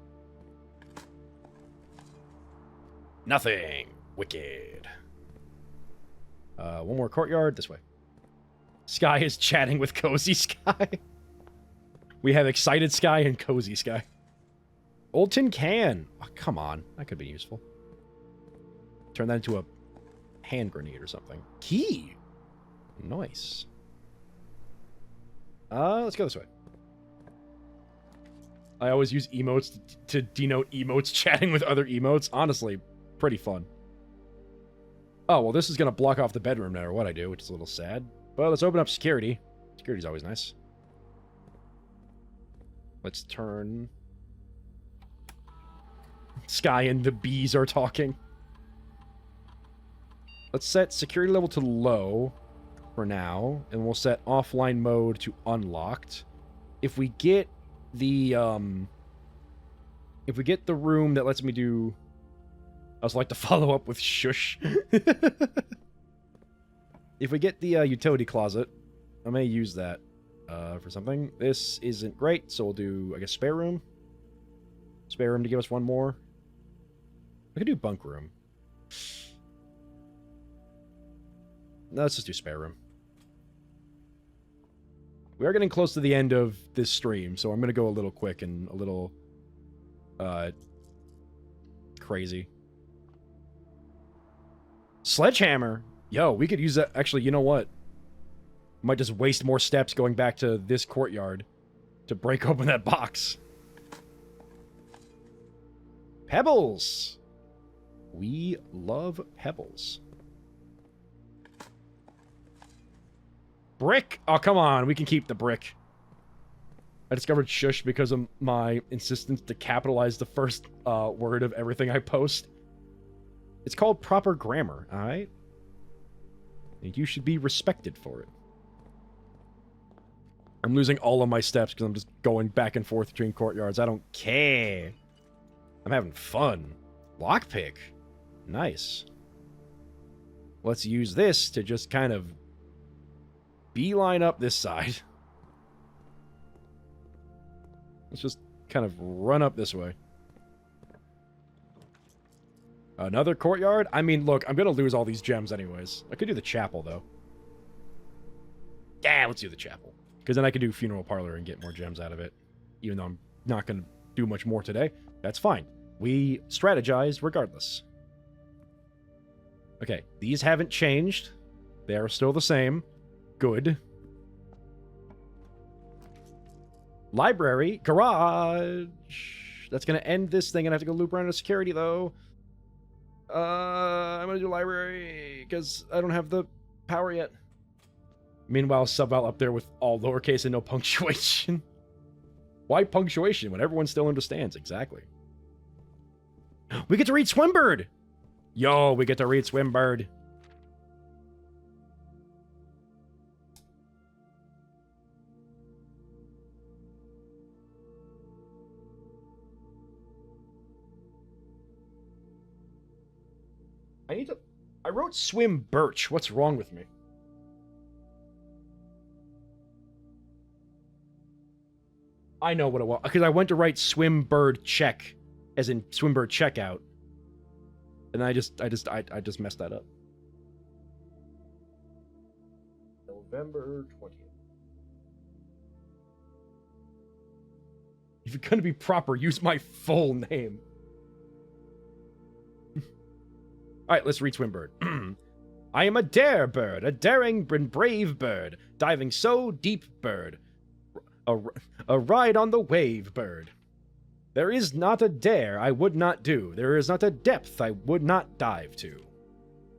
Nothing. Wicked. One more courtyard this way. Sky is chatting with Cozy Sky. We have Excited Sky and Cozy Sky. Old tin can. Oh, come on. That could be useful. Turn that into a hand grenade or something. Key. Nice. Let's go this way. I always use emotes to denote emotes chatting with other emotes. Honestly, pretty fun. Oh, well, this is going to block off the bedroom no matter what I do, which is a little sad. Well, let's open up security. Security's always nice. Let's turn... Sky and the bees are talking. Let's set security level to low for now, and we'll set offline mode to unlocked. If we get the room that lets me do... I also like to follow up with shush. If we get the utility closet, I may use that for something. This isn't great, so we'll do, I guess, spare room. Spare room to give us one more. I could do bunk room. No, let's just do spare room. We are getting close to the end of this stream, so I'm going to go a little quick and a little crazy. Sledgehammer. Yo, we could use that. Actually, you know what? Might just waste more steps going back to this courtyard to break open that box. Pebbles. We love pebbles. Brick. Oh, come on. We can keep the brick. I discovered shush because of my insistence to capitalize the first word of everything I post. It's called proper grammar, alright? And you should be respected for it. I'm losing all of my steps because I'm just going back and forth between courtyards. I don't care. I'm having fun. Lockpick. Nice. Let's use this to just kind of beeline up this side. Let's just kind of run up this way. Another courtyard? I mean, look, I'm going to lose all these gems anyways. I could do the chapel, though. Yeah, let's do the chapel. Because then I can do funeral parlor and get more gems out of it. Even though I'm not going to do much more today. That's fine. We strategize regardless. Okay, these haven't changed. They are still the same. Good. Library. Garage. That's going to end this thing and I have to go loop around to security, though. I'm going to do library because I don't have the power yet. Meanwhile, Subval up there with all lowercase and no punctuation. Why punctuation when everyone still understands? Exactly. We get to read Swimbird! Yo, we get to read Swimbird. I wrote Swim Birch. What's wrong with me? I know what it was. Because I went to write Swimbird check. As in Swimbird checkout. And I just messed that up. November 20th. If you're gonna be proper, use my full name. Alright, let's read Swimbird. I am a dare bird, a daring and brave bird, diving so deep bird. A ride on the wave bird. There is not a dare I would not do, there is not a depth I would not dive to.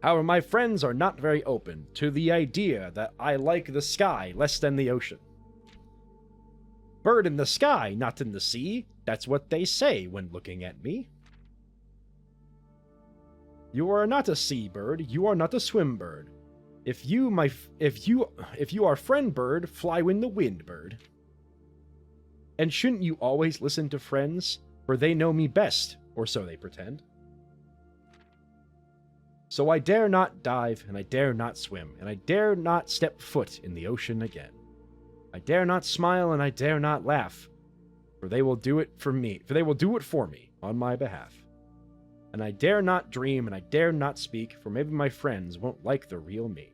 However, my friends are not very open to the idea that I like the sky less than the ocean. Bird in the sky, not in the sea, that's what they say when looking at me. You are not a seabird, you are not a swim bird. If you are friend bird, fly in the wind bird. And shouldn't you always listen to friends, for they know me best, or so they pretend? So I dare not dive, and I dare not swim, and I dare not step foot in the ocean again. I dare not smile, and I dare not laugh, for they will do it for me, on my behalf. And I dare not dream, and I dare not speak, for maybe my friends won't like the real me.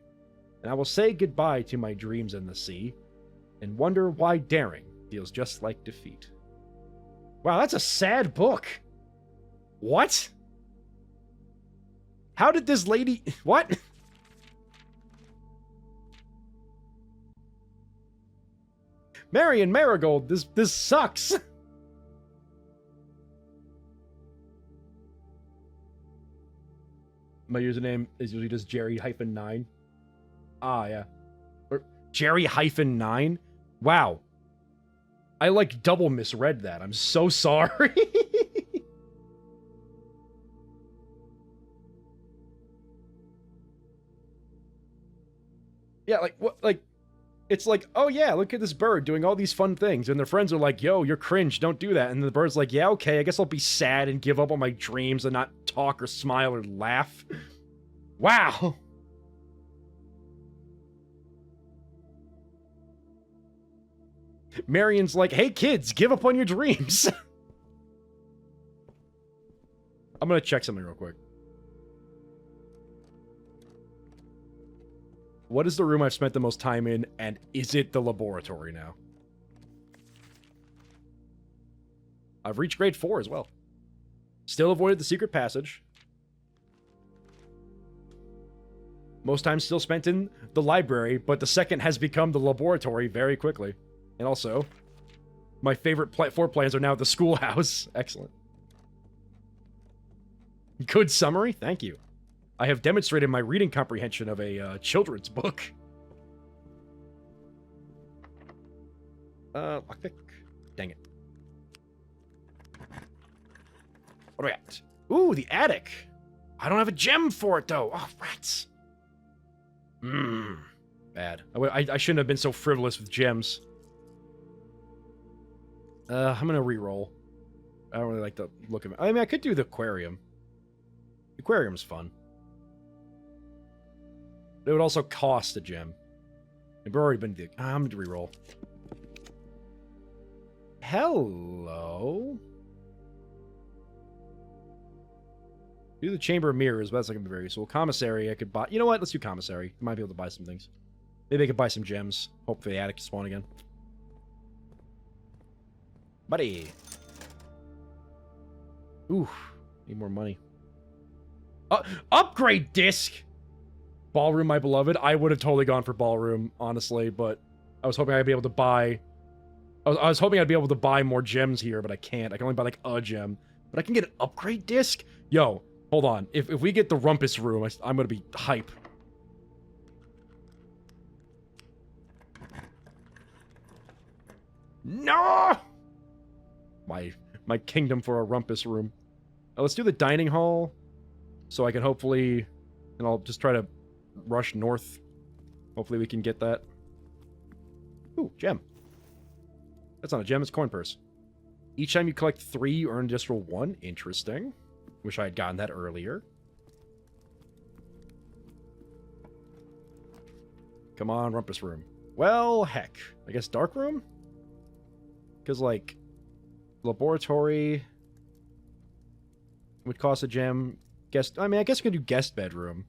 And I will say goodbye to my dreams in the sea, and wonder why daring feels just like defeat. Wow, that's a sad book. What? How did this lady... What? Marion Marigold, this sucks. My username is usually just Jerry-9. Ah, yeah. Or Jerry-9? Wow. I like double misread that. I'm so sorry. Yeah, like, what, like, it's like, oh yeah, look at this bird doing all these fun things. And their friends are like, yo, you're cringe, don't do that. And the bird's like, yeah, okay, I guess I'll be sad and give up on my dreams and not talk or smile or laugh. Wow. Marion's like, hey kids, give up on your dreams. I'm gonna check something real quick. What is the room I've spent the most time in, and is it the laboratory now? I've reached grade 4 as well. Still avoided the secret passage. Most times still spent in the library, but the second has become the laboratory very quickly. And also, my favorite floor plans are now the schoolhouse. Excellent. Good summary, thank you. I have demonstrated my reading comprehension of a children's book. Lockpick. Dang it. What do we got? Ooh, the attic. I don't have a gem for it, though. Oh, rats. Bad. I shouldn't have been so frivolous with gems. I'm gonna re-roll. I don't really like the look of it. I mean, I could do the aquarium. The aquarium's fun. It would also cost a gem. I've already been... I'm gonna re-roll. Hello? Do the Chamber of Mirrors, but that's not going to be very useful. Commissary, I could buy... You know what? Let's do Commissary. I might be able to buy some things. Maybe I could buy some gems. Hope for the attic to spawn again. Buddy. Ooh. Need more money. Upgrade disc! Ballroom, my beloved. I would have totally gone for Ballroom, honestly, but I was hoping I'd be able to buy... I was hoping I'd be able to buy more gems here, but I can't. I can only buy, like, a gem. But I can get an upgrade disc? Yo, hold on. If we get the Rumpus Room, I'm gonna be hype. No! My kingdom for a Rumpus Room. Let's do the dining hall, so I can hopefully... And I'll just try to rush north. Hopefully we can get that. Ooh, gem. That's not a gem, it's coin purse. Each time you collect 3, you earn additional 1. Interesting. Wish I had gotten that earlier. Come on, Rumpus Room. Well, heck. I guess Dark Room? Because, like, Laboratory would cost a gem. Guest... I mean, I guess I could do Guest Bedroom.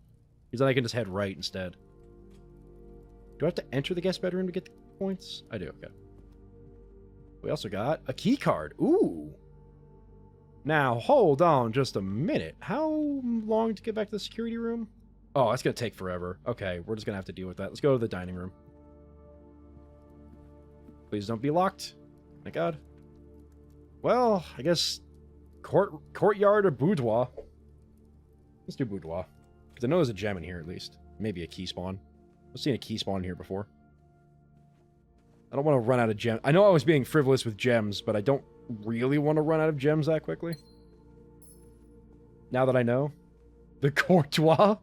Because then I can just head right instead. Do I have to enter the Guest Bedroom to get the points? I do, okay. We also got a key card. Ooh. Now, hold on just a minute. How long to get back to the security room? Oh, that's going to take forever. Okay, we're just going to have to deal with that. Let's go to the dining room. Please don't be locked. Thank God. Well, I guess courtyard or boudoir. Let's do boudoir. Because I know there's a gem in here at least. Maybe a key spawn. I've seen a key spawn in here before. I don't want to run out of gems. I know I was being frivolous with gems, but I don't really want to run out of gems that quickly. Now that I know. The courtois?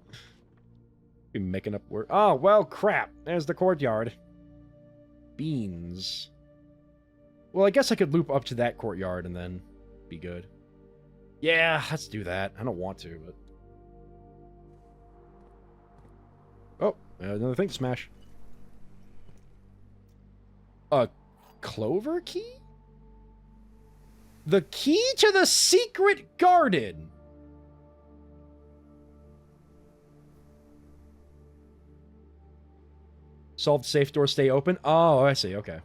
Be making up words. Oh, well, crap. There's the courtyard. Beans. Well, I guess I could loop up to that courtyard and then be good. Yeah, let's do that. I don't want to, but... Oh, another thing to smash. A clover key? The key to the secret garden! Solved safe door, stay open? Oh, I see, okay.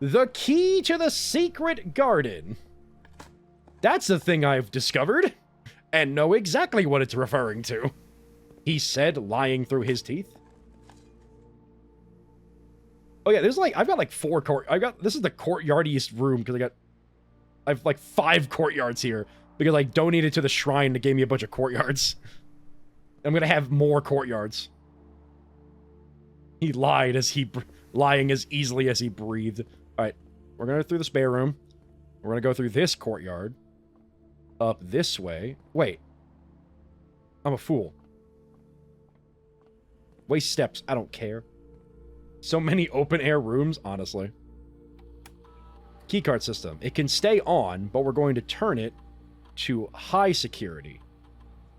The key to the secret garden. That's the thing I've discovered, and know exactly what it's referring to. He said, lying through his teeth. Oh yeah, there's like, I've got like 4 this is the courtyardiest room, because I have like 5 courtyards here, because I donated to the shrine that gave me a bunch of courtyards. I'm gonna have more courtyards. He lied lying as easily as he breathed. Alright, we're gonna go through the spare room. We're gonna go through this courtyard. Up this way. Wait. I'm a fool. Waste steps, I don't care. So many open-air rooms, honestly. Keycard system. It can stay on, but we're going to turn it to high security.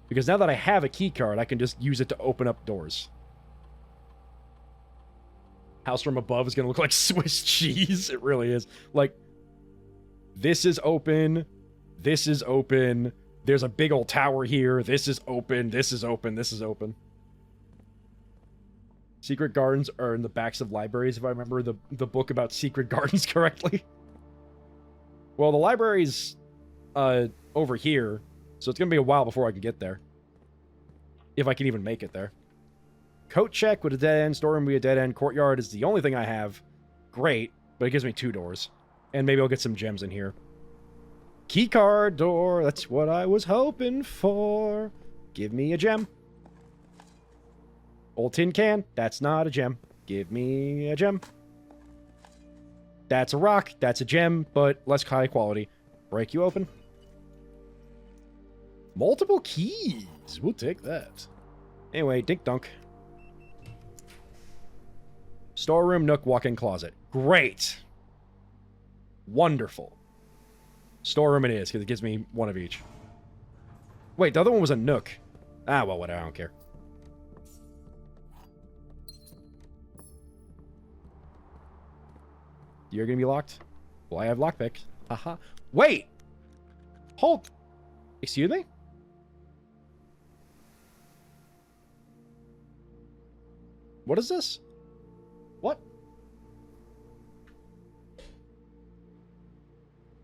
Because now that I have a keycard, I can just use it to open up doors. House from above is going to look like Swiss cheese. It really is. Like, this is open. This is open. There's a big old tower here. This is open. This is open. This is open. Secret gardens are in the backs of libraries, if I remember the book about secret gardens correctly. Well, the libraries over here, so it's gonna be a while before I can get there. If I can even make it there. Coat check with a dead end, storeroom with a dead end, courtyard is the only thing I have. Great, but it gives me 2 doors. And maybe I'll get some gems in here. Keycard door, that's what I was hoping for. Give me a gem. Old tin can, that's not a gem. Give me a gem. That's a rock, that's a gem, but less high quality. Break you open. Multiple keys, we'll take that. Anyway, dink dunk. Storeroom, nook, walk-in closet. Great. Wonderful. Storeroom it is, because it gives me 1 of each. Wait, the other one was a nook. Ah, well, whatever, I don't care. You're gonna be locked? Well, I have lockpick. Haha. Wait! Hold! Excuse me? What is this? What?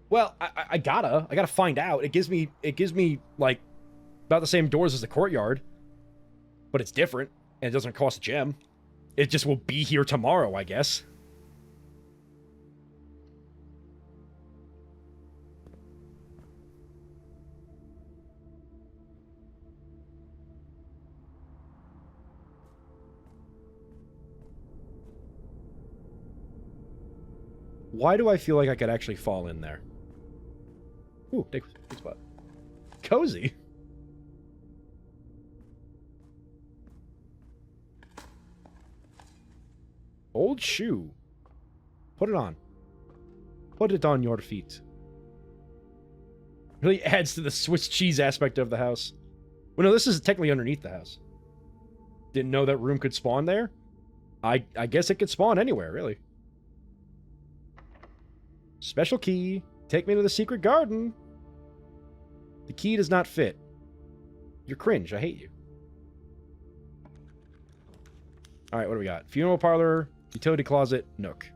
Well, I gotta find out. It gives me, like, about the same doors as the courtyard. But it's different, and it doesn't cost a gem. It just will be here tomorrow, I guess. Why do I feel like I could actually fall in there? Ooh, big spot. Cozy. Old shoe. Put it on. Put it on your feet. Really adds to the Swiss cheese aspect of the house. Well, no, this is technically underneath the house. Didn't know that room could spawn there? I guess it could spawn anywhere, really. Special key. Take me to the secret garden. The key does not fit. You're cringe. I hate you. Alright, what do we got? Funeral parlor, utility closet, nook.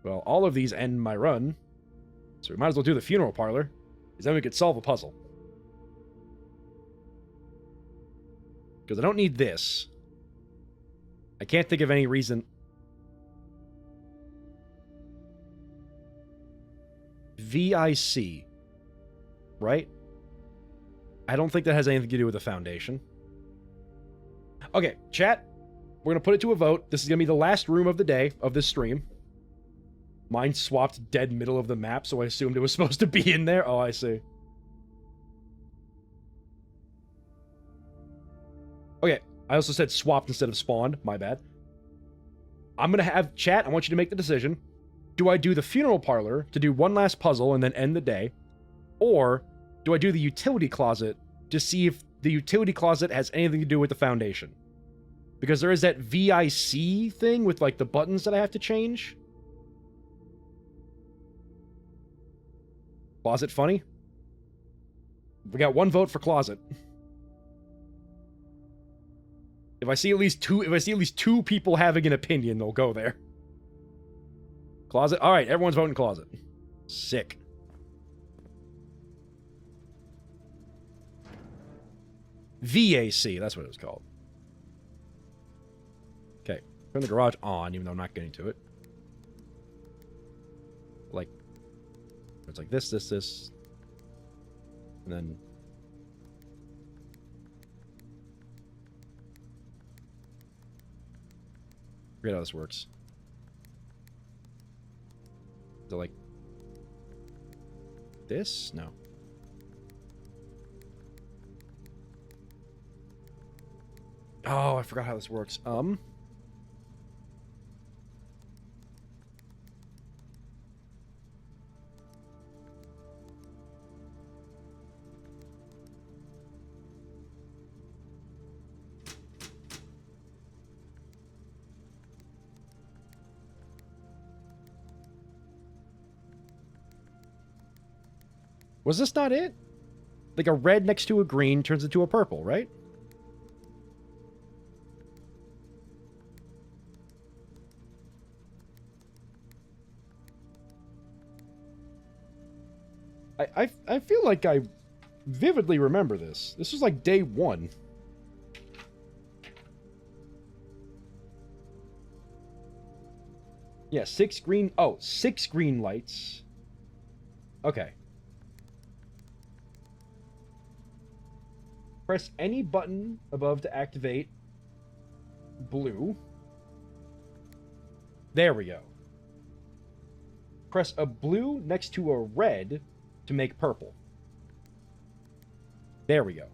Well, all of these end my run. So we might as well do the funeral parlor. Because then we could solve a puzzle. Because I don't need this. I can't think of any reason... VIC. Right? I don't think that has anything to do with the foundation. Okay, chat. We're going to put it to a vote. This is going to be the last room of the day of this stream. Mine swapped dead middle of the map, so I assumed it was supposed to be in there. Oh, I see. Okay, I also said swapped instead of spawned. My bad. I'm going to have chat. I want you to make the decision. Do I do the funeral parlor to do one last puzzle and then end the day? Or do I do the utility closet to see if the utility closet has anything to do with the foundation? Because there is that VIC thing with, like, the buttons that I have to change. Closet funny? We got 1 vote for closet. If I see at least 2 people having an opinion, they'll go there. Closet? Alright, everyone's voting closet. Sick. VAC, that's what it was called. Okay, turn the garage on, even though I'm not getting to it. Like, it's like this, and then... forget how this works. Is it like... this? No. Oh, I forgot how this works. Was this not it? Like a red next to a green turns into a purple, right? I feel like I vividly remember this. This was like day 1. Yeah, 6 green... Oh, 6 green lights. Okay. Press any button above to activate blue. There we go. Press a blue next to a red to make purple. There we go.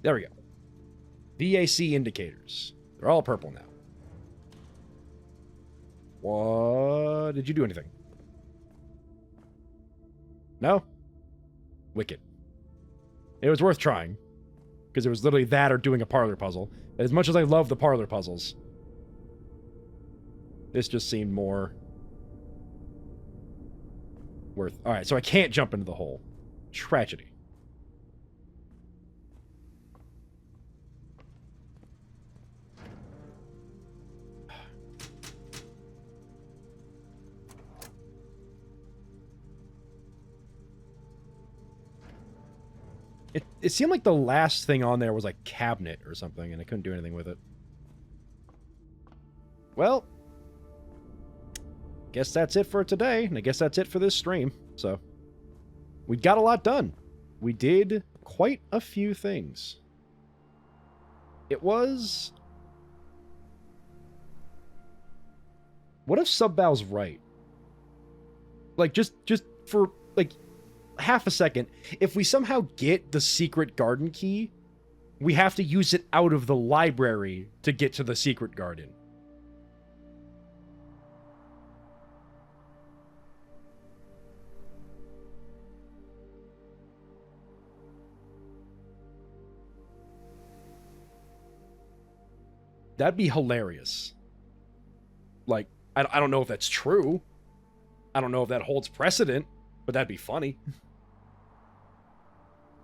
There we go. VAC indicators. They're all purple now. What? Did you do anything? No? Wicked. It was worth trying. Because it was literally that or doing a parlor puzzle. As much as I love the parlor puzzles, this just seemed more worth... Alright, so I can't jump into the hole. Tragedy. It seemed like the last thing on there was like cabinet or something, and I couldn't do anything with it. Well, guess that's it for today, and I guess that's it for this stream. So, we got a lot done. We did quite a few things. It was... What if Subbal's right? Like, just for, like... half a second, if we somehow get the secret garden key, we have to use it out of the library to get to the secret garden. That'd be hilarious. Like, I don't know if that's true. I don't know if that holds precedent, but that'd be funny.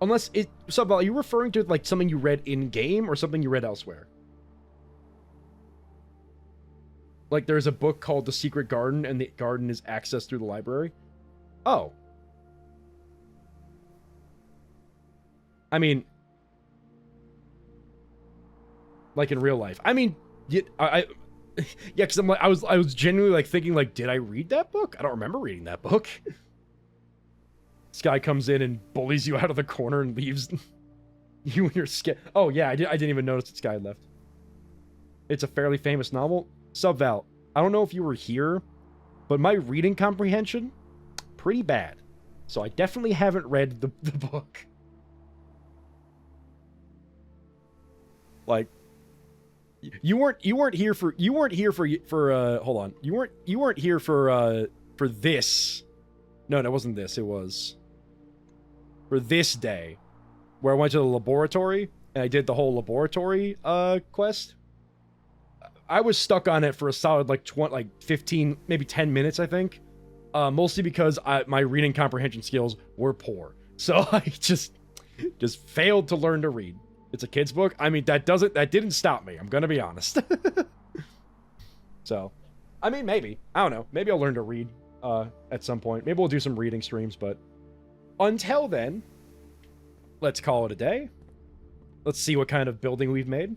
Unless it... Subbal, are you referring to, like, something you read in-game or something you read elsewhere? Like, there's a book called The Secret Garden, and the garden is accessed through the library? Oh. I mean... Like, in real life. I mean, yeah, yeah, because I'm like, I was genuinely, like, thinking, like, did I read that book? I don't remember reading that book. This guy comes in and bullies you out of the corner and leaves you and your skin. Oh, yeah, I didn't even notice this guy had left. It's a fairly famous novel. Subval, I don't know if you were here, but my reading comprehension, pretty bad. So I definitely haven't read the book. Like, you weren't here for hold on. You weren't here for this. No, it wasn't this. It was for this day, where I went to the laboratory and I did the whole laboratory quest. I was stuck on it for a solid like 15, maybe 10 minutes, I think. Mostly because my reading comprehension skills were poor, so I just failed to learn to read. It's a kid's book. I mean, that didn't stop me. I'm gonna be honest. So, I mean, maybe. I don't know. Maybe I'll learn to read at some point. Maybe we'll do some reading streams, but until then, let's call it a day. Let's see what kind of building we've made.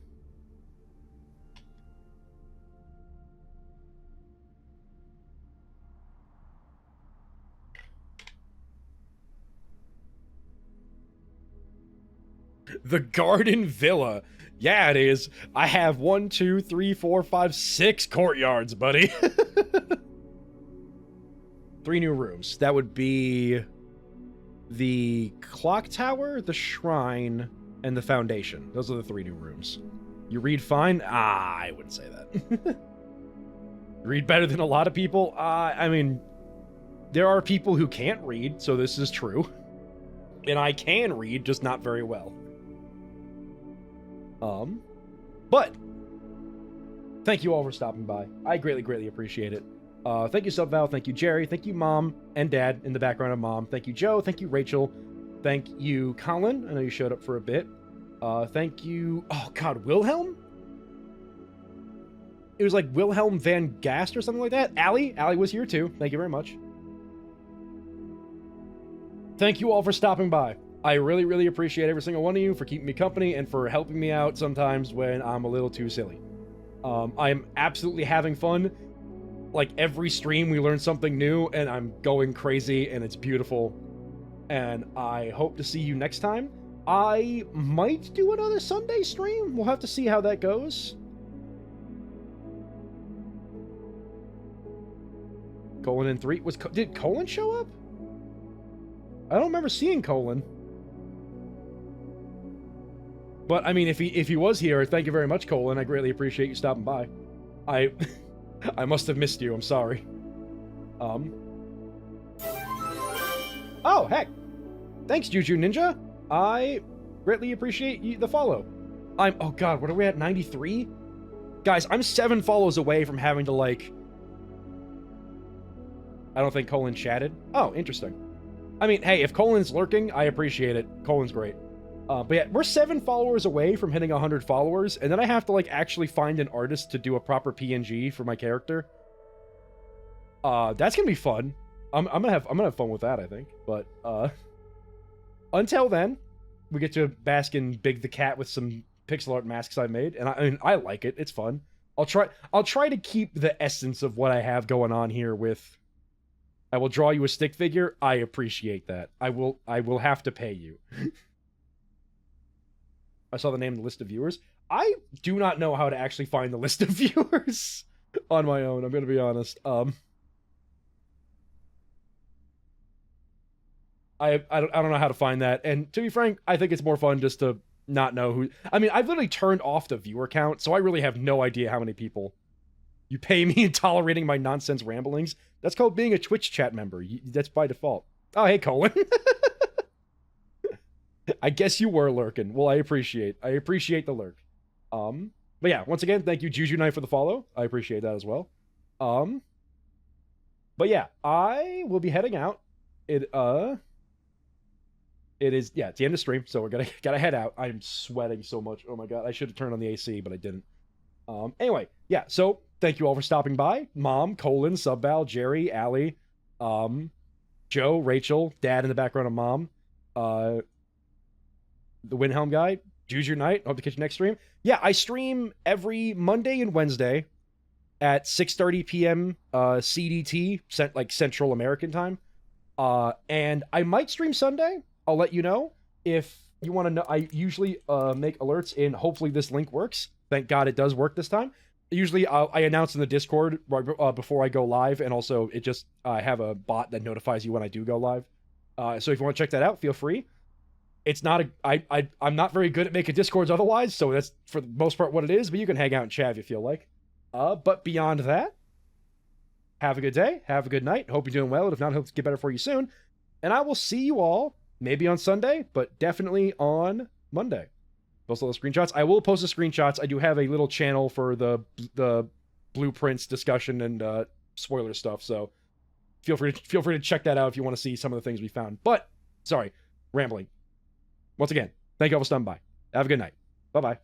The Garden Villa. Yeah, it is. I have 1, 2, 3, 4, 5, 6 courtyards, buddy. 3 new rooms. That would be the clock tower, the shrine, and the foundation. Those are the 3 new rooms. You read fine? I wouldn't say that. Read better than a lot of people? I mean, there are people who can't read, so this is true. And I can read, just not very well. But thank you all for stopping by. I greatly appreciate it. Thank you, Subval. Thank you, Jerry. Thank you, Mom and Dad in the background of Mom. Thank you, Joe. Thank you, Rachel. Thank you, Colin. I know you showed up for a bit. Thank you... Oh, God, Wilhelm? It was like Wilhelm Van Gast or something like that. Allie was here too. Thank you very much. Thank you all for stopping by. I really appreciate every single one of you for keeping me company and for helping me out sometimes when I'm a little too silly. I'm absolutely having fun. Like, every stream we learn something new, and I'm going crazy, and it's beautiful. And I hope to see you next time. I might do another Sunday stream. We'll have to see how that goes. Colin in 3 was did Colin show up? I don't remember seeing Colin. But I mean, if he was here, thank you very much, Colin. I greatly appreciate you stopping by. I I must have missed you. I'm sorry. Oh, heck. Thanks, Juju Ninja. I greatly appreciate the follow. Oh God, what are we at? 93? Guys, I'm 7 follows away from having to, like... I don't think Colin chatted. Oh, interesting. I mean, hey, if Colin's lurking, I appreciate it. Colin's great. But yeah, we're 7 followers away from hitting 100 followers, and then I have to, like, actually find an artist to do a proper PNG for my character. That's gonna be fun. I'm gonna have fun with that, I think. But until then, we get to bask in Big the Cat with some pixel art masks I made, and I mean, I like it. It's fun. I'll try to keep the essence of what I have going on here with... I will draw you a stick figure. I appreciate that. I will have to pay you. I saw the name of the list of viewers. I do not know how to actually find the list of viewers on my own. I'm going to be honest. I don't know how to find that. And to be frank, I think it's more fun just to not know who... I mean, I've literally turned off the viewer count, so I really have no idea how many people you pay me in tolerating my nonsense ramblings. That's called being a Twitch chat member. That's by default. Oh, hey, Colin. I guess you were lurking. Well, I appreciate the lurk. But yeah, once again, thank you, Juju Knight, for the follow. I appreciate that as well. But yeah, I will be heading out. It is, yeah, it's the end of stream, so we're gotta head out. I'm sweating so much. Oh my God, I should have turned on the AC, but I didn't. Anyway, yeah, so thank you all for stopping by. Mom, Colin, Subbal, Jerry, Allie, Joe, Rachel, Dad in the background of Mom, the Windhelm guy, Juju Knight. Hope to catch you next stream. Yeah, I stream every Monday and Wednesday at 6:30 p.m. CDT, like Central American time. And I might stream Sunday. I'll let you know if you want to know. I usually make alerts in. Hopefully this link works. Thank God it does work this time. Usually I announce in the Discord right before I go live, and also it just I have a bot that notifies you when I do go live. So if you want to check that out, feel free. It's not I'm not very good at making Discords otherwise, so that's for the most part what it is. But you can hang out and chat if you feel like. But beyond that, have a good day, have a good night. Hope you're doing well, and if not, hope to get better for you soon. And I will see you all maybe on Sunday, but definitely on Monday. Post all the screenshots. I will post the screenshots. I do have a little channel for the blueprints discussion and spoiler stuff, so feel free to check that out if you want to see some of the things we found. But sorry, rambling. Once again, thank you all for stopping by. Have a good night. Bye-bye.